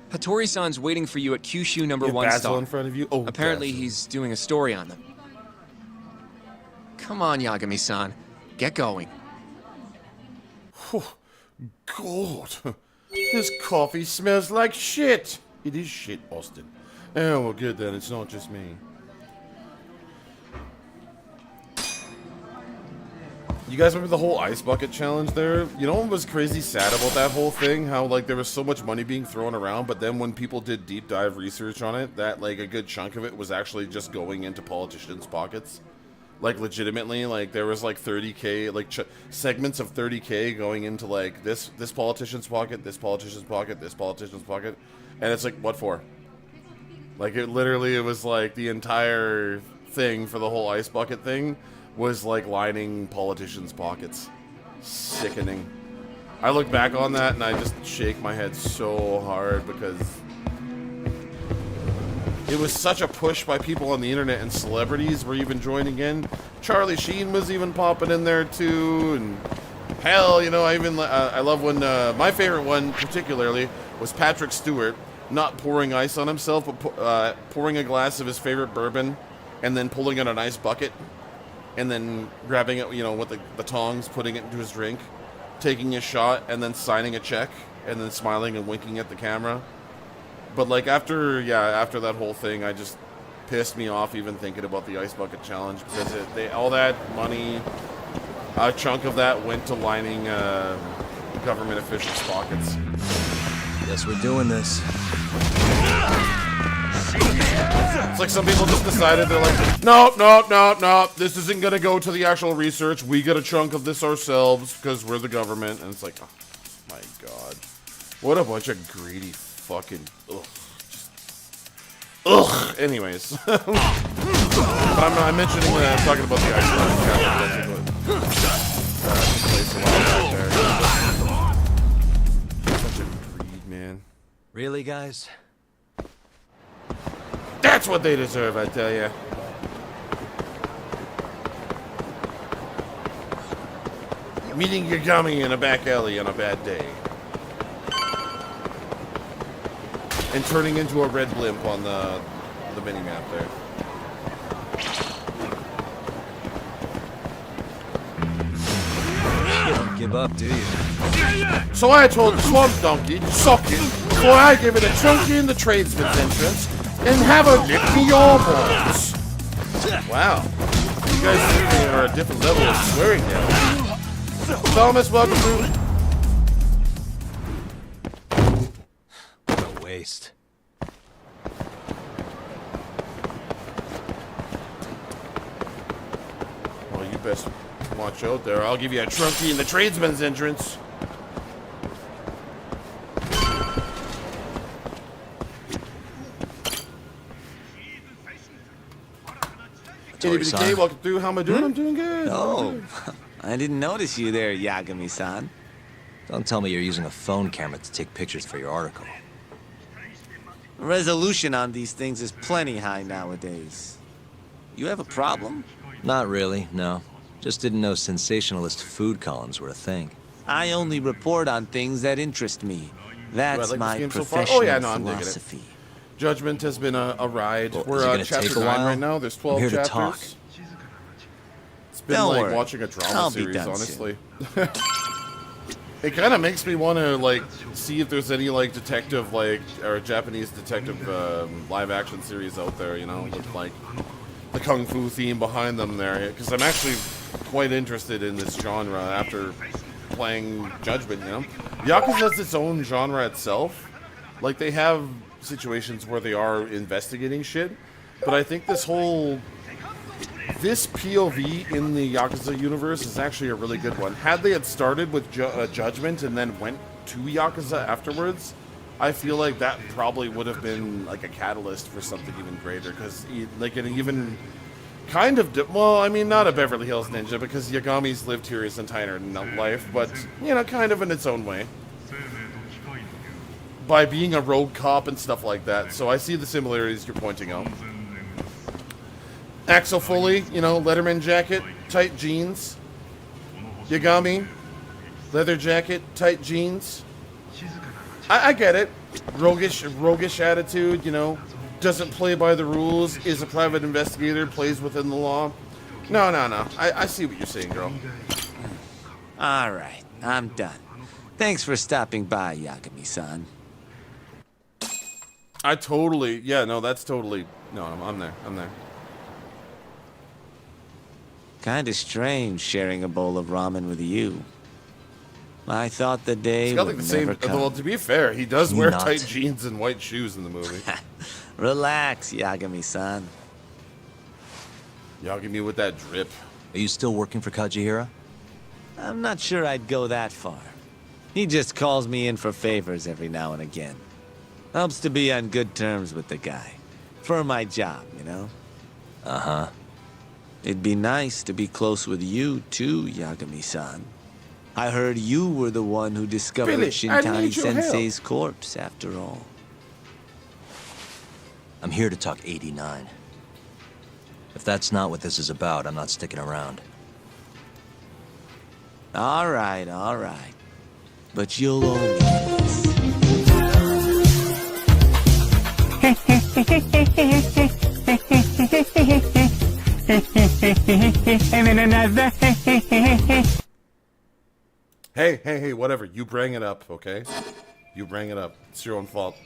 Hattori-san's waiting for you at Kyushu number You have 1 Basil star. in front of you? Oh, Apparently Basil. he's doing a story on them. Come on, Yagami-san. Get going. God, this coffee smells like shit. It is shit, Austin. Oh, well, good then. It's not just me. You guys remember the whole ice bucket challenge there? You know what was crazy sad about that whole thing? How, like, there was so much money being thrown around, but then when people did deep dive research on it, that, like, a good chunk of it was actually just going into politicians' pockets. Like, legitimately, like, there was, like, 30K, like, segments of 30K going into, like, this politician's pocket, this politician's pocket, this politician's pocket. And it's like, what for? Like, it was like the entire thing for the whole ice bucket thing was like lining politicians' pockets. Sickening. I look back on that and I just shake my head so hard because it was such a push by people on the internet, and celebrities were even joining in. Charlie Sheen was even popping in there too, and hell, you know, I love when my favorite one particularly was Patrick Stewart not pouring ice on himself, but pouring a glass of his favorite bourbon and then pulling out an ice bucket and then grabbing it, you know, with the tongs, putting it into his drink, taking a shot, and then signing a check, and then smiling and winking at the camera. But like after that whole thing, I just pissed me off even thinking about the ice bucket challenge, because all that money, a chunk of that went to lining government officials' pockets. Guess we're doing this. It's like some people just decided, they're like, no, this isn't gonna go to the actual research. We get a chunk of this ourselves because we're the government. And it's like, oh my god, what a bunch of greedy fucking ugh. Anyways, but I'm mentioning that I'm talking about the actual place a while back there. Such a greed, man. Really, guys? That's what they deserve, I tell ya. Meeting Yagami in a back alley on a bad day. And turning into a red blimp on the mini-map there. You don't give up, do you? So I told the Swamp Donkey to suck it before I give it a chunky in the tradesman's entrance and have a lick me your balls. Wow. You guys really are a different level of swearing now. Thomas, welcome to... What a waste. Well, you best watch out there. I'll give you a trunky in the tradesman's entrance. Hey, welcome through. How am I doing? I'm doing good. Oh, I didn't notice you there, Yagami-san. Don't tell me you're using a phone camera to take pictures for your article. Resolution on these things is plenty high nowadays. You have a problem? Not really, no. Just didn't know sensationalist food columns were a thing. I only report on things that interest me. That's my professional philosophy. Judgment has been a ride. Well, we're on chapter 9 right now. There's 12 I'm here chapters. to talk. It's been Don't like worry. watching a drama I'll be series, done honestly. It kind of makes me want to like see if there's any like detective or Japanese detective live action series out there, you know, with like the kung fu theme behind them there, because I'm actually quite interested in this genre after playing Judgment, you know. Yakuza has its own genre itself. Like, they have situations where they are investigating shit, but I think this POV in the Yakuza universe is actually a really good one. Had they had started with Judgment and then went to Yakuza afterwards, I feel like that probably would have been like a catalyst for something even greater, because like an even kind of well, I mean, not a Beverly Hills Ninja, because Yagami's lived here his entire life, but you know, kind of in its own way, by being a rogue cop and stuff like that. So I see the similarities you're pointing out. Axel Foley, you know, Letterman jacket, tight jeans. Yagami, leather jacket, tight jeans. I get it. Roguish attitude, you know. Doesn't play by the rules, is a private investigator, plays within the law. No. I see what you're saying, girl. All right, I'm done. Thanks for stopping by, Yagami-san. I'm there. Kinda strange sharing a bowl of ramen with you. I thought the day He's got would like the same. never come. Well, to be fair, he does wear Not. tight jeans and white shoes in the movie. Relax, Yagami-san. Yagami with that drip. Are you still working for Kajihira? I'm not sure I'd go that far. He just calls me in for favors every now and again. Helps to be on good terms with the guy. For my job, you know? Uh-huh. It'd be nice to be close with you, too, Yagami-san. I heard you were the one who discovered Billy, I Shintani need your help. Sensei's corpse, after all. I'm here to talk 89. If that's not what this is about, I'm not sticking around. All right. But you'll owe me this. Hey, whatever. You bring it up, okay? You bring it up. It's your own fault.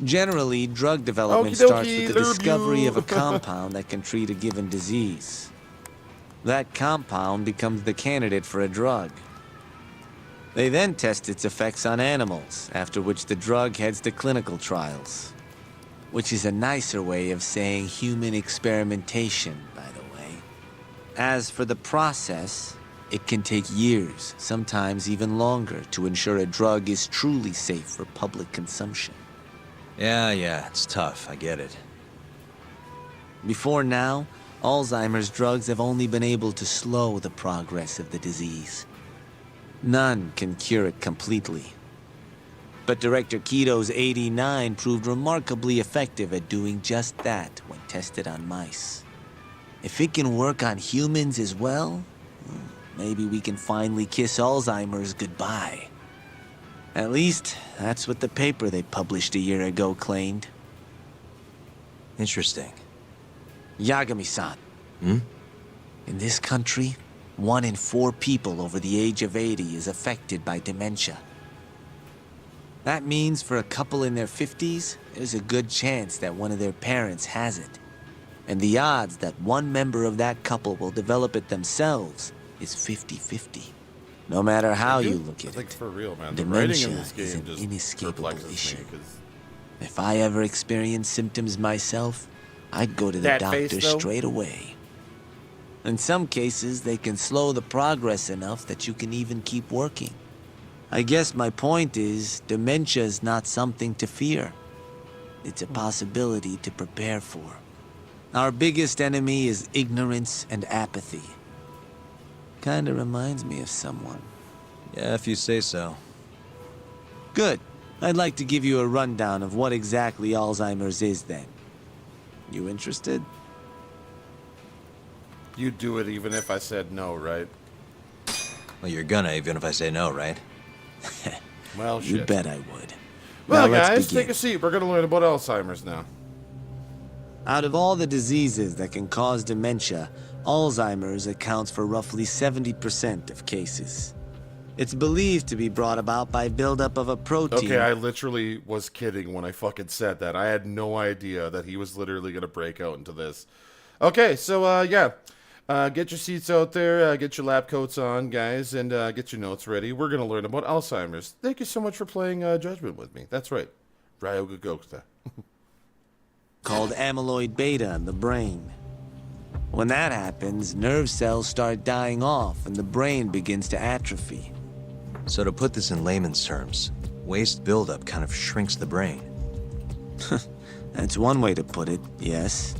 Generally, drug development Okie dokie, starts with the love discovery you. of a compound that can treat a given disease. That compound becomes the candidate for a drug. They then test its effects on animals, after which the drug heads to clinical trials. Which is a nicer way of saying human experimentation, by the way. As for the process, it can take years, sometimes even longer, to ensure a drug is truly safe for public consumption. Yeah, it's tough. I get it. Before now, Alzheimer's drugs have only been able to slow the progress of the disease. None can cure it completely. But Director Keto's 89 proved remarkably effective at doing just that when tested on mice. If it can work on humans as well, maybe we can finally kiss Alzheimer's goodbye. At least, that's what the paper they published a year ago claimed. Interesting. Yagami-san. In this country, 1 in 4 people over the age of 80 is affected by dementia. That means for a couple in their 50s, there's a good chance that one of their parents has it. And the odds that one member of that couple will develop it themselves is 50-50. No matter how you look at it, for real, man. The writing dementia in this is game an just inescapable perplexes issue. me, 'cause If I ever experienced symptoms myself, I'd go to the That doctor face, though? straight away. In some cases, they can slow the progress enough that you can even keep working. I guess my point is, dementia is not something to fear. It's a possibility to prepare for. Our biggest enemy is ignorance and apathy. Kinda reminds me of someone. Yeah, if you say so. Good. I'd like to give you a rundown of what exactly Alzheimer's is then. You interested? you'd do it even if I said no, right? Well, you're gonna, even if I say no, right? Well, You shit. bet I would. Well, Now, let's guys, begin. take a seat. We're gonna learn about Alzheimer's now. Out of all the diseases that can cause dementia, Alzheimer's accounts for roughly 70% of cases. It's believed to be brought about by buildup of a protein. Okay, I literally was kidding when I fucking said that. I had no idea that he was literally gonna break out into this. Okay, so yeah. Get your seats out there, get your lab coats on, guys, and get your notes ready. We're going to learn about Alzheimer's. Thank you so much for playing Judgment with me. That's right. Ryoga Gokta. Called amyloid beta in the brain. When that happens, nerve cells start dying off and the brain begins to atrophy. So to put this in layman's terms, waste buildup kind of shrinks the brain. That's one way to put it, yes.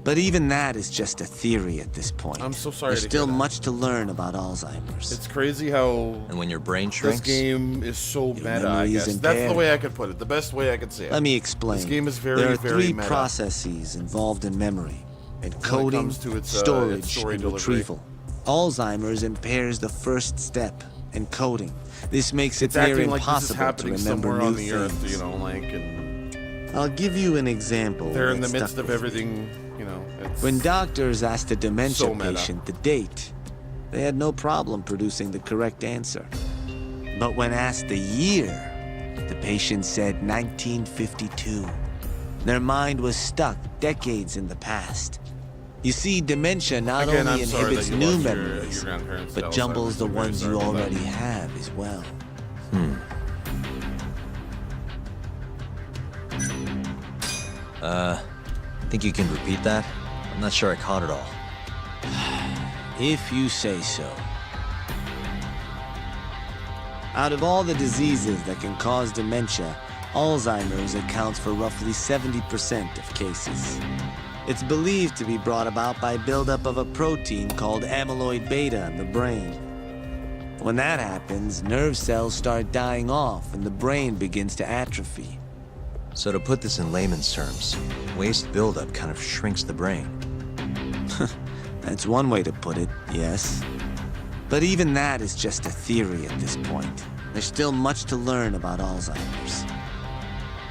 But even that is just a theory at this point. I'm so sorry There's to still hear that. much to learn about Alzheimer's. It's crazy how And when your brain this shrinks, game is so meta, I memory is guess. That's the impaired. way I could put it. The best way I could say it. Let me explain. This game is very, there are very three meta. processes involved in memory: encoding, comes to its storage, story and delivery. retrieval. Alzheimer's impairs the first step, encoding. This makes it It's near acting like this is impossible to happening remember somewhere new on the things. earth, you know, like, and I'll give you an example. they're in the that midst stuck of with me. everything, you know. It's When doctors asked a dementia so meta. patient the date, they had no problem producing the correct answer. But when asked the year, the patient said 1952. Their mind was stuck decades in the past. You see, dementia not Again, only I'm sorry inhibits that you new lost your memories, grandparents but to jumbles Alzheimer's. the I'm very ones you sorry about that. already have as well. think you can repeat that? I'm not sure I caught it all. If you say so. Out of all the diseases that can cause dementia, Alzheimer's accounts for roughly 70% of cases. It's believed to be brought about by buildup of a protein called amyloid beta in the brain. When that happens, nerve cells start dying off and the brain begins to atrophy. So to put this in layman's terms, waste buildup kind of shrinks the brain. That's one way to put it, yes. But even that is just a theory at this point. There's still much to learn about Alzheimer's.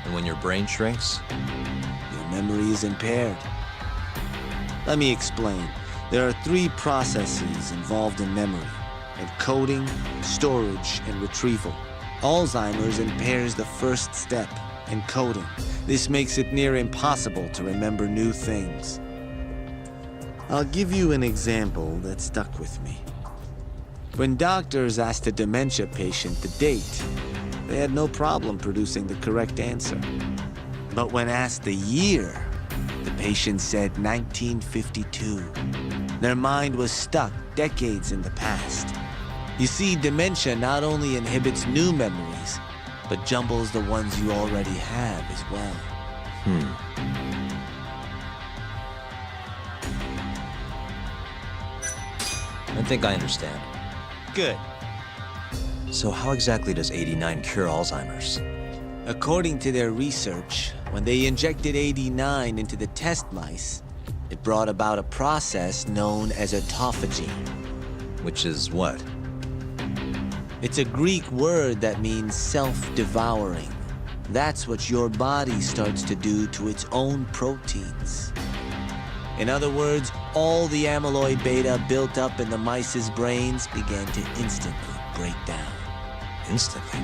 And when your brain shrinks? Your memory is impaired. Let me explain. There are 3 processes involved in memory: encoding, storage, and retrieval. Alzheimer's impairs the first step, encoding. This makes it near impossible to remember new things. I'll give you an example that stuck with me. When doctors asked a dementia patient the date, they had no problem producing the correct answer. But when asked the year, the patient said 1952. Their mind was stuck decades in the past. You see, dementia not only inhibits new memories, but jumbles the ones you already have as well. I think I understand. Good. So how exactly does 89 cure Alzheimer's? According to their research, when they injected 89 into the test mice, it brought about a process known as autophagy. Which is what? It's a Greek word that means self-devouring. That's what your body starts to do to its own proteins. In other words, all the amyloid beta built up in the mice's brains began to instantly break down. Instantly?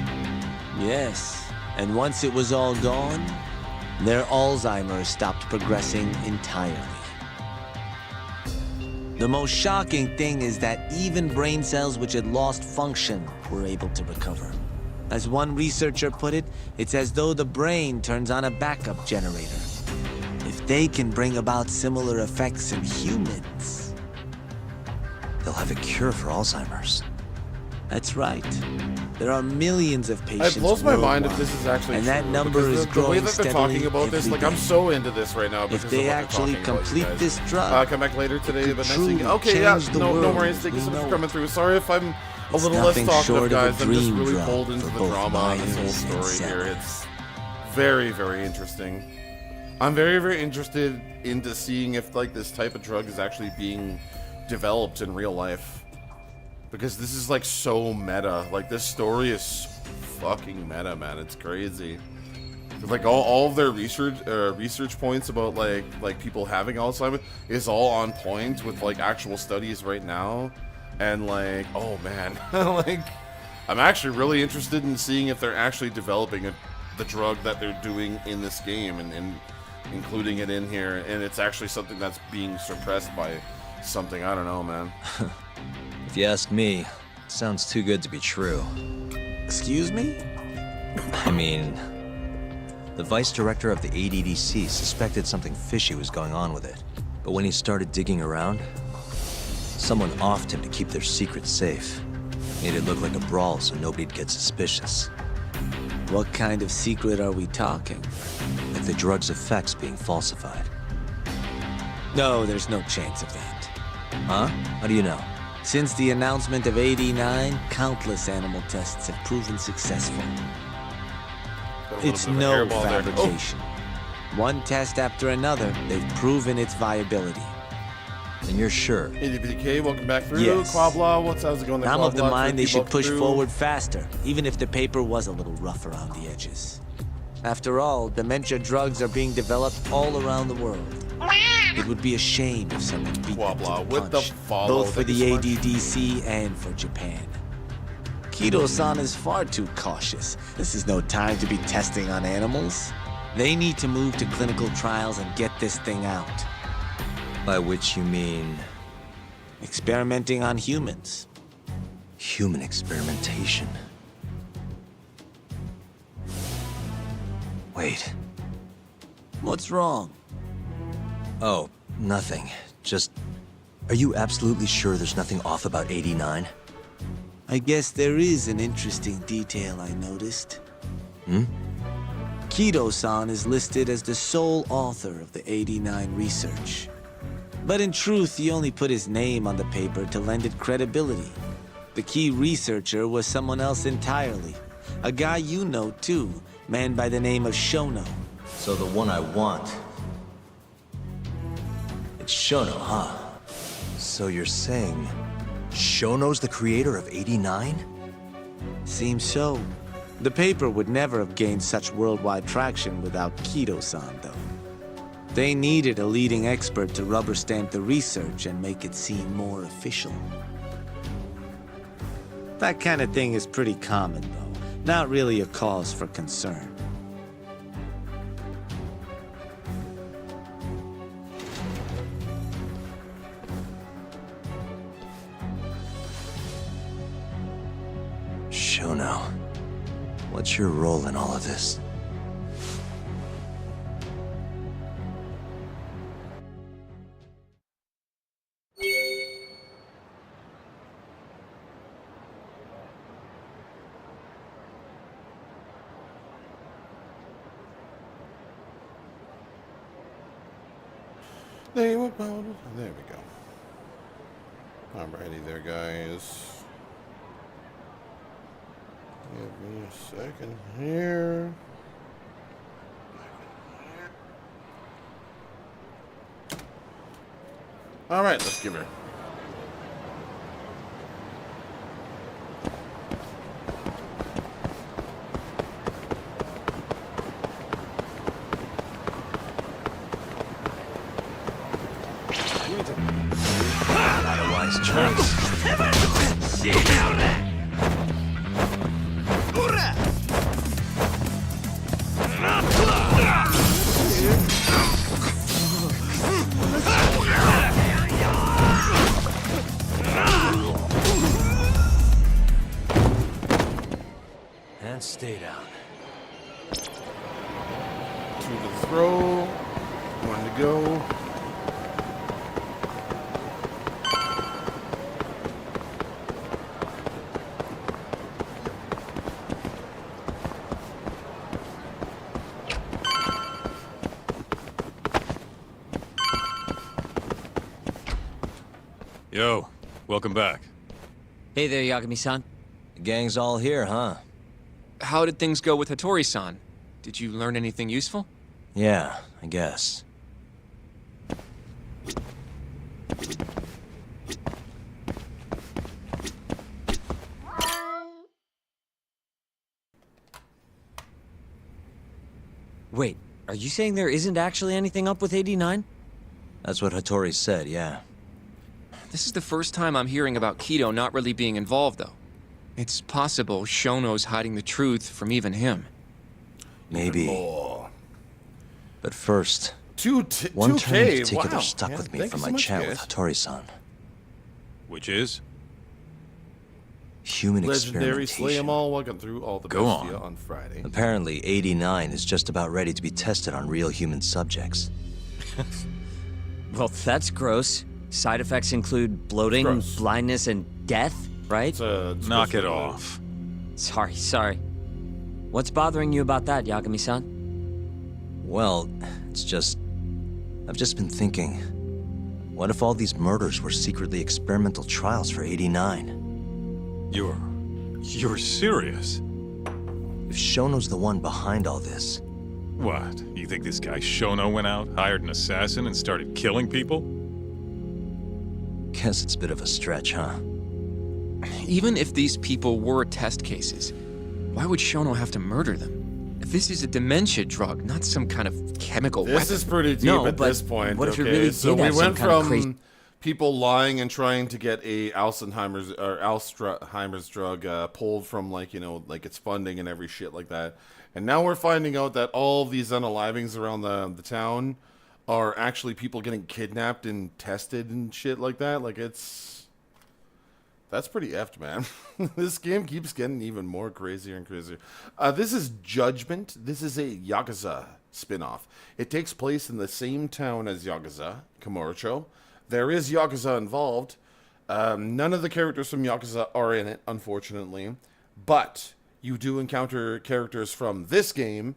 Yes. And once it was all gone, their Alzheimer's stopped progressing entirely. The most shocking thing is that even brain cells which had lost function were able to recover. As one researcher put it, it's as though the brain turns on a backup generator. If they can bring about similar effects in humans, they'll have a cure for Alzheimer's. That's right. There are millions of patients. It blows my mind if this is actually and true. that number is the way growing that they're talking about this, like, I'm so into this right now because if they of what actually they're talking complete about, you guys. this drug, come back later today, but truly next thing, okay, yeah, change the no world worries. as Thank you we so much for know coming through. Sorry if I'm a It's little less nothing talkative, short of a guys. I'm just dream really drug pulled into for the both drama of this whole buyers and story here. sellers. It's very, very interesting. I'm very, very interested into seeing if, like, this type of drug is actually being developed in real life. Because this is, like, so meta. Like, this story is fucking meta, man. It's crazy. Like, all of their research points about, like people having Alzheimer's is all on point with, like, actual studies right now. And, like, oh, man. Like, I'm actually really interested in seeing if they're actually developing the drug that they're doing in this game and including it in here. And it's actually something that's being suppressed by something. I don't know, man. If you ask me, it sounds too good to be true. Excuse me? I mean, the vice director of the ADDC suspected something fishy was going on with it. But when he started digging around, someone offed him to keep their secrets safe. Made it look like a brawl so nobody'd get suspicious. What kind of secret are we talking? Like the drug's effects being falsified. No, there's no chance of that. Huh? How do you know? Since the announcement of 89, countless animal tests have proven successful. It's no fabrication. One test after another, they've proven its viability. And you're sure? ADPK, welcome back through. Yes. Quabla, how's it going there, I'm of the Quabla? mind they should push through. forward faster, even if the paper was a little rough around the edges. After all, dementia drugs are being developed all around the world. It would be a shame if someone beat them to the with the punch, follow. both for Thank the you so much. ADDC and for Japan. Kido-san is far too cautious. This is no time to be testing on animals. They need to move to clinical trials and get this thing out. By which you mean? Experimenting on humans. Human experimentation. Wait. What's wrong? Oh, nothing. Just, are you absolutely sure there's nothing off about 89? I guess there is an interesting detail I noticed. Kido-san is listed as the sole author of the 89 research. But in truth, he only put his name on the paper to lend it credibility. The key researcher was someone else entirely. A guy you know too, man by the name of Shono. So the one I want. It's Shono, huh? So you're saying Shono's the creator of 89? Seems so. The paper would never have gained such worldwide traction without Kido-san, though. They needed a leading expert to rubber stamp the research and make it seem more official. That kind of thing is pretty common, though. Not really a cause for concern. Shono, what's your role in all of this? There we go. Alrighty there, guys. Give me a second here. Alright, let's give her. Not a wise choice. And stay down. To the throw. One to go. Yo, welcome back. Hey there, Yagami-san. The gang's all here, huh? How did things go with Hattori-san? Did you learn anything useful? Yeah, I guess. Wait, are you saying there isn't actually anything up with 89? That's what Hattori said, yeah. This is the first time I'm hearing about Kido not really being involved, though. It's possible Shono's hiding the truth from even him. Maybe. But first, one 2K, term in particular wow. stuck Yeah, with me thank from you my so much, chat guys. with Hattori-san. Which is? Human Legendary Slay 'em experimentation. all, walking through all the Go bestia on Friday. Apparently, 89 is just about ready to be tested on real human subjects. Well, that's gross. Side effects include bloating, blindness, and death, right? Knock it off. Sorry. What's bothering you about that, Yagami-san? Well, I've just been thinking, what if all these murders were secretly experimental trials for 89? You're serious? If Shono's the one behind all this... What? You think this guy Shono went out, hired an assassin, and started killing people? Guess it's a bit of a stretch, huh? Even if these people were test cases, why would Shono have to murder them? This is a dementia drug, not some kind of chemical weapon. This is pretty deep at this point. What if it okay? really So did we have some went kind of from crazy... people lying and trying to get a Alzheimer's drug pulled from like its funding and every shit like that, and now we're finding out that all of these unalivings around the town are actually people getting kidnapped and tested and shit like that. Like that's pretty effed, man. This game keeps getting even more crazier and crazier. This is Judgment. This is a Yakuza spin-off. It takes place in the same town as Yakuza, Kamurocho. There is Yakuza involved. None of the characters from Yakuza are in it, unfortunately. But you do encounter characters from this game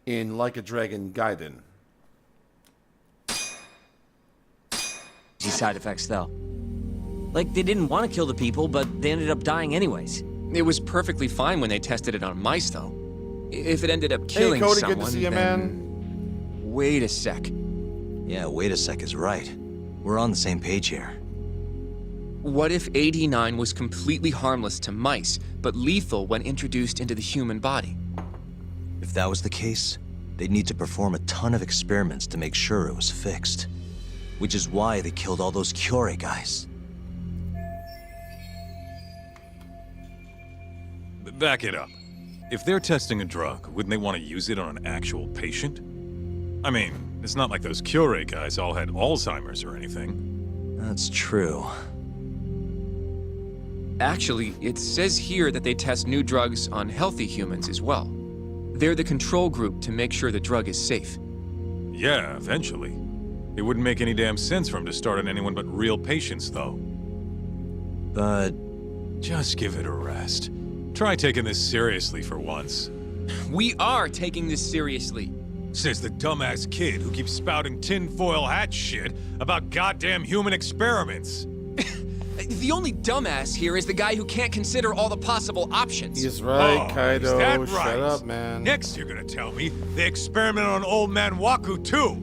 in Like a Dragon Gaiden. These side effects, though. Like, they didn't want to kill the people, but they ended up dying anyways. It was perfectly fine when they tested it on mice, though. If it ended up killing Cody, someone, good to see you, then... man. Wait a sec. Yeah, wait a sec is right. We're on the same page here. What if AD9 was completely harmless to mice, but lethal when introduced into the human body? If that was the case, they'd need to perform a ton of experiments to make sure it was fixed. Which is why they killed all those Kyorei guys. Back it up. If they're testing a drug, wouldn't they want to use it on an actual patient? I mean, it's not like those Kyorei guys all had Alzheimer's or anything. That's true. Actually, it says here that they test new drugs on healthy humans as well. They're the control group to make sure the drug is safe. Yeah, eventually. It wouldn't make any damn sense for him to start on anyone but real patients, though. But... just give it a rest. Try taking this seriously for once. We are taking this seriously. Says the dumbass kid who keeps spouting tinfoil hat shit about goddamn human experiments. The only dumbass here is the guy who can't consider all the possible options. He's right, Kaido. Is that right? Shut up, man. Next you're gonna tell me they experimented on old man Waku too.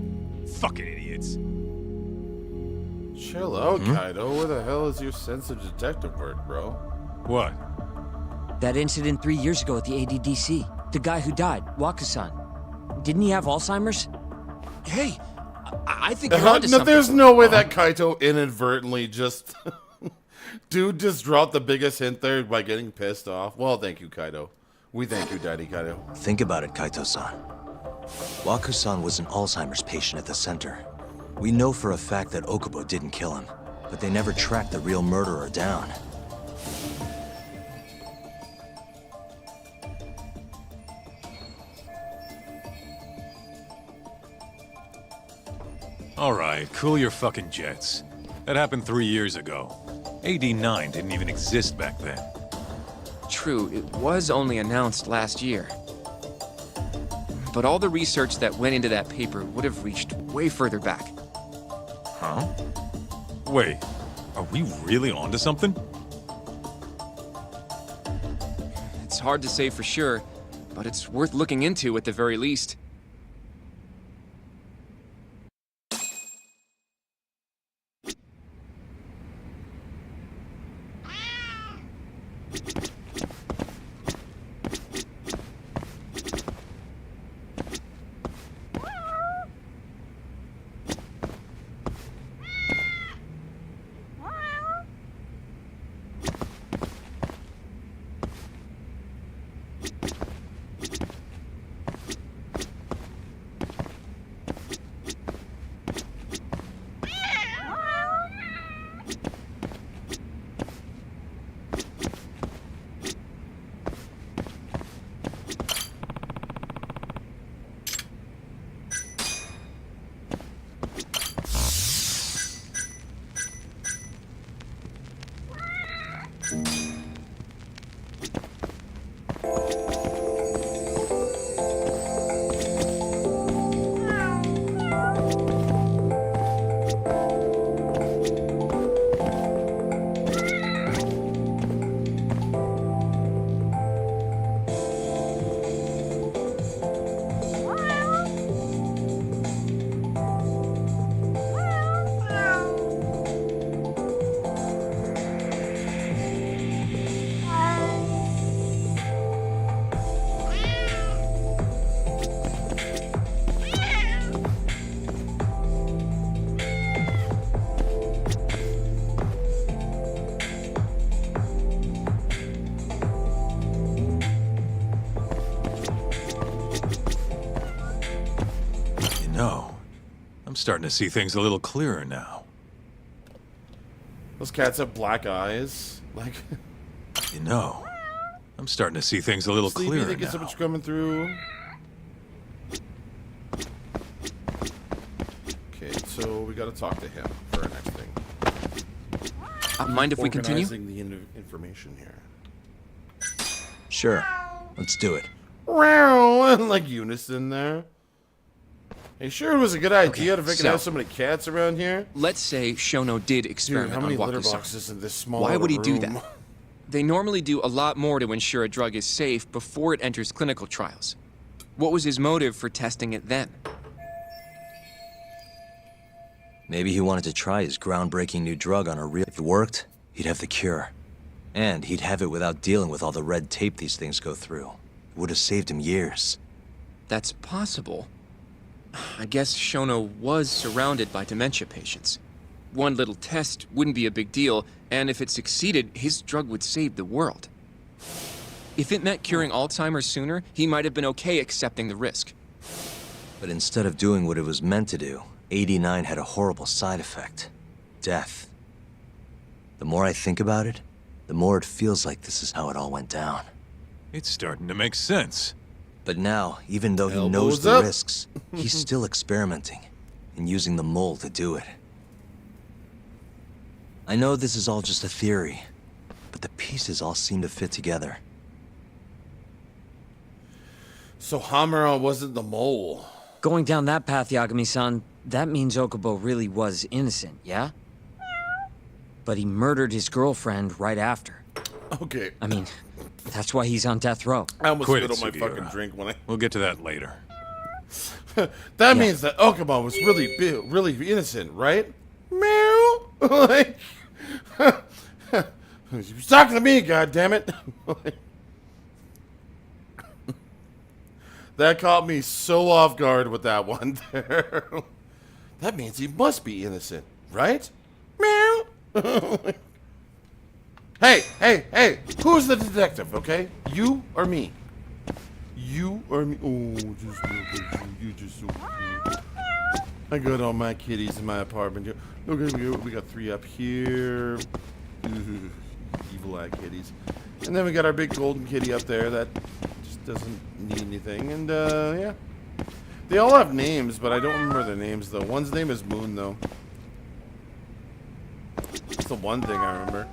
Fucking idiots. Chill out, Kaido. Where the hell is your sense of detective work, bro? What? That incident 3 years ago at the ADDC. The guy who died, Waku-san. Didn't he have Alzheimer's? Hey, I think you're onto something. There's no way that Kaito inadvertently just... Dude just dropped the biggest hint there by getting pissed off. Well, thank you, Kaido. We thank you, Daddy Kaido. Think about it, Kaito-san. Waku-san was an Alzheimer's patient at the center. We know for a fact that Okubo didn't kill him, but they never tracked the real murderer down. Alright, cool your fucking jets. That happened 3 years ago. AD9 didn't even exist back then. True, it was only announced last year. But all the research that went into that paper would have reached way further back. Huh? Wait, are we really onto something? It's hard to say for sure, but it's worth looking into at the very least. Starting to see things a little clearer now. Those cats have black eyes. Like, you know, I'm starting to see things a little Sleepy, clearer they get now. so much coming through. Okay, so we gotta talk to him for our next thing. Mind if we continue? Organizing the information here. Sure. Let's do it. Like unison there. Hey, sure it was a good idea to freaking have so many cats around here. Let's say Shono did experiment Dude, how many on litter Waku-san. boxes in this small Why would he do room? that? They normally do a lot more to ensure a drug is safe before it enters clinical trials. What was his motive for testing it then? Maybe he wanted to try his groundbreaking new drug on a real... If it worked, he'd have the cure. And he'd have it without dealing with all the red tape these things go through. It would have saved him years. That's possible. I guess Shono was surrounded by dementia patients. One little test wouldn't be a big deal, and if it succeeded, his drug would save the world. If it meant curing Alzheimer's sooner, he might have been okay accepting the risk. But instead of doing what it was meant to do, 89 had a horrible side effect. Death. The more I think about it, the more it feels like this is how it all went down. It's starting to make sense. But now, even though he knows the risks, he's still experimenting and using the mole to do it. I know this is all just a theory, but the pieces all seem to fit together. So Hamura wasn't the mole. Going down that path, Yagami-san, that means Okubo really was innocent, yeah? But he murdered his girlfriend right after. Okay. I mean, that's why he's on death row. I almost Quit spit it, on my Sugiura. fucking drink when I... We'll get to that later. That means that Okubo was really innocent, right? Meow. Like... He was talking to me, goddammit. That caught me so off guard with that one there. That means he must be innocent, right? Meow. Hey, who's the detective, okay? You or me? You or me? Oh, just you just so cute. I got all my kitties in my apartment here. Okay, we got 3 up here. Evil eye kitties. And then we got our big golden kitty up there that just doesn't need anything. And, yeah. They all have names, but I don't remember their names, though. One's name is Moon, though. That's the one thing I remember.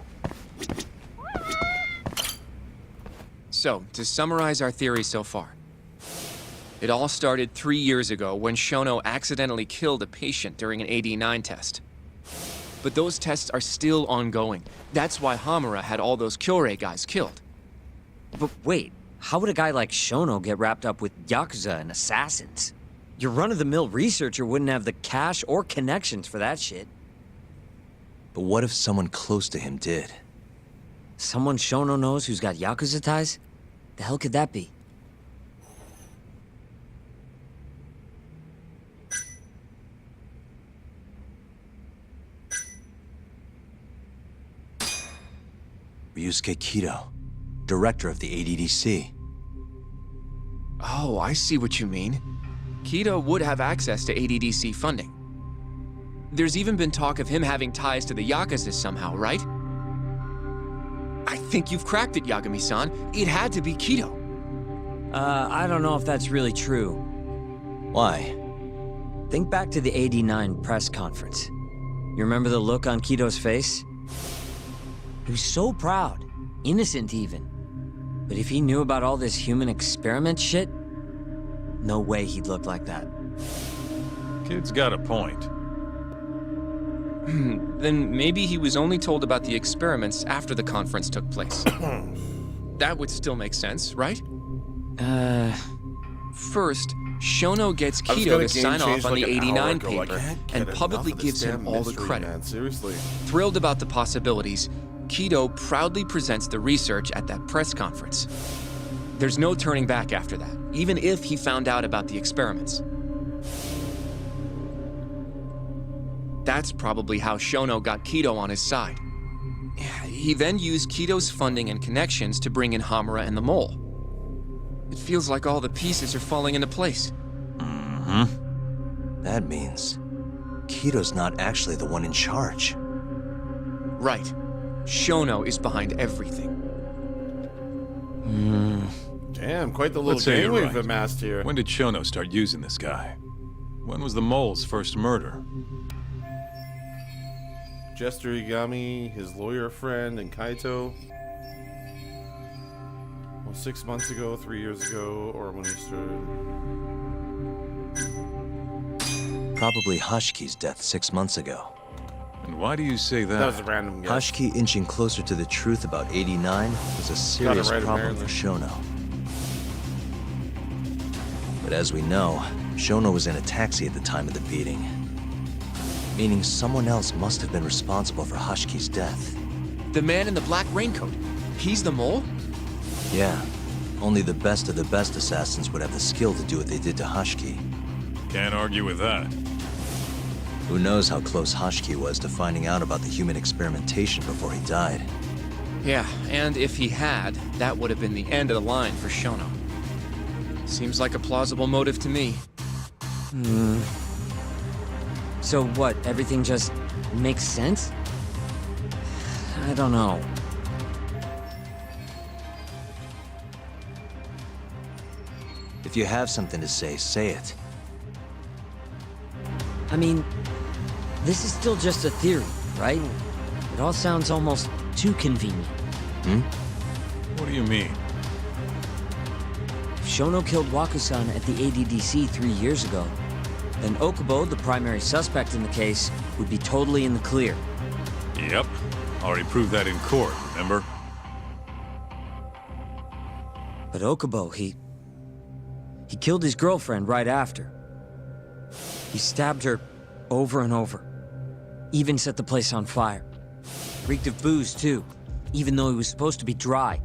So, to summarize our theory so far. It all started 3 years ago when Shono accidentally killed a patient during an AD9 test. But those tests are still ongoing. That's why Hamura had all those Kyorei guys killed. But wait, how would a guy like Shono get wrapped up with Yakuza and assassins? Your run-of-the-mill researcher wouldn't have the cash or connections for that shit. But what if someone close to him did? Someone Shono knows who's got Yakuza ties? The hell could that be? Ryusuke Kido, director of the ADDC. Oh, I see what you mean. Kido would have access to ADDC funding. There's even been talk of him having ties to the Yakuza somehow, right? I think you've cracked it, Yagami-san. It had to be Kido. I don't know if that's really true. Why? Think back to the '89 press conference. You remember the look on Kido's face? He was so proud, innocent even. But if he knew about all this human experiment shit, no way he'd look like that. Kid's got a point. Then maybe he was only told about the experiments after the conference took place. That would still make sense, right? First, Shono gets Kido to sign off on the '89 paper and publicly gives him all the credit. Man, seriously. Thrilled about the possibilities, Kido proudly presents the research at that press conference. There's no turning back after that, even if he found out about the experiments. That's probably how Shono got Kido on his side. He then used Kido's funding and connections to bring in Hamura and the Mole. It feels like all the pieces are falling into place. Mm-hmm. That means Kido's not actually the one in charge. Right. Shono is behind everything. Damn, quite the little Let's say game you're we've right. amassed here. When did Shono start using this guy? When was the mole's first murder? Jester Igami, his lawyer friend, and Kaito. Well, 6 months ago, 3 years ago, or when he started. Probably Hushki's death 6 months ago. And why do you say that? That was a random guess. Hushki inching closer to the truth about 89 was a serious right, problem for Shono. But as we know, Shono was in a taxi at the time of the beating. Meaning someone else must have been responsible for Hushki's death. The man in the black raincoat. He's the mole? Yeah. Only the best of the best assassins would have the skill to do what they did to Hushki. Can't argue with that. Who knows how close Hushki was to finding out about the human experimentation before he died. Yeah, and if he had, that would have been the end of the line for Shono. Seems like a plausible motive to me. So what, everything just makes sense? I don't know. If you have something to say it. I mean, this is still just a theory, right? It all sounds almost too convenient. What do you mean? If Shono killed Waku-san at the ADDC 3 years ago, then Okubo, the primary suspect in the case, would be totally in the clear. Yep. Already proved that in court, remember? But Okubo, he killed his girlfriend right after. He stabbed her over and over. Even set the place on fire. Reeked of booze, too, even though he was supposed to be dry.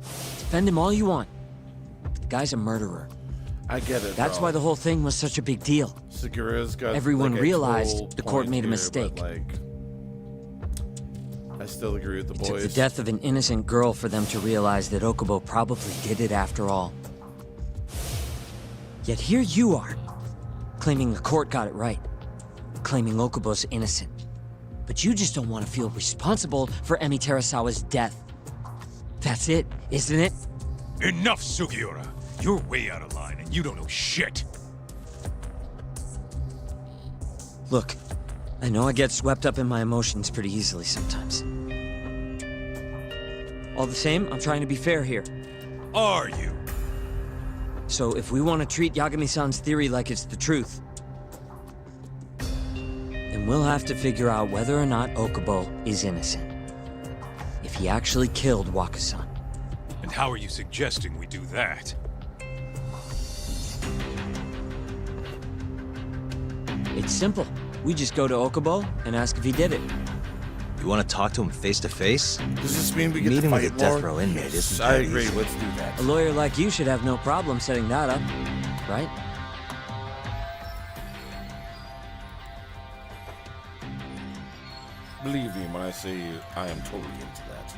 Defend him all you want, but the guy's a murderer. I get it, That's bro. why the whole thing was such a big deal. Segura's got Everyone like, a realized cool the court point made a here, mistake. but, like, I still agree with the It boys. took the death of an innocent girl for them to realize that Okubo probably did it after all. Yet here you are, claiming the court got it right, claiming Okubo's innocent. But you just don't want to feel responsible for Emi Terasawa's death. That's it, isn't it? Enough, Sugiura. You're way out of line, and you don't know shit. Look, I know I get swept up in my emotions pretty easily sometimes. All the same, I'm trying to be fair here. Are you? So if we want to treat Yagami-san's theory like it's the truth, then we'll have to figure out whether or not Okubo is innocent. If he actually killed Waku-san. And how are you suggesting we do that? It's simple. We just go to Okubo and ask if he did it. You want to talk to him face to face? Does this mean we get Meeting to with fight a death more? row inmate Yes, isn't I that agree. easy. Let's do that. A lawyer like you should have no problem setting that up, right? Believe me when I say I am totally into that.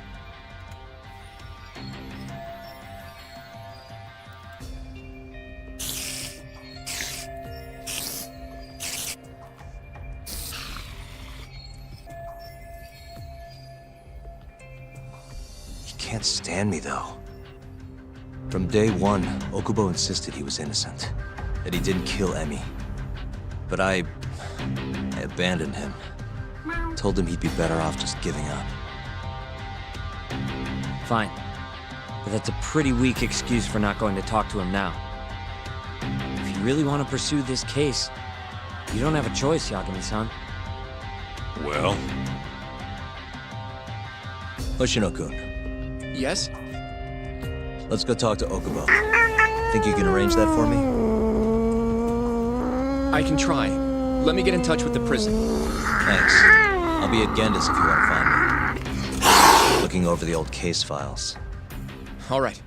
He can't stand me, though. From day one, Okubo insisted he was innocent, that he didn't kill Emi. But I abandoned him. Told him he'd be better off just giving up. Fine. But that's a pretty weak excuse for not going to talk to him now. If you really want to pursue this case, you don't have a choice, Yagami-san. Well? Hoshino-kun, Yes? let's go talk to Okubo. Think you can arrange that for me? I can try. Let me get in touch with the prison. Thanks. I'll be at Gendis if you want to find me. Looking over the old case files. All right.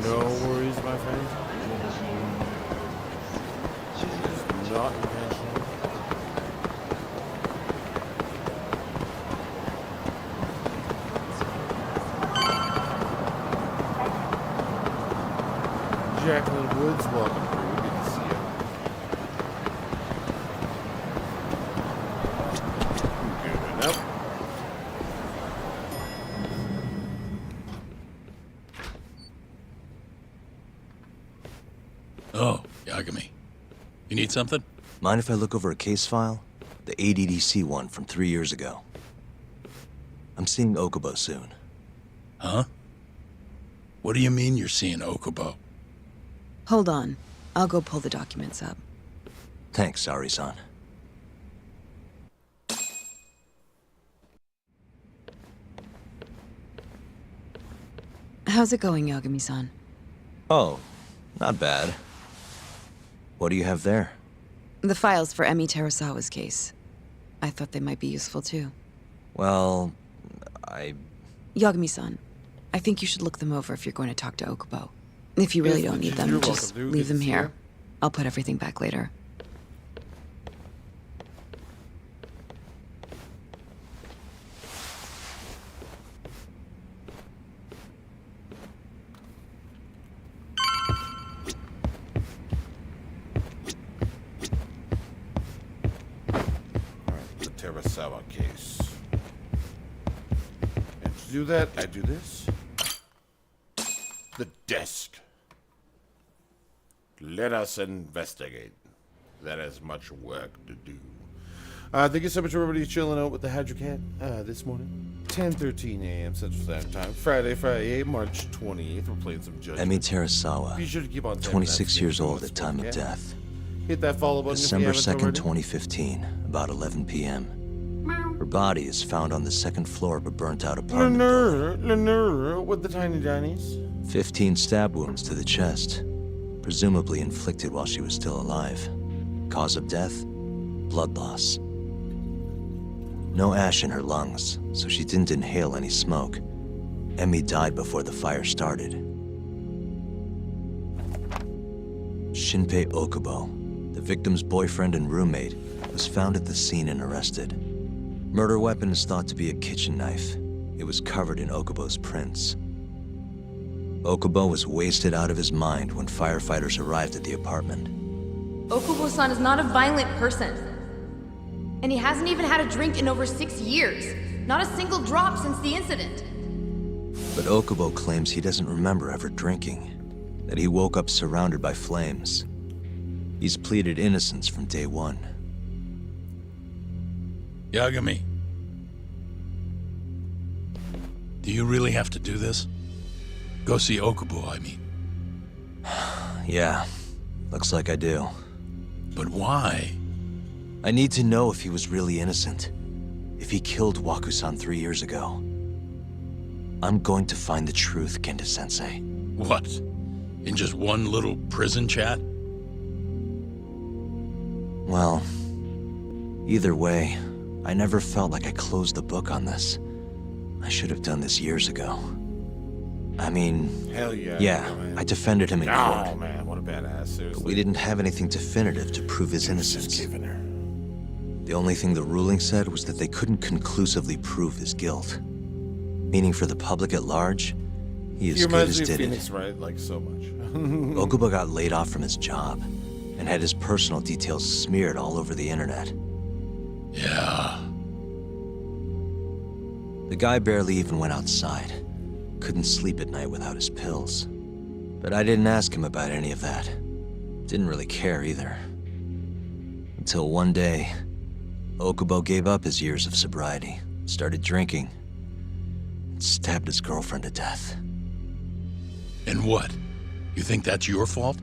No worries, my friend. It's not intentional. Jacqueline Woods, welcome through. Good to see you. Good enough. Oh, Yagami. You need something? Mind if I look over a case file? The ADDC one from 3 years ago. I'm seeing Okubo soon. Huh? What do you mean you're seeing Okubo? Hold on. I'll go pull the documents up. Thanks, Ari-san. How's it going, Yagami-san? Oh, not bad. What do you have there? The files for Emi Terasawa's case. I thought they might be useful too. Well, Yagami-san, I think you should look them over if you're going to talk to Okubo. If you really don't need them, just leave them here. I'll put everything back later. The Terasawa case. And to do that, I do this. The desk. Let us investigate. That has much work to do. Thank you so much, everybody, chilling out with the Hydra Cat this morning. 10:13 a.m. Central Standard Time. Friday, March 28th. We're playing some Judgment. Emi Terasawa, Be sure to keep on 26 years old at time of death. Hit that follow button December if you haven't 2nd, already. 2015, about 11 p.m. Her body is found on the second floor of a burnt-out apartment. Lenore, with the tiny Dannies. 15 stab wounds to the chest, presumably inflicted while she was still alive. Cause of death? Blood loss. No ash in her lungs, so she didn't inhale any smoke. Emi died before the fire started. Shinpei Okubo, the victim's boyfriend and roommate, was found at the scene and arrested. Murder weapon is thought to be a kitchen knife. It was covered in Okubo's prints. Okubo was wasted out of his mind when firefighters arrived at the apartment. Okubo-san is not a violent person. And he hasn't even had a drink in over 6 years. Not a single drop since the incident. But Okubo claims he doesn't remember ever drinking, that he woke up surrounded by flames. He's pleaded innocence from day one. Yagami. Do you really have to do this? Go see Okubo, I mean. Yeah, looks like I do. But why? I need to know if he was really innocent. If he killed Waku-san 3 years ago. I'm going to find the truth, Kenta-sensei. What? In just one little prison chat? Well, either way, I never felt like I closed the book on this. I should have done this years ago. I mean, Hell yeah. yeah, I defended him in court. Oh man, what a badass, seriously. But we didn't have anything definitive to prove his innocence. The only thing the ruling said was that they couldn't conclusively prove his guilt. Meaning for the public at large, he as good as did Phoenix, it. right? Like so much. Okubo got laid off from his job and had his personal details smeared all over the internet. Yeah. The guy barely even went outside. Couldn't sleep at night without his pills. But I didn't ask him about any of that. Didn't really care either. Until one day, Okubo gave up his years of sobriety, started drinking, and stabbed his girlfriend to death. And what? You think that's your fault?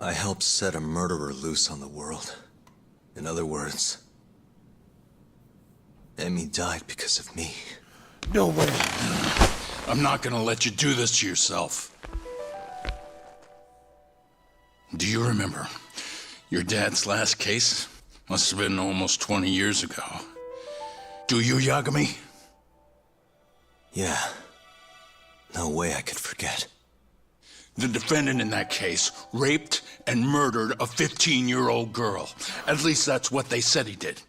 I helped set a murderer loose on the world. In other words, Emmy died because of me. No way. I'm not gonna let you do this to yourself. Do you remember your dad's last case? Must have been almost 20 years ago. Do you, Yagami? Yeah. No way I could forget. The defendant in that case raped and murdered a 15-year-old girl. At least that's what they said he did.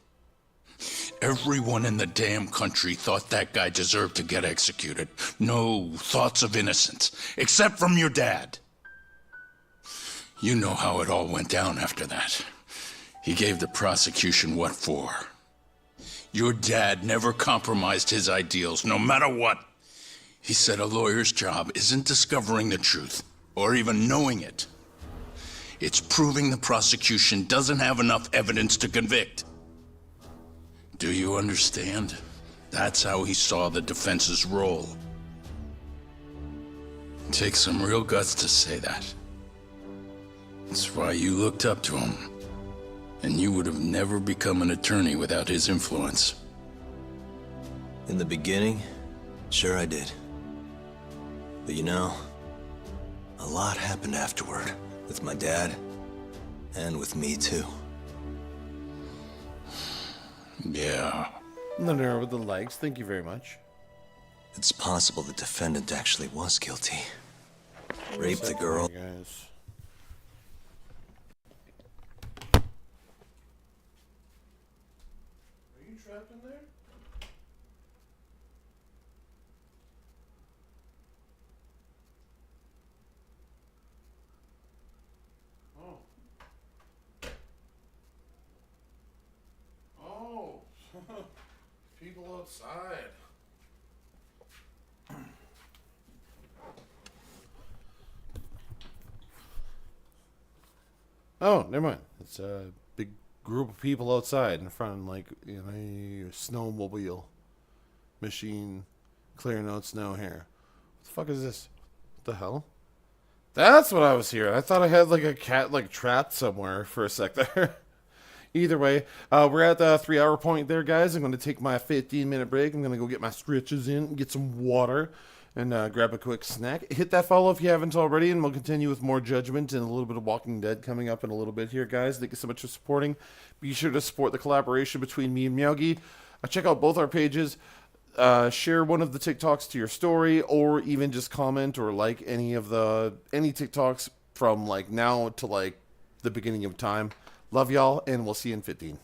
Everyone in the damn country thought that guy deserved to get executed. No thoughts of innocence, except from your dad. You know how it all went down after that. He gave the prosecution what for. Your dad never compromised his ideals, no matter what. He said a lawyer's job isn't discovering the truth, or even knowing it. It's proving the prosecution doesn't have enough evidence to convict. Do you understand? That's how he saw the defense's role. It takes some real guts to say that. That's why you looked up to him. And you would have never become an attorney without his influence. In the beginning, sure I did. But you know, a lot happened afterward. With my dad, and with me too. Yeah. Linear with the likes, thank you very much. It's possible the defendant actually was guilty. Raped the girl. Guys. Are you trapped in there? Oh. Oh. People outside. Oh, never mind. It's a big group of people outside in front of, like, you know, a snowmobile machine clearing out snow here. What the fuck is this? What the hell? That's what I was hearing. I thought I had, like, a cat, like, trapped somewhere for a sec there. Either way, we're at the 3-hour point there, guys. I'm going to take my 15-minute break. I'm going to go get my stretches in, get some water, and grab a quick snack. Hit that follow if you haven't already, and we'll continue with more Judgment and a little bit of Walking Dead coming up in a little bit here, guys. Thank you so much for supporting. Be sure to support the collaboration between me and Miyagi. Check out both our pages. Share one of the TikToks to your story, or even just comment or like any TikToks from, like, now to, like, the beginning of time. Love y'all, and we'll see you in 15.